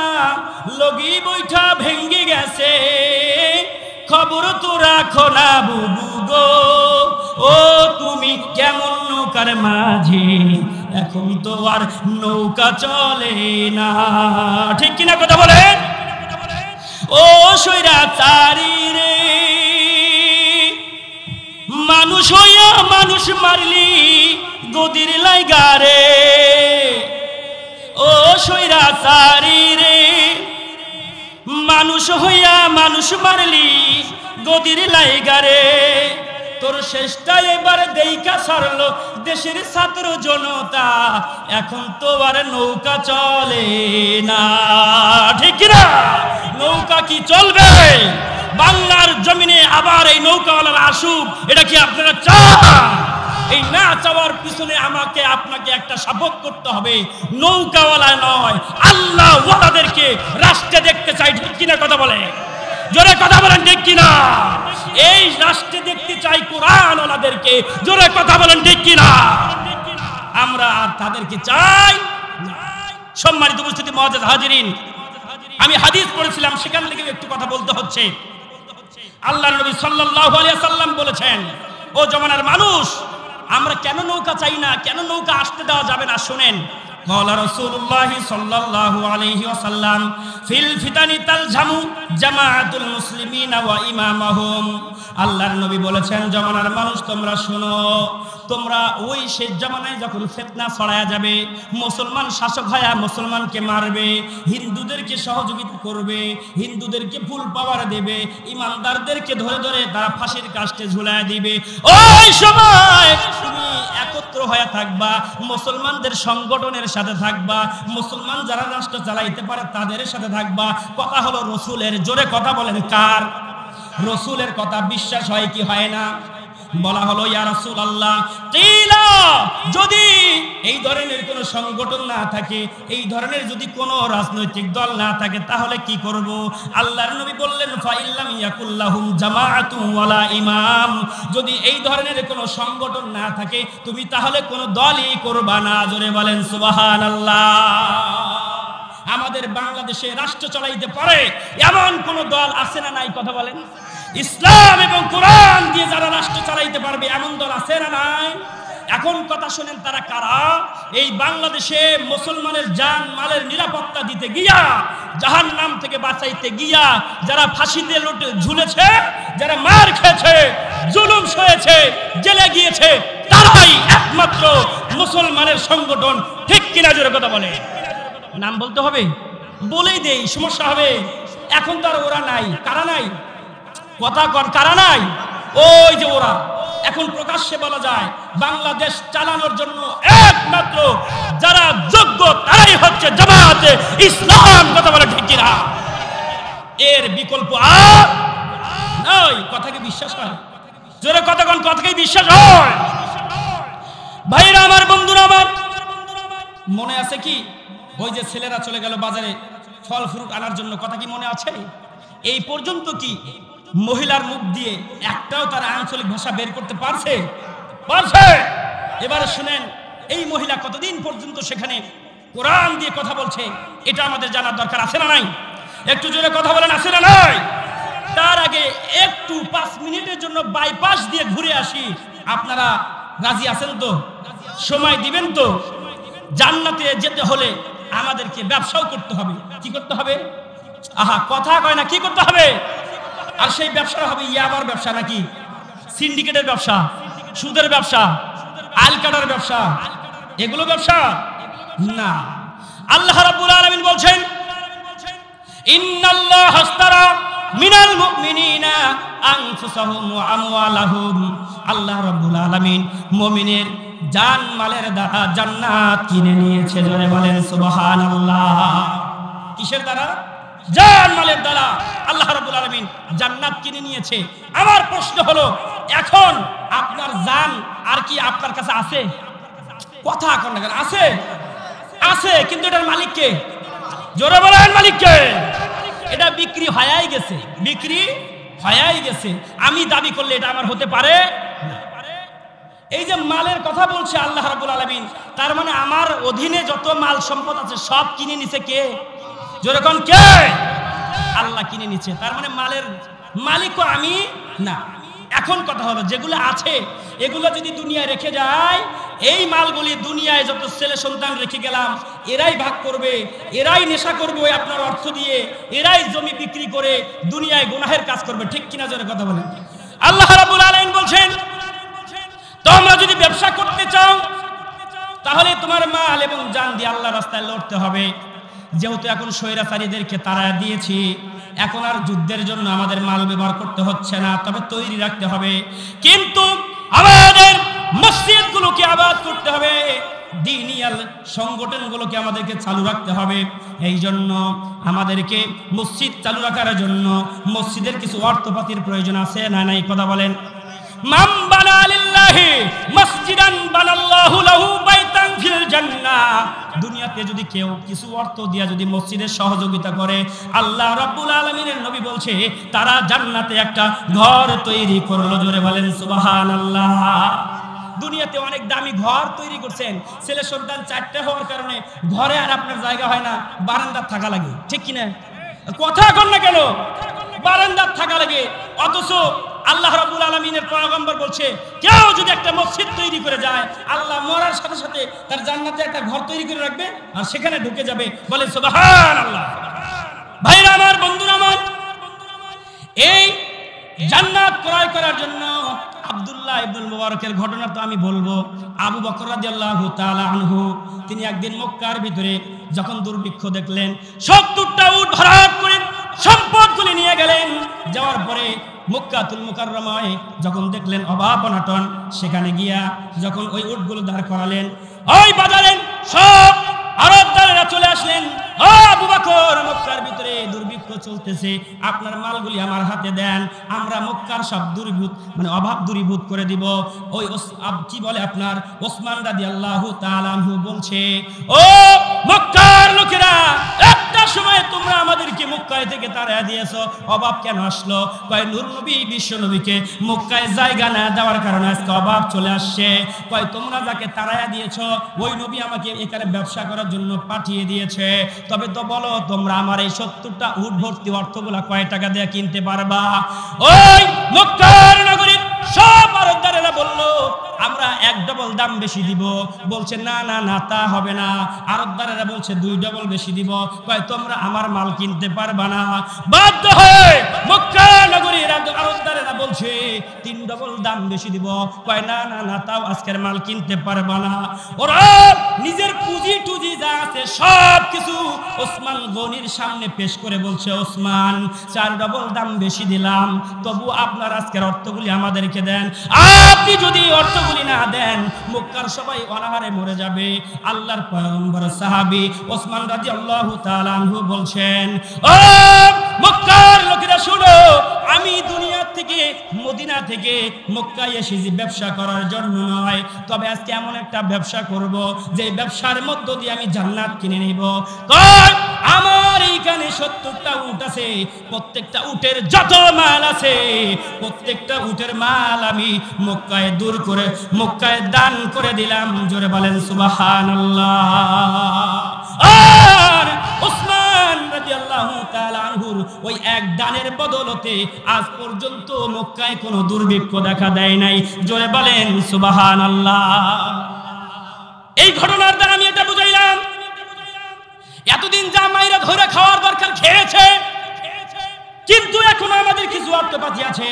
লগি বইটা ভেঙ্গে গেছে, খবর তো রাখো না বুবু গো। ও তুমি কেমন নৌকার মাঝি, এখন তো আর নৌকা চলে না। ঠিক কিনা কথা বলে? ও স্বৈরাচারী রে, মানুষ হইয়া মানুষ মারলি গদির লাইগা রে। ও স্বৈরাচারী রে, মানুষ হইয়া মানুষ মারলি গদির লাইগা রে। তোর শেষটা এবার দেইকা সারলো দেশের ছাত্র জনতা, এখন তো আর নৌকা চলে না। ঠিক কিনা? নৌকা কি চলবে? বাংলার জমিনে আবার এই নৌকাওয়ালারা আসুক, এটা কি আপনারা চান? এই না চাওয়ার পিছনে আমাকে আপনাকে একটা শপথ করতে হবে, নৌকাওয়ালা নয়, আল্লাহ ওয়ালাদেরকে রাষ্ট্রে দেখতে চাই। ঠিক কিনা কথা বলে? জোরে কথা বলেন, ঠিক কিনা? এই রাষ্ট্রে দেখতে চাই কোরআন ওয়ালাদেরকে। জোরে কথা বলেন, ঠিক কিনা? আমরা তাদেরকে চাই। সম্মানিত উপস্থিতি, মুআজ্জাজ হাজিরিন, আমি হাদিস পড়েছিলাম, সেখান থেকে একটু কথা বলতে হচ্ছে। আল্লাহর নবী সাল্লাল্লাহু আলাইহি ওয়াসাল্লাম বলেছেন, ও জমানার মানুষ, আমরা কেন নৌকা চাই না, কেন নৌকা আসতে দেওয়া যাবে না? শুনেন, قال رسول الله صلى الله عليه وسلم في الفتن تلزم جماعة المسلمين وإمامهم আল্লাহর নবী বলেছেন জামানার মানুষ তোমরা শোনো তোমরা ওই শেষ জামানায় যখন ফিতনা ছড়ায়া যাবে মুসলমান শাসক হয় মুসলমানকে মারবে হিন্দুদেরকে সহযোগিতা করবে হিন্দুদেরকে ফুল পাওয়ার দেবে ইমানদারদেরকে ধরে ধরে তারা ফাঁসির কাস্টে ঝুলায় দিবে ওই সময় তুমি একত্র হয়ে থাকবা মুসলমানদের সংগঠনের সাথে থাকবা মুসলমান যারা রাষ্ট্র চালাইতে পারে তাদের সাথে থাকবা কথা হলো রাসূলের জোরে কথা বলেন কার রাসূলের কথা বিশ্বাস হয় কি হয় না বলা হলো ইয়া রাসূলুল্লাহ কিলা যদি এই ধরনের কোনো সংগঠন না থাকে এই ধরনের যদি কোনো রাজনৈতিক দল না থাকে তাহলে কি করব আল্লাহর নবী বললেন ফাইল্লাম ইয়াকুল্লাহুম জামাআতুন ওয়ালা ইমাম যদি এই ধরনের কোনো সংগঠন না থাকে তুমি তাহলে কোনো দলই করবা না জোরে বলেন সুবহানাল্লাহ আমাদের বাংলাদেশে রাষ্ট্র চালাইতে পারে এমন কোন দল আছে না নাই কথা বলেন ইসলাম এবং কোরআন দিয়ে যারা রাষ্ট্র চালাইতে পারবে এমন দল আছে না নাই এখন কথা শুনেন তারা কারা এই বাংলাদেশে মুসলমানের জান মালের নিরাপত্তা দিতে গিয়া জাহান্নাম থেকে বাঁচাইতে গিয়া যারা ফাঁসিতে ঝুলেছে যারা মার খেয়েছে জুলুম সয়েছে জেলে গিয়েছে তারাই একমাত্র মুসলমানের সংগঠন ঠিক কিনা জোরে কথা বলে নাম বলতে হবে বলেই দেই সমস্যা হবে এখন তো আর ওরা নাই কারা নাই কথা কর কারা নাই ওই যে ওরা এখন প্রকাশ্যে বলা যায় বাংলাদেশ চালানোর জন্য একমাত্র যারা যোগ্য তারাই হচ্ছে জামায়াতে ইসলাম কথা বলে ঠিক কিনা এর বিকল্প আর নাই কথাকে বিশ্বাস হয় জোরে কথা কোন কথাকে বিশ্বাস হয় ভাইরা আমার বন্ধুরা আমার মনে আছে কি ওই যে ছেলেরা চলে গেল বাজারে ফল ফ্রুট আনার জন্য কথা কি মনে আছে এই পর্যন্ত কি মহিলার মুখ দিয়ে একটাও তার আঞ্চলিক ভাষা বের করতে পারছে এবারে শুনেন এই মহিলা কতদিন পর্যন্ত সেখানে কোরআন দিয়ে কথা বলছে এটা আমাদের জানার দরকার আছে না নাই একটু জোরে কথা বলেন আছে না নাই তার আগে একটু 5 মিনিটের জন্য বাইপাস দিয়ে ঘুরে আসি আপনারা রাজি আছেন তো সময় দিবেন তো জান্নাতে যেতে হলে আমাদেরকে ব্যবসাও করতে হবে কি করতে হবে আহা কথা কয় না কি করতে হবে আর সেই ব্যবসা হবে ইয়াবার ব্যবসা নাকি সিন্ডিকেটের ব্যবসা সুদের ব্যবসা আলকাটার ব্যবসা এগুলো ব্যবসা না আল্লাহ রাব্বুল আলামিন বলছেন ইন্নাল্লাহা আশতারা মিনাল মুমিনিনা আনফুসাহুম ওয়া আমওয়ালাহুম আল্লাহ রাব্বুল আলামিন মুমিনের জান মালের দ্বারা জান্নাত কিনে নিয়েছে জোরে বলেন সুবহানাল্লাহ কিসের দ্বারা জান মালের দ্বারা আল্লাহ রাব্বুল আলামিন জান্নাত কিনে নিয়েছে আমার প্রশ্ন হলো এখন আপনার জান আর কি আপনার কাছে আছে কথা কোন না আছে আছে কিন্তু এটার মালিক কে জোরে বলেন মালিক কে এটা বিক্রি হয়াই গেছে আমি দাবি করলে এটা আমার হতে পারে না এই যে মালের কথা বলছে আল্লাহ রাব্বুল আলামিন তার মানে আমার অধীনে যত মাল সম্পদ আছে সব কিনে নিছে কে জোরে কোন কে আল্লাহ কিনে নিচ্ছে তার মানে মালের মালিকও আমি না এখন কথা হলো যেগুলো আছে এগুলো যদি দুনিয়ায় রেখে যায় এই মালগুলি দুনিয়ায় যত ছেলে সন্তান রেখে গেলাম এরাই ভাগ করবে এরাই নেশা করবে ওই আপনার অর্থ দিয়ে এরাই জমি বিক্রি করে দুনিয়ায় গুনাহের কাজ করবে ঠিক কিনা জোরে কথা বলেন আল্লাহ রাব্বুল আলামিন বলছেন তোমরা যদি ব্যবসা করতে চাও তাহলে তোমার মাল এবং জান দিয়ে আল্লাহর রাস্তায় লড়তে হবে যেহেতু এখন স্বৈরাচারীদেরকে তাড়া দিয়েছি এখন আর যুদ্ধের জন্য আমাদের মাল ব্যবহার করতে হচ্ছে না তবে তৈরি রাখতে হবে কিন্তু আমাদের মসজিদগুলোকে আবাদ করতে হবে দ্বীনিয়াল সংগঠনগুলোকে আমাদেরকে চালু রাখতে হবে এই জন্য আমাদেরকে মসজিদ চালু রাখার জন্য মসজিদের কিছু অর্থপাতির প্রয়োজন আছে না নাই কথা বলেন মান বানা লিল্লাহি মসজিদান বানাল্লাহু লাহু বাইতান ফিল জান্নাহ দুনিয়াতে যদি কেউ কিছু অর্থ দিয়া যদি মসজিদের সহযোগিতা করে আল্লাহ রাব্বুল আলামিনের নবী বলছে তারা জান্নাতে একটা ঘর তৈরি করলো জোরে বলেন সুবহানাল্লাহ দুনিয়াতে অনেক দামি ঘর তৈরি করছেন ছেলে সন্তান 4টা হওয়ার কারণে ঘরে আর আপনার জায়গা হয় না বারান্দা থাকা লাগে ঠিক কি না কথা কর না কেন বারান্দা থাকা লাগে অথচ আল্লাহ রাব্বুল আলামিনের পয়গম্বর বলছে কেউ যদি একটা মসজিদ তৈরি করে যায় আল্লাহ মরার সাথে সাথে তার জান্নাতে একটা ঘর তৈরি করে রাখবে আর সেখানে ঢুকে যাবে। বলে সুবহানাল্লাহ। ভাইরা আমার, বন্ধুরা আমার, এই জান্নাত ক্রয় করার জন্য আব্দুল্লাহ ইবনুল মুবারকের ঘটনা তো আমি বলবো। আবু বকর রাদিয়াল্লাহু তাআলা আনহু তিনি একদিন মক্কার ভিতরে যখন দুর্ভিক্ষ দেখলেন 70টা উট ভরাট করে সম্পদগুলি নিয়ে গেলেন। যাওয়ার পরে মক্কাতুল মুকাররমায় যখন দেখলেন অভাব অনটন, সেখানে গিয়া যখন ওই উটগুলো দাঁড় করালেন, ওই বাজারের সব আরবদারেরা চলে আসলেন। ও আবু বকর, মক্কার ভিতরে দুর্ভিক্ষ চলতেছে, আপনার মালগুলি আমার হাতে দেন, আমরা মক্কার সব দুর্ভিক্ষ মানে অভাব দূরীভূত করে দিব। ওই কি বলে আপনার ওসমান রাদিয়াল্লাহু তাআলা আনহু বলছে, ও মক্কার লোকেরা, একটা সময় তোমরা আমাদেরকে মক্কায় থেকে তাড়িয়ে দিয়েছো, অভাব কেন আসলো? কয় নূর নবী বিশ্ব নবীকে মক্কায় জায়গা না দেওয়ার কারণে আজকে অভাব চলে আসছে। কয় তোমরা যাকে তাড়িয়ে দিয়েছো ওই নবী আমাকে এখানে ব্যবসা করার জন্য পাঠিয়ে দিয়েছে। তবে তো বলো তোমরা আমার এই 70টা উট ভর্তি অর্থগুলা কয় টাকা দিয়ে কিনতে পারবা? ওই মক্কার নগরীর সব আরবদারেরা বলল আমরা 1 ডবল দাম বেশি দিব। বলছে না না না, তা হবে না। আরবদারেরা বলছে 2 ডবল বেশি দিব। কয় তোমরা আমার মাল কিনতে পারবা না। বাধ্য হয়ে মক্কা নগরীর আরবদারেরা বলছে 3 ডবল দাম বেশি দিব। কয় না না না, তাও আজকের মাল কিনতে পারবা না। ওরা নিজের পুঁজি টুজি যা আছে সব কিছু ওসমান গনির সামনে পেশ করে বলছে, ওসমান 4 ডবল দাম বেশি দিলাম, তবু আপনার আজকের অর্থগুলি আমাদেরকে দেন। আপনি যদি অর্থগুলি না দেন মক্কার সবাই অনাহারে মরে যাবে। আল্লাহর পয়গম্বর সাহাবী ওসমান রাদিয়াল্লাহু তাআলা আনহু বলছেন, ও মক্কার লোকেরা শুনো, আমি দুনিয়া থেকে মদিনা থেকে মক্কায় এসেছি ব্যবসা করার জন্য নয়, তবে আজকে এমন একটা ব্যবসা করব যে ব্যবসার মধ্য দিয়ে আমি জান্নাত কিনে নিব। কারণ আমার এইখানে 70টা উট আছে, প্রত্যেকটা উটের যত মাল আছে প্রত্যেকটা উটের মাল আমি মক্কায় দূর করে মক্কায় দান করে দিলাম। জোরে বলেন সুবহানাল্লাহ। আর ওসমান রাদিয়াল্লাহু তাআলা আনহুর ওই এক দানের বদলতে আজ পর্যন্ত মক্কায় কোনো দুর্ভিক্ষ দেখা দেয় নাই। জোরে বলেন সুবহানাল্লাহ। এই ঘটনার দ্বারা আমি এটা বুঝাইলাম, এতদিন যা মাইরা ধরে খাওয়ার দরকার খেয়েছে, কিন্তু এখন আমাদের কিছু অর্থপাতি আছে,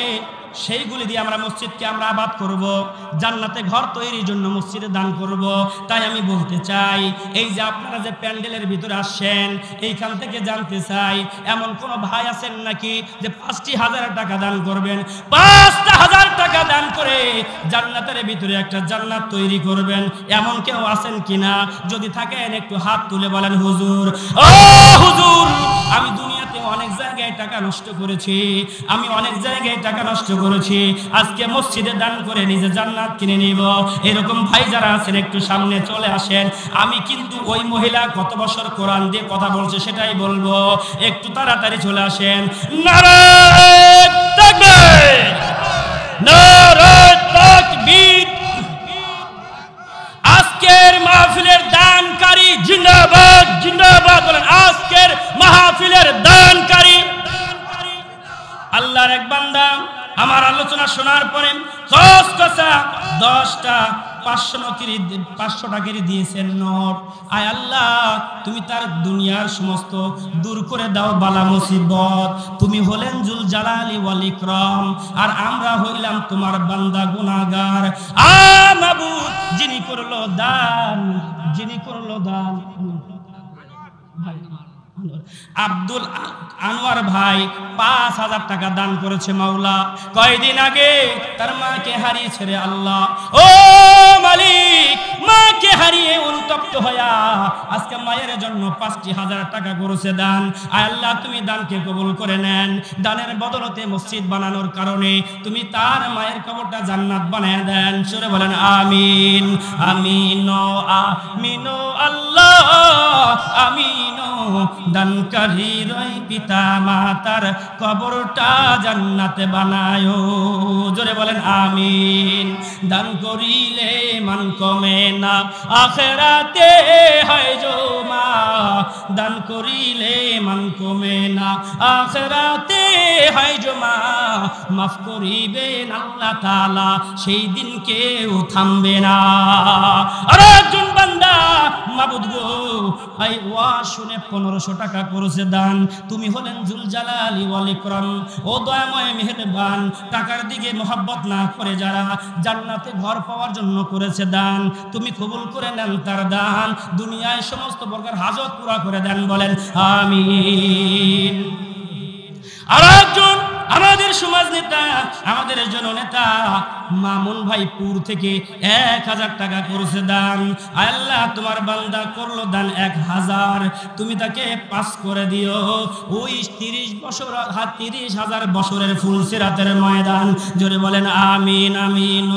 সেইগুলি দিয়ে আমরা মসজিদকে আমরা আবাদ করব, জান্নাতে ঘর তৈরির জন্য মসজিদে দান করব। তাই আমি বলতে চাই, এই যে আপনারা যে প্যান্ডেলের ভিতরে আসছেন, এইখান থেকে জানতে চাই এমন কোন ভাই আছেন নাকি যে 5,000 টাকা দান করবেন, 5,000 টাকা দান করে জান্নাতের ভিতরে একটা জান্নাত তৈরি করবেন, এমন কেউ আছেন কিনা? যদি থাকেন একটু হাত তুলে বলেন হুজুর। ও হুজুর, আমি দুনিয়াতে অনেক জায়গায় টাকা নষ্ট করেছি, আমি অনেক জায়গায় টাকা নষ্ট করেছি, আজকে মসজিদে দান করে নিজে জান্নাত কিনে নিব। এরকম ভাই যারা আছেন একটু সামনে চলে আসেন। আমি কিন্তু ওই মহিলা কত বছর কোরআন দিয়ে কথা বলছে সেটাই বলবো, একটু তাড়াতাড়ি চলে আসেন। নারায়ে তাকবীর, নারায়ে তাকবীর। আজকের মাহফিলের দানকারী জিন্দাবাদ, জিন্দাবাদ বলেন। আজকের মাহফিলের দানকারী আল্লাহর এক বান্দা আমার আলোচনা শোনার পরে 10টা 500 টাকার দিয়েছেন নোট। আয় আল্লাহ, তুমি তার দুনিয়ার সমস্ত দূর করে দাও বালা মুসিবত। তুমি হলেন জুল জালালি ওয়াল ইকরাম, আর আমরা হইলাম তোমার বান্দা গুনাহগার। মাবুদ, যিনি করলো দান আব্দুল আনোয়ার ভাই 5,000 টাকা দান করেছে মাওলা। কয়দিন আগে তার মাকে হারিয়েছে রে আল্লাহ। ও মালিক, মাকে হারিয়ে অনুতপ্ত হয়া আজকে মায়ের জন্য 5,000 টাকা করেছে দান। আয় আল্লাহ, তুমি দানকে কবুল করে নেন। দানের বদলতে মসজিদ বানানোর কারণে তুমি তার মায়ের কবরটা জান্নাত বানায় দেন। সরে বলেন আমিন, আমিন, আমিন আল্লাহ, আমিন দানকারীর ওই পিতা মাতার কবরটা জান্নাতে বানায়ো। জোরে বলেন আমিন। দান করিলে মান কমে না, আখিরাতে হয় জমা। দান করিলে মান কমে না, আখিরাতে হয় জমা। মাফ করিবেন আল্লাহ তাআলা, সেই দিন কেউ থামবে না। আর একজন বান্দা, মাবুদ গো, এই ওয়াজ শুনে 1500 টাকা করেছে দান। তুমি হলেন জুল জালালি ওয়াল ইকরাম, ও দয়াময় মেহেরবান। টাকার দিকে মহব্বত না করে যারা জান্নাতে ঘর পাওয়ার জন্য করেছে দান, তুমি কবুল করে নেন তার দান। দুনিয়ায় সমস্ত প্রকার হাজত পুরা করে দেন, বলেন আমিন। আর একজন আমাদের সমাজ নেতা, আমাদের জননেতা মামুন ভাই পুর থেকে 1000 টাকা করেছে দান। আল্লাহ তোমার বান্দা করলো দান 1000, তুমি তাকে পাস করে দিও ওই 30,000 বছরের ফুলসিরাতের ময়দান। জোরে বলেন আমিন আমিন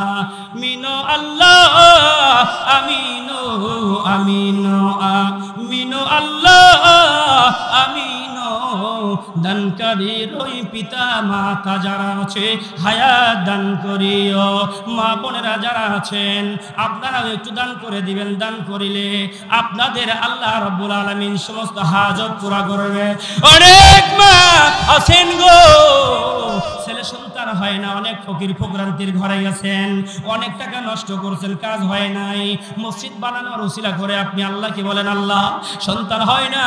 আমিন আল্লাহ আমিন আমিন আমিন আল্লাহ আমিন। দানকারীর ওই পিতা মাতা যারা আছে হায়াত দান করিও। মা বোনেরা যারা আছেন আপনারাও একটু দান করে দিবেন। দান করিলে আপনাদের আল্লাহ রাব্বুল আলামিন সমস্ত হাজত পুরা করবে। অনেক মা আছেন গো, ছেলে সন্তান হয় না, অনেক ফকির ফকরান্তির ঘরে আছেন, অনেক টাকা নষ্ট করছেন, কাজ হয় নাই। মসজিদ বানানোর উসিলা করে আপনি আল্লাহকে বলেন, আল্লাহ সন্তান হয় না,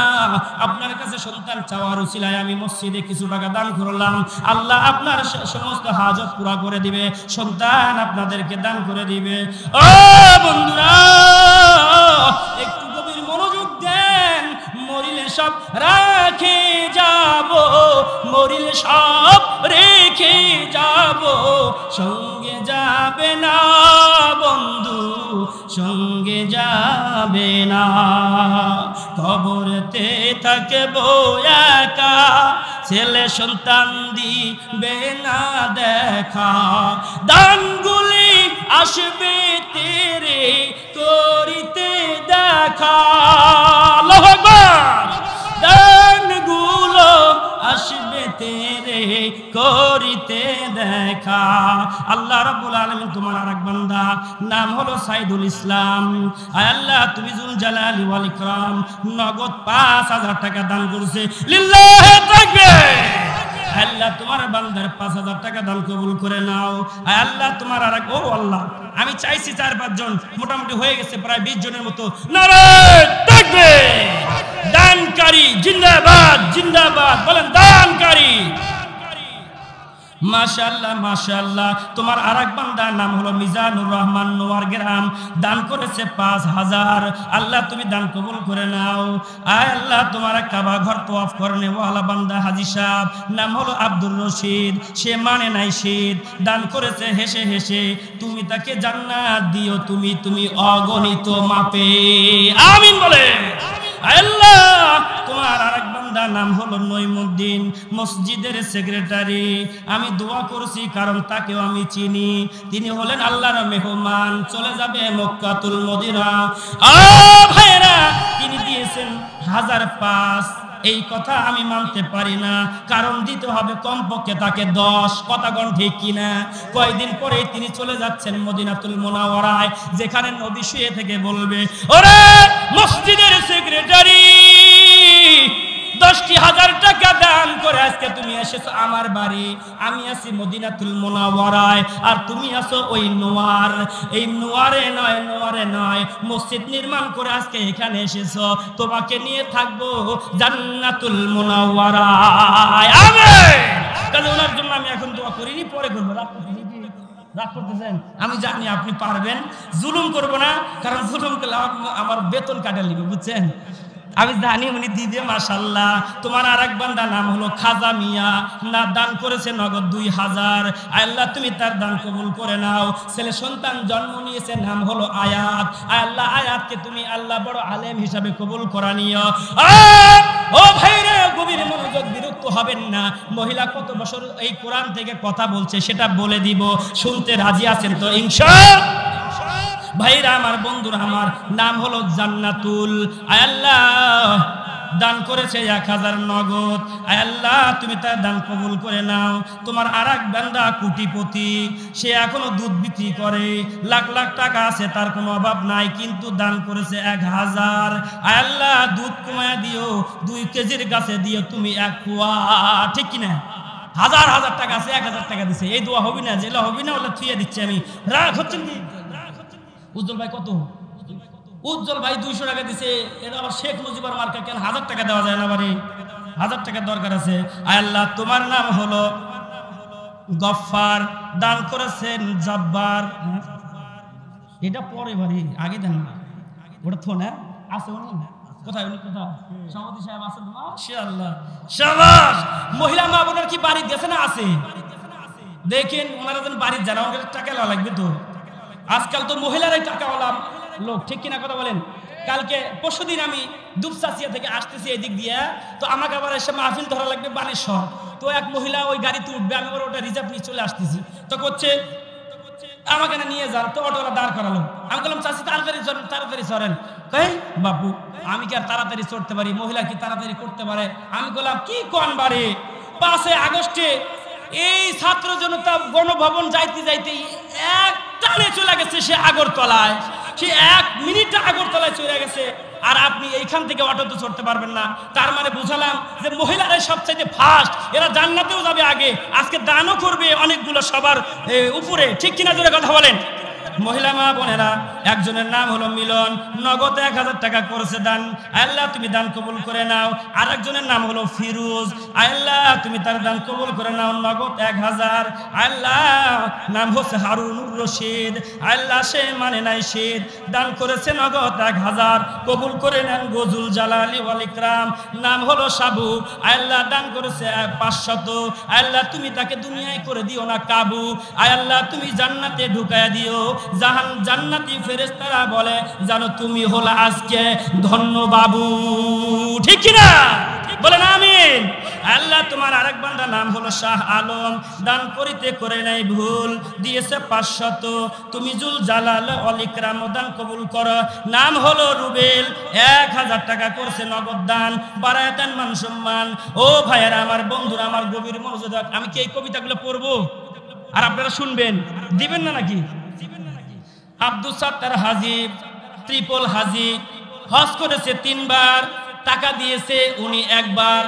আপনার কাছে সন্তান চাওয়ার উসিলায় আমি মসজিদে কিছু টাকা দান করলাম, আল্লাহ আপনার সমস্ত হাজত পুরা করে দিবে, সন্তান আপনাদেরকে দান করে দিবে। ও বন্ধুরা, একটু গভীর মনোযোগ দেন। মরিলে সব রাখে যাব, মরিলে সব রেখে যাব, সঙ্গে যাবে না বন্ধু, সঙ্গে যাবে না। কবরেতে থাকবো একা, ছেলে সন্তান দিবে না দেখা। দানগুলি আসবে তেরে করিতে দেখা। আল্লাহু আকবার। দানগুলো আসবে তেরে করিতে দেখা। আল্লাহ রাব্বুল আলামিন তোমার আরেক বান্দা নাম হলো সাইদুল ইসলাম। আয় আল্লাহ, তুমি জুল জালালি ওয়াল ইকরাম নগদ 5000 টাকা দান করছে। লিল্লাহি তাকবীর। আল্লাহ তোমার বান্দার 5000 টাকা দান কবুল করে নাও। আয় আল্লাহ তোমার আরেক, ও আল্লাহ আমি চাইছি 4-5 জন, মোটামুটি হয়ে গেছে প্রায় 20 জনের মতো। নারায়ে তাকবীর। দানকারী জিন্দাবাদ জিন্দাবাদ, বলেন দানকারী। মাশাআল্লাহ মাশাআল্লাহ। তোমার আরেক বান্দার নাম হলো মিজানুর রহমান নোয়ার গ্রাম, দান করেছে 5000। আল্লাহ তুমি দান কবুল করে নাও। আয় আল্লাহ তোমার কাবা ঘর তওয়াফ করনে ওয়ালা বান্দা হাজী সাহেব, নাম হলো আব্দুর রশিদ, সে মানে নাই শীত, দান করেছে হেসে হেসে, তুমি তাকে জান্নাত দিও তুমি তুমি অগণিত মাপে। আমিন বলে। আল্লাহ তোমার আরেক বান্দা নাম হলো নঈমুদ্দিন, মসজিদের সেক্রেটারি, আমি দোয়া করছি কারণ তাকেও আমি চিনি, তিনি হলেন আল্লাহর মেহমান, চলে যাবে মক্কাতুল মদিনা। ভাইরা, তিনি দিয়েছেন 1005। এই কথা আমি মানতে পারি না, কারণ দিতে হবে কমপক্ষে তাকে 10। কথা কোন ঠিক কিনা? কয়েকদিন পরে তিনি চলে যাচ্ছেন মদিনাতুল মুনাওয়ারায়, যেখানে নবী শুয়ে থেকে বলবে, ওরে মসজিদের সেক্রেটারি, 10,000 টাকা দান করে আজকে তুমি এসেছো আমার বাড়ি, আমি আছি মদিনাতুল মুনাওয়ারায়, আর তুমি আছো ওই নোয়ার। এই নোয়ারে নয় মসজিদ নির্মাণ করে আজকে এখানে এসেছো, তোমাকে নিয়ে থাকবো জান্নাতুল মুনাওয়ারায়। আমিন। কাজে ওনার জন্য আমি এখন দোয়া করিনি, পরে করবো। রাগ করতেছেন? আমি জানি আপনি পারবেন, জুলুম করবো না, কারণ জুলুম করলে আমার বেতন কাটা লিখবে, বুঝছেন? আমি জানি উনি দিবে। মাশাআল্লাহ। তোমার আরেক বান্দা নাম হলো খাজা মিয়া, না দান করেছে নগদ 2000। আল্লাহ তুমি তার দান কবুল করে নাও। ছেলে সন্তান জন্ম নিয়েছে, নাম হলো আয়াত। আল্লাহ আয়াতকে তুমি আল্লাহ বড় আলেম হিসাবে কবুল করা নিও। ও ভাইরা, গভীর মনোযোগ, বিরক্ত হবেন না। মহিলা কত বছর এই কোরআন থেকে কথা বলছে সেটা বলে দিব, শুনতে রাজি আছেন তো ইনশাআল্লাহ? ভাইরা আমার, বন্ধুরা আমার, নাম হলো জান্নাতুল। আল্লাহ দান করেছে 1000 নগদ। আয় আল্লাহ তুমি তার দান কবুল করে নাও। তোমার আরেক বান্দা কোটিপতি, সে এখনো দুধ বিক্রি করে, লাখ লাখ টাকা আছে, তার কোনো অভাব নাই, কিন্তু দান করেছে 1000। আয় আল্লাহ দুধ কমায় দিও, 2 কেজির গাছে দিও তুমি 1 পোয়া, ঠিক কিনা? হাজার হাজার টাকা আছে, 1000 টাকা দিছে। এই দোয়া হবি না, জেলা হবি না, ওটা থুয়ে দিচ্ছে আমি। রাগ হচ্ছেন কি? উজ্জ্বল ভাই কত? উজ্জ্বল ভাই 200 টাকা দিছে। এটা আবার শেখ মুজিবুর মার্কা, কেন 1000 টাকা দেওয়া যায় না? বাড়ি 1000 টাকা দরকার আছে। আয় আল্লাহ তোমার নাম হলো গফফার, দান করেছেন জব্বার। এটা পরে বাড়ি, আগে দেন না, ওটা থো না আছে। উনি কোথায়? উনি কোথায়? সভাপতি সাহেব আছেন? মাশাআল্লাহ, শাবাশ। মহিলা মা বোনের কি বাড়ি দিয়েছে না? আছে। দেখেন ওনারা যেন বাড়ির যারা, ওনাদের টাকা লাগবে তো। আজকাল তো মহিলারাই টাকাওয়ালা লোক, ঠিক কিনা কথা বলেন? কালকে পরশুদিন আমি দুপচাচিয়া থেকে আসতেছি এদিক দিয়ে, তো আমাকে আবার এসে মাহফিল ধরা লাগবে বানেশ্বর। তো এক মহিলা ওই গাড়িতে উঠবে, আমি আবার ওটা রিজার্ভ নিয়ে চলে আসতেছি। তো করছে আমাকে না নিয়ে যান, তো অটোওয়ালা দাঁড় করালো। আমি বললাম চাচি তাড়াতাড়ি চড়েন, তাড়াতাড়ি চড়েন। কই বাপু আমি কি আর তাড়াতাড়ি চড়তে পারি? মহিলা কি তাড়াতাড়ি করতে পারে? আমি বললাম কি কোন বারে 5 আগস্টে এই ছাত্র জনতা গণভবন যাইতে যাইতে এক টানে চলে গেছে সে আগরতলায়, সে 1 মিনিটে আগরতলায় চলে গেছে। আর আপনি এইখান থেকে অটোতে চড়তে পারবেন না। তার মানে বুঝালাম যে মহিলারাই সবচাইতে ফাস্ট, এরা জান্নাতেও যাবে আগে, আজকে দানও করবে অনেকগুলো সবার উপরে, ঠিক কিনা? জোরে কথা বলেন। মহিলা মা বোনেরা, একজনের নাম হলো মিলন, নগদ 1000 টাকা করেছে দান। আল্লাহ তুমি দান কবুল করে নাও। আর একজনের নাম হলো ফিরোজ, আল্লাহ তুমি তার দান কবুল করে নাও, নগদ 1000। আল্লাহ নাম হচ্ছে হারুনুর রশিদ, আল্লাহ সে মানে নাই শেদ, দান করেছে নগদ 1000, কবুল করে নেন গজুল জালালি ওয়াল ইকরাম, নাম হলো সাবু, আল্লাহ দান করেছে 500। আল্লাহ তুমি তাকে দুনিয়ায় করে দিও না কাবু, আল্লাহ তুমি জান্নাতে ঢুকায়া দিও। জান্নাতি ফেরেশতারা বলে জানো তুমি হলো আজকে ধন্য বাবু, ঠিক কি না? বলেন আমিন। আল্লাহ তোমার আরেক বান্দা নাম হলো শাহ আলম, দান করিতে করে নাই ভুল, দিয়েছে 500। তুমি জুল জালাল ওয়াল ইকরাম, দান কবুল করো। নাম হলো রুবেল, 1000 টাকা করছে নগদ দান, বাড়ায় দেন মান সম্মান। ও ভাইয়েরা আমার, বন্ধুরা আমার, গভীর মনোযোগ। আমি কি এই কবিতাগুলো পড়বো আর আপনারা শুনবেন? দিবেন না নাকি? আব্দুল সাত্তার হাজী, ট্রিপল হাজী, হজ করেছে 3 বার, টাকা দিয়েছে উনি 1 বার,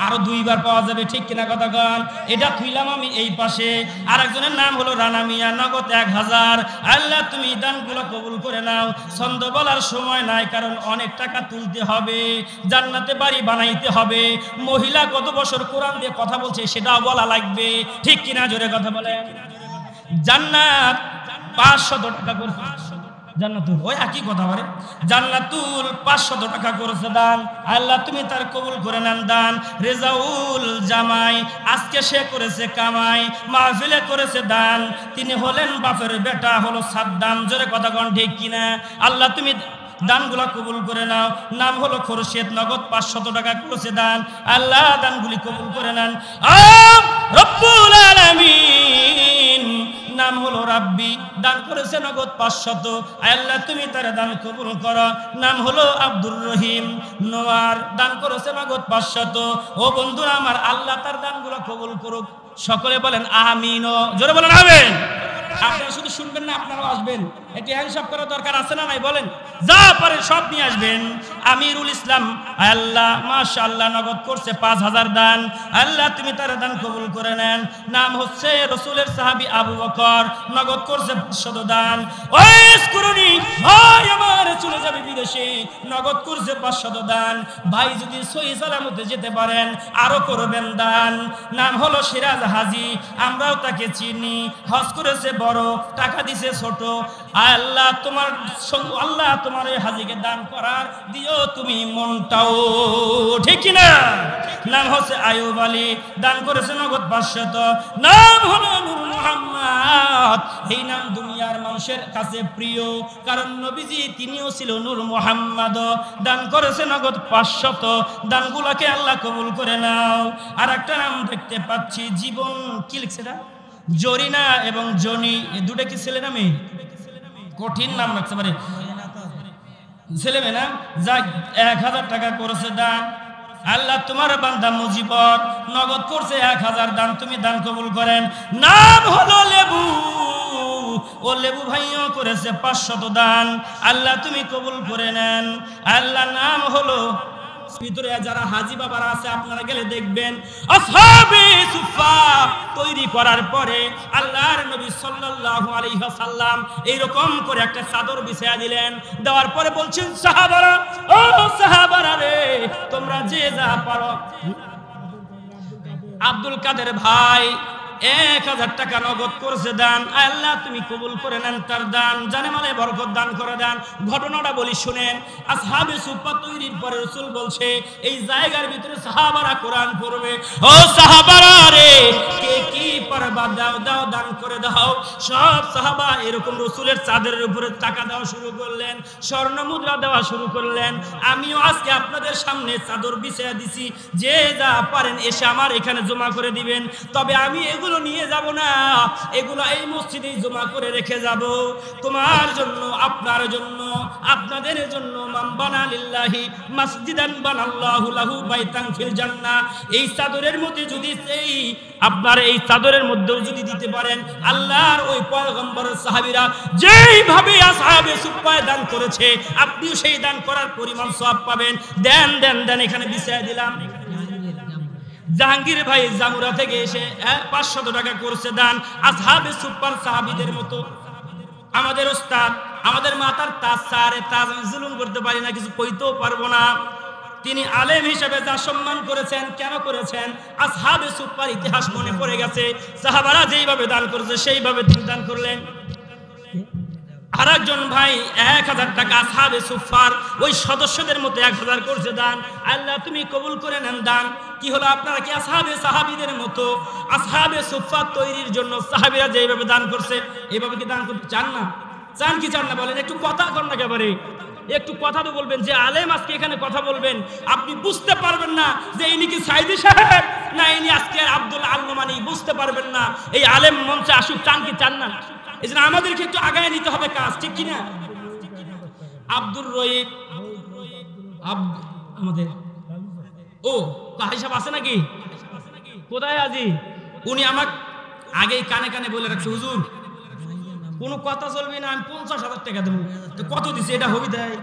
আরো 2 বার পাওয়া যাবে, ঠিক কিনা কথা কন? এটা থুইলাম আমি এই পাশে। আর একজনের নাম হলো রানা মিয়া, নগদ 1000। আল্লাহ তুমি দানগুলো কবুল করে নাও। ছন্দ বলার সময় নাই, কারণ অনেক টাকা তুলতে হবে, জান্নাতে বাড়ি বানাইতে হবে। মহিলা কত বছর কোরআন দিয়ে কথা বলছে সেটাও বলা লাগবে, ঠিক কিনা? জোরে কথা বলেন। জান্নাত 500 টাকা করছে, জান্নাতুল ওই একই কথা বলে, জান্নাতুল 500 টাকা করেছে দান। আল্লাহ তুমি তার কবুল করে নেন দান। রেজাউল জামাই, আজকে সে করেছে কামাই, মাহফিলে করেছে দান। তিনি হলেন বাপের বেটা, হলো সাদ্দাম। জোরে কথা কোন, ঠিক কিনা? আল্লাহ তুমি দানগুলা কবুল করে নাও। নাম হলো খোরশেদ, নগদ 500 টাকা করেছে দান। আল্লাহ দানগুলি কবুল করে নেন। রব্বুল আলামিন, নাম হলো রাব্বি, দান করেছে নগদ 500। আল্লাহ তুমি তার দান কবুল করো। নাম হলো আব্দুর রহিম নোয়ার, দান করেছে নগদ 500। ও বন্ধুরা আমার, আল্লাহ তার দানগুলো কবুল করুক। সকলে বলেন আমিন। জোরে বলেন আমিন। আপনারা শুধু শুনবেন না, আপনারাও আসবেন। এটি হ্যান্ডশপ করার দরকার আছে না নাই? বলেন। যা পারেন সব নিয়ে আসবেন। আমিরুল ইসলাম, আল্লাহ মাশাআল্লাহ নগদ করছে 5000 দান। আল্লাহ তুমি তার দান কবুল করে নেন। নাম হচ্ছে রাসূলের সাহাবী আবু বকর, নগদ করছে 500 দান। ওয়েস করুনি ভাই আমার চলে যাবে বিদেশে, নগদ করছে 500 দান। ভাই যদি সহি সালামতে যেতে পারেন আরো করবেন দান। নাম হলো সিরাজ হাজী, আমরাও তাকে চিনি, হজ করেছে বড়, টাকা দিছে ছোট। আল্লাহ তোমার আল্লাহ তোমার এই হাজীকে দান করার দিও তুমি মনটাও, ঠিক কিনা? নাম হচ্ছে আয়ুব আলী, দান করেছে নগদ 500। নাম হলো নূর মুহাম্মদ, এই নাম দুনিয়ার মানুষের কাছে প্রিয়, কারণ নবীজি তিনিও ছিল নূর মুহাম্মদ। দান করেছে নগদ 500। দানগুলাকে আল্লাহ কবুল করে নাও। আর একটা নাম দেখতে পাচ্ছি, জীবন কি লিখছে না, জরিনা এবং জনি, এই দুটো কি ছেলে না মেয়ে? কঠিন নাম রাখতে পারে, ছেলে মেয়ে না? যাক 1000 টাকা করেছে দান। আল্লাহ তোমার বান্দা মুজিবর নগদ করছে 1000 দান, তুমি দান কবুল করেন। নাম হলো লেবু, ও লেবু ভাইও করেছে 500 দান, আল্লাহ তুমি কবুল করে নেন। আল্লাহ নাম হলো ভিতরে যারা হাজী বাবারা আছে আপনারা গেলে দেখবেন আসহাবে সুফা তৈরি করার পরে আল্লাহর নবী সাল্লাল্লাহু আলাইহি ওয়াসাল্লাম এইরকম করে একটা চাদর বিছায়া দিলেন, দেওয়ার পরে বলছেন সাহাবারা, ও সাহাবারা রে তোমরা যে যা পারো। আব্দুল কাদের ভাই 1000 টাকা নগদ করেছে দান, আল্লাহ তুমি কবুল করে নেন তার দান, জানে মানে বরকত দান করে দেন। ঘটনাটা বলি শুনেন। আসহাবে সুফা তৈরির পরে রাসূল বলছে এই জায়গার ভিতরে সাহাবারা কোরআন পড়বে, ও সাহাবারা রে কে কি পারবা দাও দাও দান করে দাও। সব সাহাবা এরকম রাসূলের চাদরের উপরে টাকা দেওয়া শুরু করলেন, স্বর্ণ মুদ্রা দেওয়া শুরু করলেন। আমিও আজকে আপনাদের সামনে চাদর বিছায়া দিছি, যে যা পারেন এসে আমার এখানে জমা করে দিবেন। তবে আমি এগুলো নিয়ে যাব না, এগুলো এই মসজিদে জমা করে রেখে যাব তোমার জন্য, আপনার জন্য, আপনাদের জন্য। মান বানা লিল্লাহি মাসজিদান বানাল্লাহু লাহু বাইতান ফিল জান্নাহ। এই চাদরের মধ্যে যদি আপনার এই চাদরের মধ্যেও যদি দিতে পারেন, আল্লাহর ওই পয়গম্বরের সাহাবীরা যেইভাবে আসহাবে সুফফায় দান করেছে আপনিও সেই দান করার পরিমাণ সওয়াব পাবেন। দেন দেন দেন, এখানে বিছায়া দিলাম। জাহাঙ্গীর ভাই জামুরা থেকে এসে 500 টাকা করছে দান, আসহাবে সুফফার সাহাবীদের মতো। আমাদের ওস্তাদ, আমাদের মাতার তাজ স্যারে তাজ আমি জুলুম করতে পারি না, কিছু কইতেও পারবো না। তিনি আলেম হিসেবে যা সম্মান করেছেন, কেন করেছেন? আসহাবে সুফফার ইতিহাস মনে পড়ে গেছে, সাহাবারা যেইভাবে দান করেছে সেইভাবে তিনি দান করলেন। আরেকজন ভাই 1000 টাকা আসহাবে সুফফার ওই সদস্যদের মতো 1000 করছে দান, আল্লাহ তুমি কবুল করে নেন দান। কি হলো, আপনারা কি সাহাবীদের মতো আসহাবে সুফফা তৈরির জন্য সাহাবীরা যেভাবে দান করছে এইভাবে কি দান করতে চান না? চান কি চান না বলেন? একটু কথা কর না, একেবারে একটু কথা তো বলবেন। যে আলেম আজকে এখানে কথা বলবেন আপনি বুঝতে পারবেন না যে ইনি কি সাইদি সাহেব না ইনি আজকে আব্দুল আল-নোমানী, বুঝতে পারবেন না। এই আলেম মঞ্চে আসুক, চান কি চান না? এই জন্য আমাদেরকে একটু আগায় নিতে হবে কাজ, ঠিক কিনা? আব্দুর রহিম আমাদের হাজি সাহেব আছে নাকি? কোথায় আজি? উনি আমার আগেই কানে কানে বলে রাখছে, হুজুর কোনো কথা চলবে না, আমি 50,000 টাকা দেবো। তো কত দিছে এটা হবি দেয়?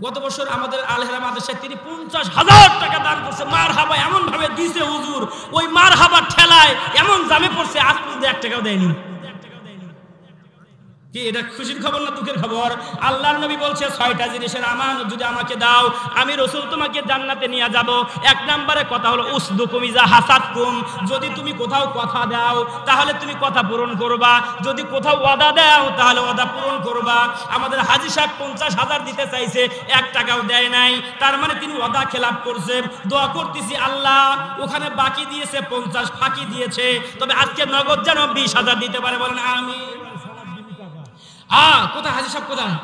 গত বছর আমাদের আলহেরা মাদ্রাসায় তিনি 50,000 টাকা দান করছে। মার হাবা এমন ভাবে দিছে হুজুর, ওই মার হাবার ঠেলায় এমন জামে পড়ছে আজ পর্যন্ত 1 টাকাও দেয়নি। কি এটা খুশির খবর না দুঃখের খবর? আল্লাহর নবী বলছে 6টা জিনিসের আমানত যদি আমাকে দাও আমি রাসূল তোমাকে জান্নাতে নিয়ে যাব। 1 নম্বরে কথা হলো উসদুকুম ইজা হাসাদকুম, যদি তুমি কোথাও কথা দাও তাহলে তুমি কথা পূরণ করবা, যদি কোথাও ওয়াদা দাও তাহলে ওয়াদা পূরণ করবা। আমাদের হাজী সাহেব 50,000 দিতে চাইছে, 1 টাকাও দেয় নাই, তার মানে তিনি ওয়াদা খেলাপ করছে। দোয়া করতেছি আল্লাহ ওখানে বাকি দিয়েছে 50 ফাঁকি দিয়েছে, তবে আজকে নগদ যেন 20,000 দিতে পারে, বলেন আমিন। কোথায় হাজী সাহেব? কোথায়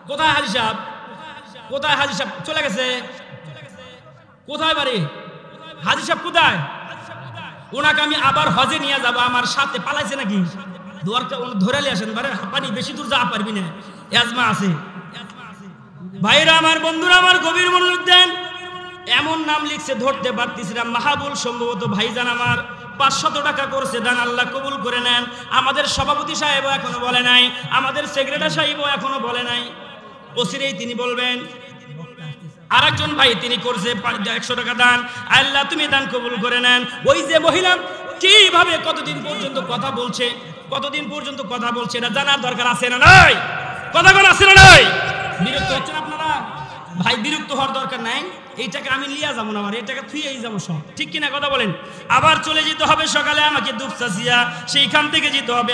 কোথায় হাজী সাহেব? কোথায় হাজী সাহেব? চলে গেছে। কোথায় বাড়ি হাজী সাহেব? কোথায়? ওনাকে আমি আবার হজে নিয়ে যাব, আমার সাথে পালাইছে নাকি? দুয়ারটা ধরে নিয়ে আসেন, বারে পানি বেশি দূর যাওয়া পারবি না, এজমা আছে। ভাইরা আমার, বন্ধুরা আমার, গভীর মনোযোগ দেন। এমন নাম লিখছে ধরতে পারতেছিলাম, মাহাবুল সম্ভবত ভাইজান আমার 500 টাকা করছে দান, আল্লাহ কবুল করে নেন। আমাদের সভাপতি সাহেবও এখনো বলে নাই, আমাদের সেক্রেটারি সাহেবও এখনো বলে নাই, অচিরেই তিনি বলবেন। আরেকজন ভাই তিনি করছে 100 টাকা দান, আল্লাহ তুমি দান কবুল করে নেন। ওই যে মহিলা কিভাবে কতদিন পর্যন্ত কথা বলছে, কতদিন পর্যন্ত কথা বলছে এটা জানার দরকার আছে না নাই? কথা কোন আছে না নাই? বিরক্ত হচ্ছেন আপনারা? ভাই বিরক্ত হওয়ার দরকার নাই, এই টাকা আমি লিয়া যাবো না, আমার এই টাকা থুয়েই যাবো সব, ঠিক কিনা কথা বলেন? আবার চলে যেতে হবে সকালে আমাকে দুপচাচিয়া, সেইখান থেকে যেতে হবে